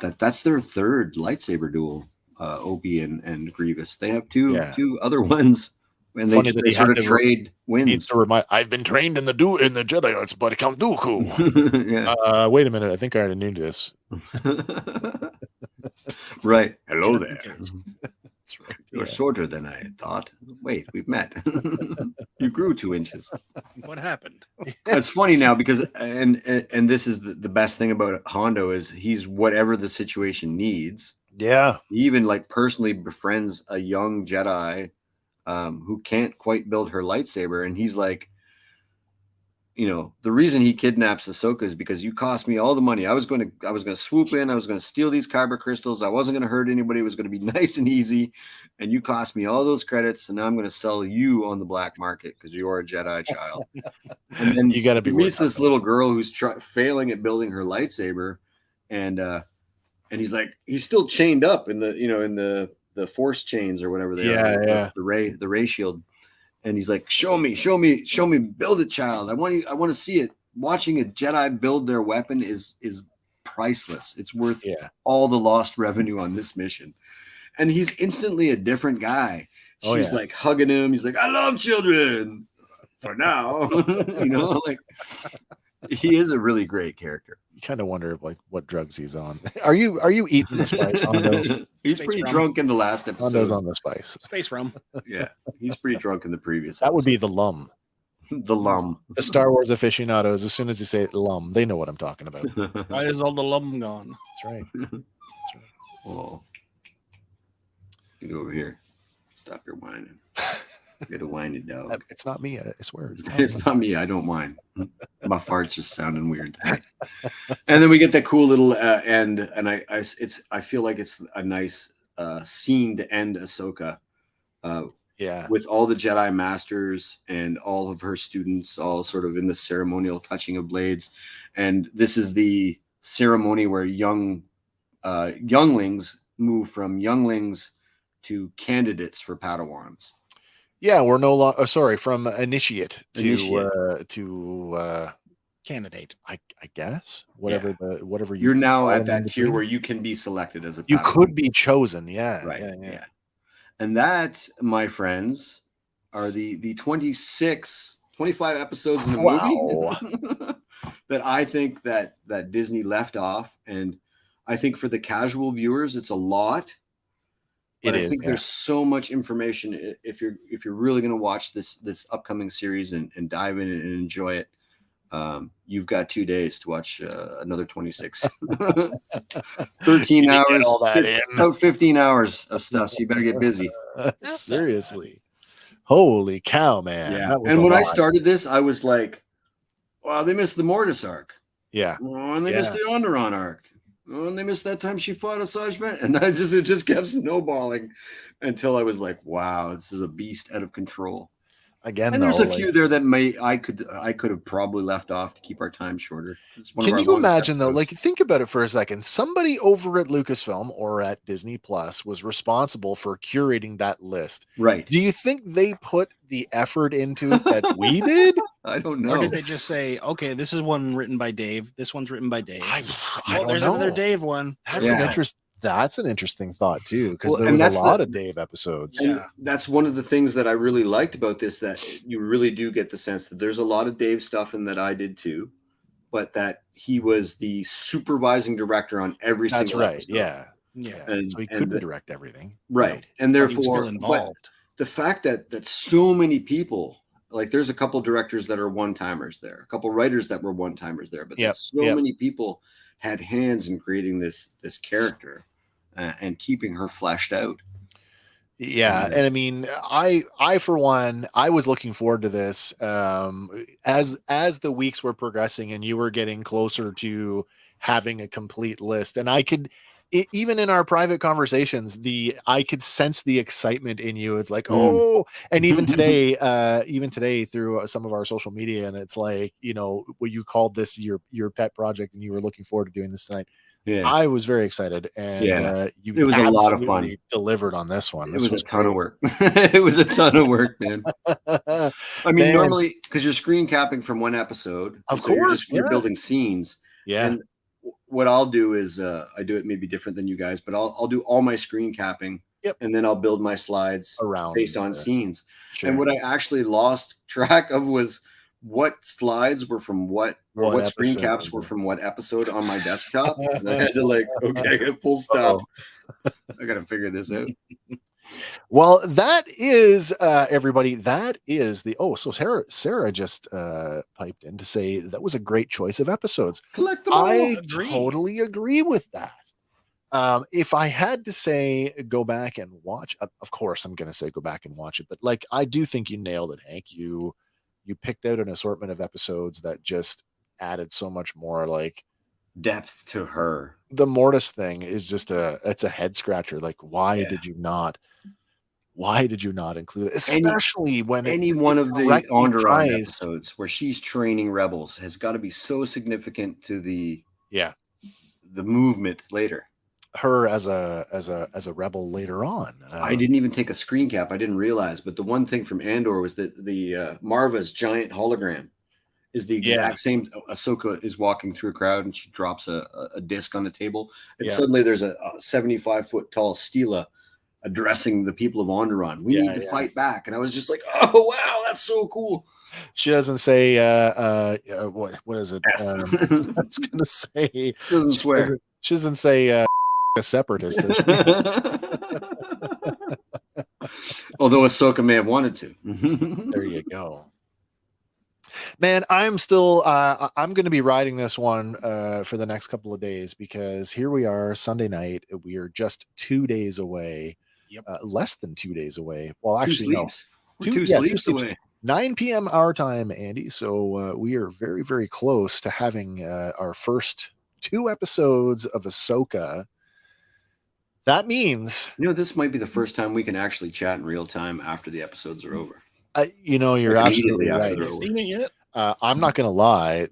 that's their third lightsaber duel. Obi and Grievous. They have two other ones, and they sort of trade wins. I've been trained in the Jedi arts by Count Dooku. Wait a minute, I think I already knew this. Right. Hello there. That's You're shorter than I thought. Wait, we've met. You grew 2 inches. What happened? It's funny now because and this is the best thing about Hondo is he's whatever the situation needs. Yeah. He even like personally befriends a young Jedi who can't quite build her lightsaber, and he's like, you know, the reason he kidnaps Ahsoka is because you cost me all the money. I was going to swoop in. I was going to steal these kyber crystals. I wasn't going to hurt anybody. It was going to be nice and easy. And you cost me all those credits. And now I'm going to sell you on the black market because you're a Jedi child. And then You got to be. he meets this little girl who's failing at building her lightsaber, and he's like, he's still chained up in the force chains or whatever they are. Yeah. The ray shield. And he's like, show me, build it, child. I want to see it. Watching a Jedi build their weapon is priceless. It's worth all the lost revenue on this mission. And he's instantly a different guy. She's like hugging him. He's like, I love children for now. You know, like he is a really great character. You kind of wonder like what drugs he's on. Are you eating the spice? He's Space pretty rum. drunk in the last episode. Hondo's on the spice. Space rum. Yeah, he's pretty drunk in the previous. That would be the lum. The lum. The Star Wars aficionados, as soon as you say lum, they know what I'm talking about. Why is all the lum gone? That's right. Oh, get over here. Stop your whining. Get a whiny dog. It's not me. I swear. It's not me. I don't mind. My farts are sounding weird. And then we get that cool little end, and I feel like it's a nice scene to end Ahsoka. With all the Jedi Masters and all of her students, all sort of in the ceremonial touching of blades, and this is the ceremony where younglings move from younglings to candidates for Padawans. Yeah, we're no longer from initiate to candidate. I guess whatever you're now at that tier where you can be selected as a Padawan. You could be chosen. Yeah, right. Yeah. And that, my friends, are the 25 episodes in the movie that I think that Disney left off, and I think for the casual viewers it's a lot. But I think there's so much information if you're really going to watch this upcoming series and dive in and enjoy it. You've got 2 days to watch another 26, 13 hours, about 15 hours of stuff. So you better get busy. Seriously, holy cow, man! Yeah. And when I started this, I was like, "Wow, they missed the Mortis arc. Yeah, and they missed the Onderon arc." Oh, and they missed that time she fought Asajj Ventress, and it just kept snowballing until I was like, "Wow, this is a beast out of control." Again, and there's a few there that I could have probably left off to keep our time shorter. Can you imagine though? Like, think about it for a second. Somebody over at Lucasfilm or at Disney Plus was responsible for curating that list, right? Do you think they put the effort into it that we did? I don't know. Or did they just say, "Okay, this is one written by Dave. This one's written by Dave." I don't there's know. Another Dave one. That's an interesting thought too, because there was a lot of Dave episodes. That's one of the things that I really liked about this, that you really do get the sense that there's a lot of Dave stuff and that I did too, but that he was the supervising director on every single episode. Yeah. And, so he couldn't direct everything. Right. And therefore, still involved. The fact that so many people, like there's a couple directors that are one-timers there, a couple writers that were one-timers there, but many people had hands in creating this character and keeping her fleshed out. Yeah, and I mean, I for one, I was looking forward to this as the weeks were progressing and you were getting closer to having a complete list, and I could. Even in our private conversations, I could sense the excitement in you. It's like, oh, and even today through some of our social media, and it's like, you know, what you called this your pet project, and you were looking forward to doing this tonight. Yeah, I was very excited, and it was a lot of fun. Delivered on this one. This was a ton of work. It was a ton of work, man. I mean, normally because you're screen capping from one episode, of course, you're building scenes. Yeah. And what I'll do is I do it maybe different than you guys, but I'll do all my screen capping, and then I'll build my slides around based on scenes. Sure. And what I actually lost track of was what slides were from what screen caps were from what episode on my desktop. And I had to I got full stop. I got to figure this out. Well, that is everybody. That is the so Sarah just piped in to say that was a great choice of episodes. Collect them all. I Agree. totally agree with that. If I had to say go back and watch, of course I'm going to say go back and watch it, but like I do think you nailed it, Hank. You picked out an assortment of episodes that just added so much more. Like Depth to her. the Mortis thing is just it's a head scratcher. Like why did you not include it? Especially when Any one of the directly Onderon ties- episodes where she's training rebels has got to be so significant to the movement later. her as a rebel later on. I didn't even take a screen cap. I didn't realize, but the one thing from Andor was that the Marva's giant hologram is the exact same. Ahsoka is walking through a crowd and she drops a disc on the table, and suddenly there's a 75-foot tall Stela addressing the people of Onderon. We need to fight back. And I was just like, oh wow, that's so cool. She doesn't say what is it? I was gonna say She doesn't swear. She doesn't say a separatist. Does she? Although Ahsoka may have wanted to. There you go. Man, I'm still I'm going to be riding this one for the next couple of days because here we are Sunday night. We are just 2 days away. Less than 2 days away. Well, actually, no. Two sleeps away. 9 p.m. our time, Andy. So we are very, very close to having our first 2 episodes of Ahsoka. That means, this might be the first time we can actually chat in real time after the episodes are over. You're absolutely right. Have you seen it yet? I'm not going to lie.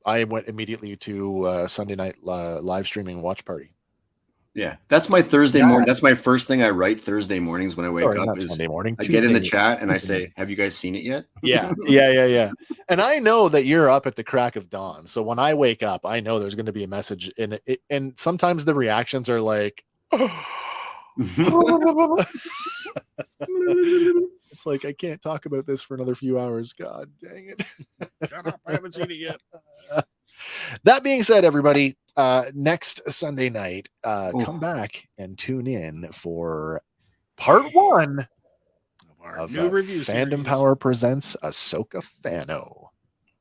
I went immediately to Sunday night live streaming watch party. Yeah, that's my Thursday morning. That's my first thing I write Thursday mornings when I wake up. Is Sunday morning. I get in the chat and I say, "Have you guys seen it yet?" Yeah. And I know that you're up at the crack of dawn. So when I wake up, I know there's going to be a message in it. And sometimes the reactions are like, it's like, I can't talk about this for another few hours. God dang it. Shut up. I haven't seen it yet. That being said, everybody, next Sunday night, come back and tune in for part 1 of new review Fandom series. Power presents Ahsoka Tano.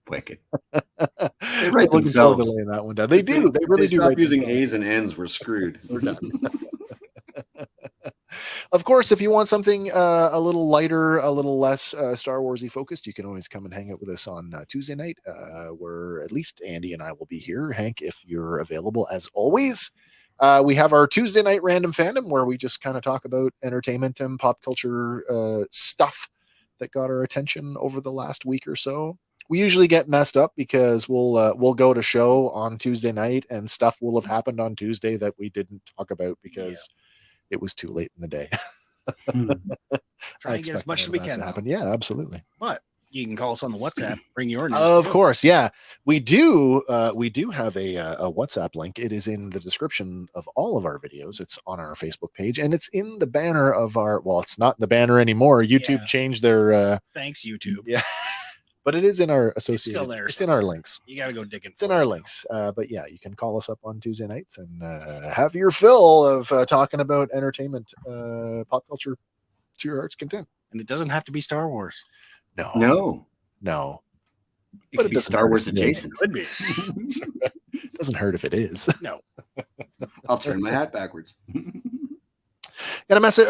Wicked. They write themselves. to laying that one down. They do. They really do. Stop write using themselves. A's and N's. We're screwed. We're done. Of course, if you want something a little lighter, a little less Star Warsy focused, you can always come and hang out with us on Tuesday night, where at least Andy and I will be here. Hank, if you're available, as always. We have our Tuesday night random fandom where we just kind of talk about entertainment and pop culture stuff that got our attention over the last week or so. We usually get messed up because we'll go to show on Tuesday night and stuff will have happened on Tuesday that we didn't talk about because it was too late in the day. Try and get as much as we can happen. Yeah, absolutely. But you can call us on the WhatsApp. Bring your news. Of course, yeah. We do have a WhatsApp link. It is in the description of all of our videos. It's on our Facebook page, and it's in the banner of our. Well, it's not in the banner anymore. YouTube changed their. Thanks, YouTube. Yeah. But it is in our associated. It's still there. It's in our links. You got to go digging. It's in our links. But yeah, you can call us up on Tuesday nights and have your fill of talking about entertainment, pop culture to your heart's content. And it doesn't have to be Star Wars. No. It could be Star Wars adjacent. Could be. It doesn't hurt if it is. No. I'll turn my hat backwards. Got a message,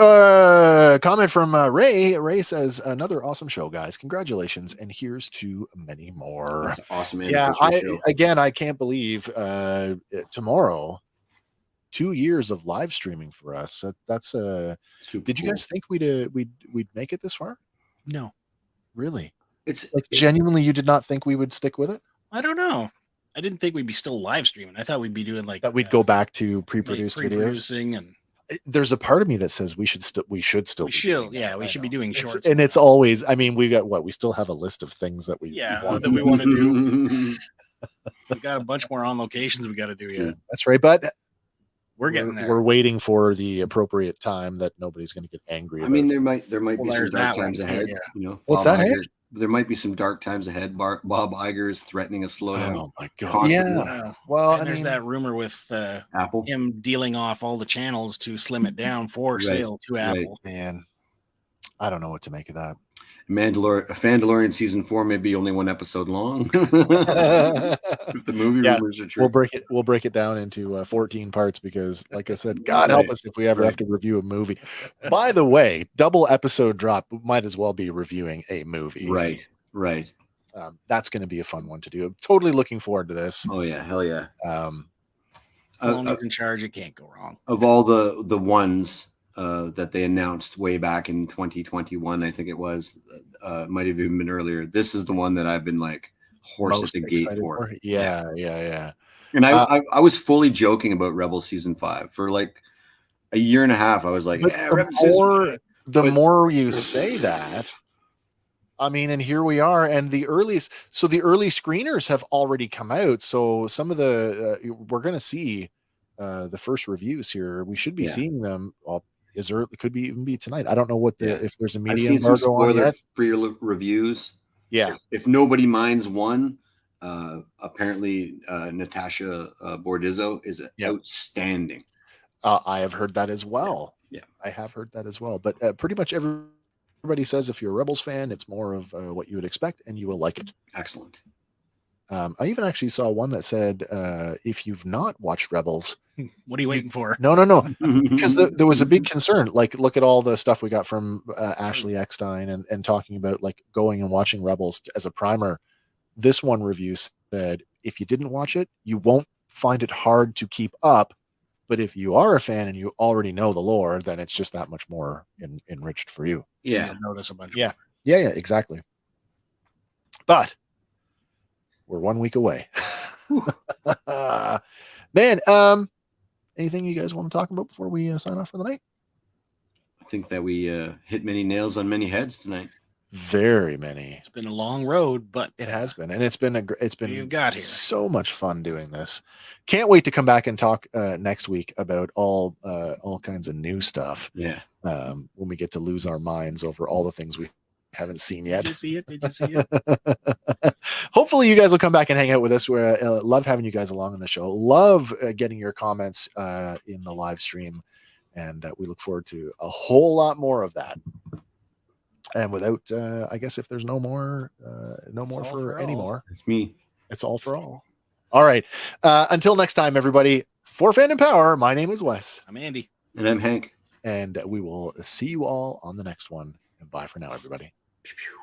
comment from Ray. Ray says, "Another awesome show, guys. Congratulations, and here's to many more." That's awesome. Man. Yeah, I can't believe tomorrow, 2 years of live streaming for us. That's super. Did you guys think we'd make it this far? No. Really? It's like genuinely, you did not think we would stick with it? I don't know. I didn't think we'd be still live streaming. I thought we'd be doing like that. We'd go back to pre-produced videos. And there's a part of me that says we should still be doing shorts. And it's always, I mean, we still have a list of things that we want to do. We got a bunch more on locations we got to do yet. That's right, but we're getting there. We're waiting for the appropriate time that nobody's going to get angry. I mean, there might be some dark times ahead. What's that? there might be some dark times ahead. Bob Iger is threatening a slowdown. Oh my god! Constantly. Yeah. Well, and there's that rumor with Apple. him dealing off all the channels to slim it down for sale to Apple. Man, I don't know what to make of that. Mandalorian season 4 may be only one episode long. If the movie rumors are true, we'll break it down into 14 parts because, like I said, God help us if we ever have to review a movie. By the way, double episode drop. We might as well be reviewing a movie. Right. That's going to be a fun one to do. I'm totally looking forward to this. Oh yeah, hell yeah. Filoni's in charge. It can't go wrong. Of all the ones that they announced way back in 2021, I think it was, might have even been earlier. This is the one that I've been like horse at the gate for. Yeah. And I was fully joking about Rebels season 5 for like a year and a half. I was like, the more you say that, I mean, and here we are, and the early screeners have already come out. So some of the we're going to see the first reviews here. We should be seeing them. It could be even be tonight. I don't know what if there's a media embargo on yet. Free reviews. Yeah. If nobody minds one, apparently Natasha Bordizzo is outstanding. I have heard that as well. Yeah, I have heard that as well. But pretty much everybody says if you're a Rebels fan, it's more of what you would expect, and you will like it. Excellent. I even actually saw one that said, if you've not watched Rebels, what are you waiting for? No. Because there was a big concern. Like, look at all the stuff we got from Ashley Eckstein and talking about like going and watching Rebels as a primer. This one review said, if you didn't watch it, you won't find it hard to keep up. But if you are a fan and you already know the lore, then it's just that much more enriched for you. Yeah. You'll notice a bunch. Yeah, exactly. But we're 1 week away. Man, anything you guys want to talk about before we sign off for the night? I think that we hit many nails on many heads tonight. Very many. It's been a long road, but it has been, and it's been you've got here. So much fun doing this. Can't wait to come back and talk next week about all kinds of new stuff. Yeah. When we get to lose our minds over all the things we haven't seen yet. Did you see it? Hopefully you guys will come back and hang out with us. We love having you guys along on the show. Love getting your comments in the live stream, and we look forward to a whole lot more of that. And without, I guess if there's no more for any more, it's me. It's all for all. All right. Until next time, everybody. For Fandom Power, my name is Wes. I'm Andy. And I'm Hank. And we will see you all on the next one. And bye for now, everybody. Pew, pew.